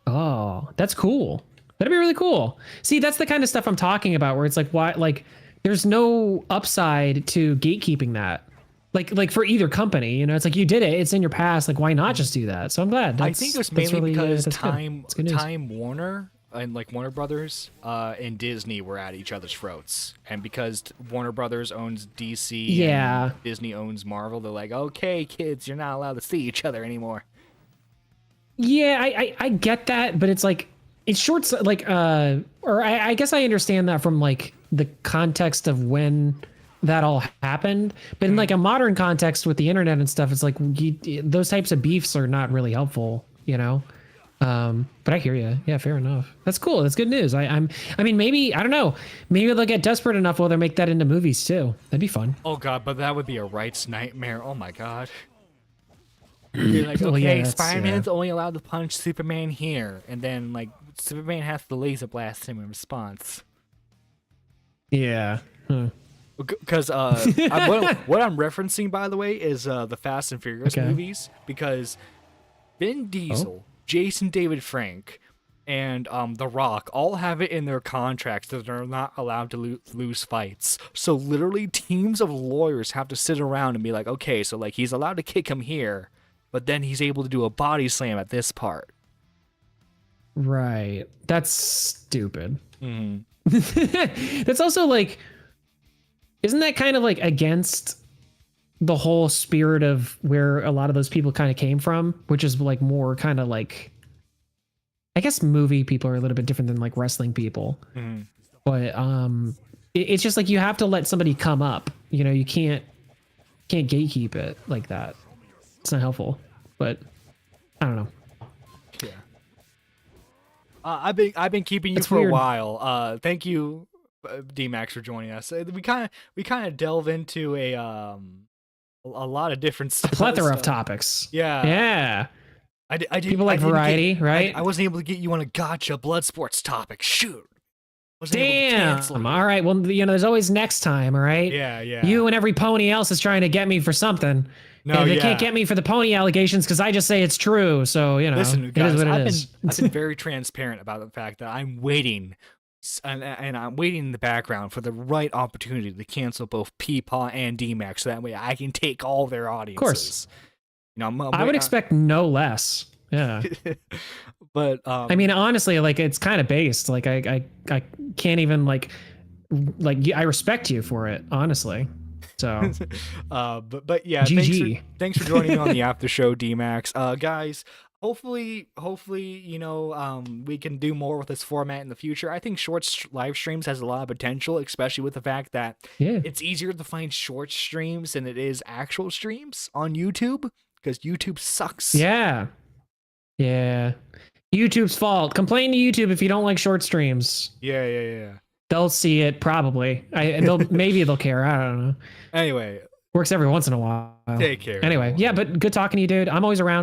B: Oh, that's cool. That'd be really cool. See, that's the kind of stuff I'm talking about, where it's like, why, like, there's no upside to gatekeeping that. Like for either company, you know, it's like you did it. It's in your past. Like, why not just do that? So I'm glad.
A: I think it was mainly
B: really,
A: because
B: that's good. That's good news.
A: Time Warner and like Warner Brothers and Disney were at each other's throats, and because Warner Brothers owns DC,
B: Yeah.
A: and Disney owns Marvel, they're like, okay, kids, you're not allowed to see each other anymore.
B: Yeah, I get that, but it's like it's short, like or I guess I understand that from like the context of when that all happened, but in like a modern context with the internet and stuff, it's like those types of beefs are not really helpful, you know. But I hear you. Yeah, fair enough. That's cool. That's good news. I mean, maybe, I don't know. Maybe they'll get desperate enough where they'll make that into movies too. That'd be fun.
A: Oh god, but that would be a rights nightmare. Oh my god. You're like, okay,
B: Well, yeah, that's-
A: Spider-Man's only allowed to punch Superman here, and then like Superman has to laser blast him in response.
B: Yeah. Huh.
A: Because what I'm referencing, by the way, is the Fast and Furious
B: Okay.
A: movies. Because Vin Diesel, Jason David Frank, and The Rock all have it in their contracts that they're not allowed to lose fights. So literally, teams of lawyers have to sit around and be like, okay, so like he's allowed to kick him here, but then he's able to do a body slam at this part.
B: Right. That's stupid.
A: Mhm.
B: That's also like, isn't that kind of like against the whole spirit of where a lot of those people kind of came from, which is like more kind of like, I guess movie people are a little bit different than like wrestling people.
A: Mhm.
B: But it's just like you have to let somebody come up. You know, you can't gatekeep it like that. It's not helpful. But I don't know.
A: Yeah. I've been keeping you
B: That's
A: for
B: weird.
A: a while. Thank you, D-Max, for joining us. We kind of delve into a lot of different stuff.
B: Plethora of topics.
A: Yeah.
B: Yeah.
A: I did.
B: People like
A: I didn't
B: variety,
A: get-
B: right?
A: I wasn't able to get you on a gotcha blood sports topic. Shoot. Wasn't able to
B: Damn.
A: cancel you.
B: All right. Well, you know, there's always next time. All right.
A: Yeah. Yeah.
B: You and every pony else is trying to get me for something.
A: No.
B: And they
A: yeah.
B: can't get me for the pony allegations because I just say it's true. So, you know,
A: Listen,
B: it
A: guys.
B: is what
A: I've
B: it is.
A: been very transparent about the fact that I'm waiting. And I'm waiting in the background for the right opportunity to cancel both Peepaw and D-Max, so that way I can take all their audiences.
B: course.
A: You know,
B: I would expect no less. Yeah.
A: But
B: I mean, honestly, like it's kind of based. Like I can't even like I respect you for it, honestly. So
A: but yeah,
B: GG.
A: thanks for joining me on the after show, D-Max. Guys, hopefully, you know, we can do more with this format in the future. I think live streams has a lot of potential, especially with the fact that
B: yeah.
A: it's easier to find short streams than it is actual streams on YouTube, because YouTube sucks.
B: Yeah. Yeah. YouTube's fault. Complain to YouTube if you don't like short streams.
A: Yeah.
B: They'll see it probably. Maybe they'll care. I don't know.
A: Anyway,
B: Works every once in a while.
A: take care.
B: Anyway, yeah, but good talking to you, dude. I'm always around.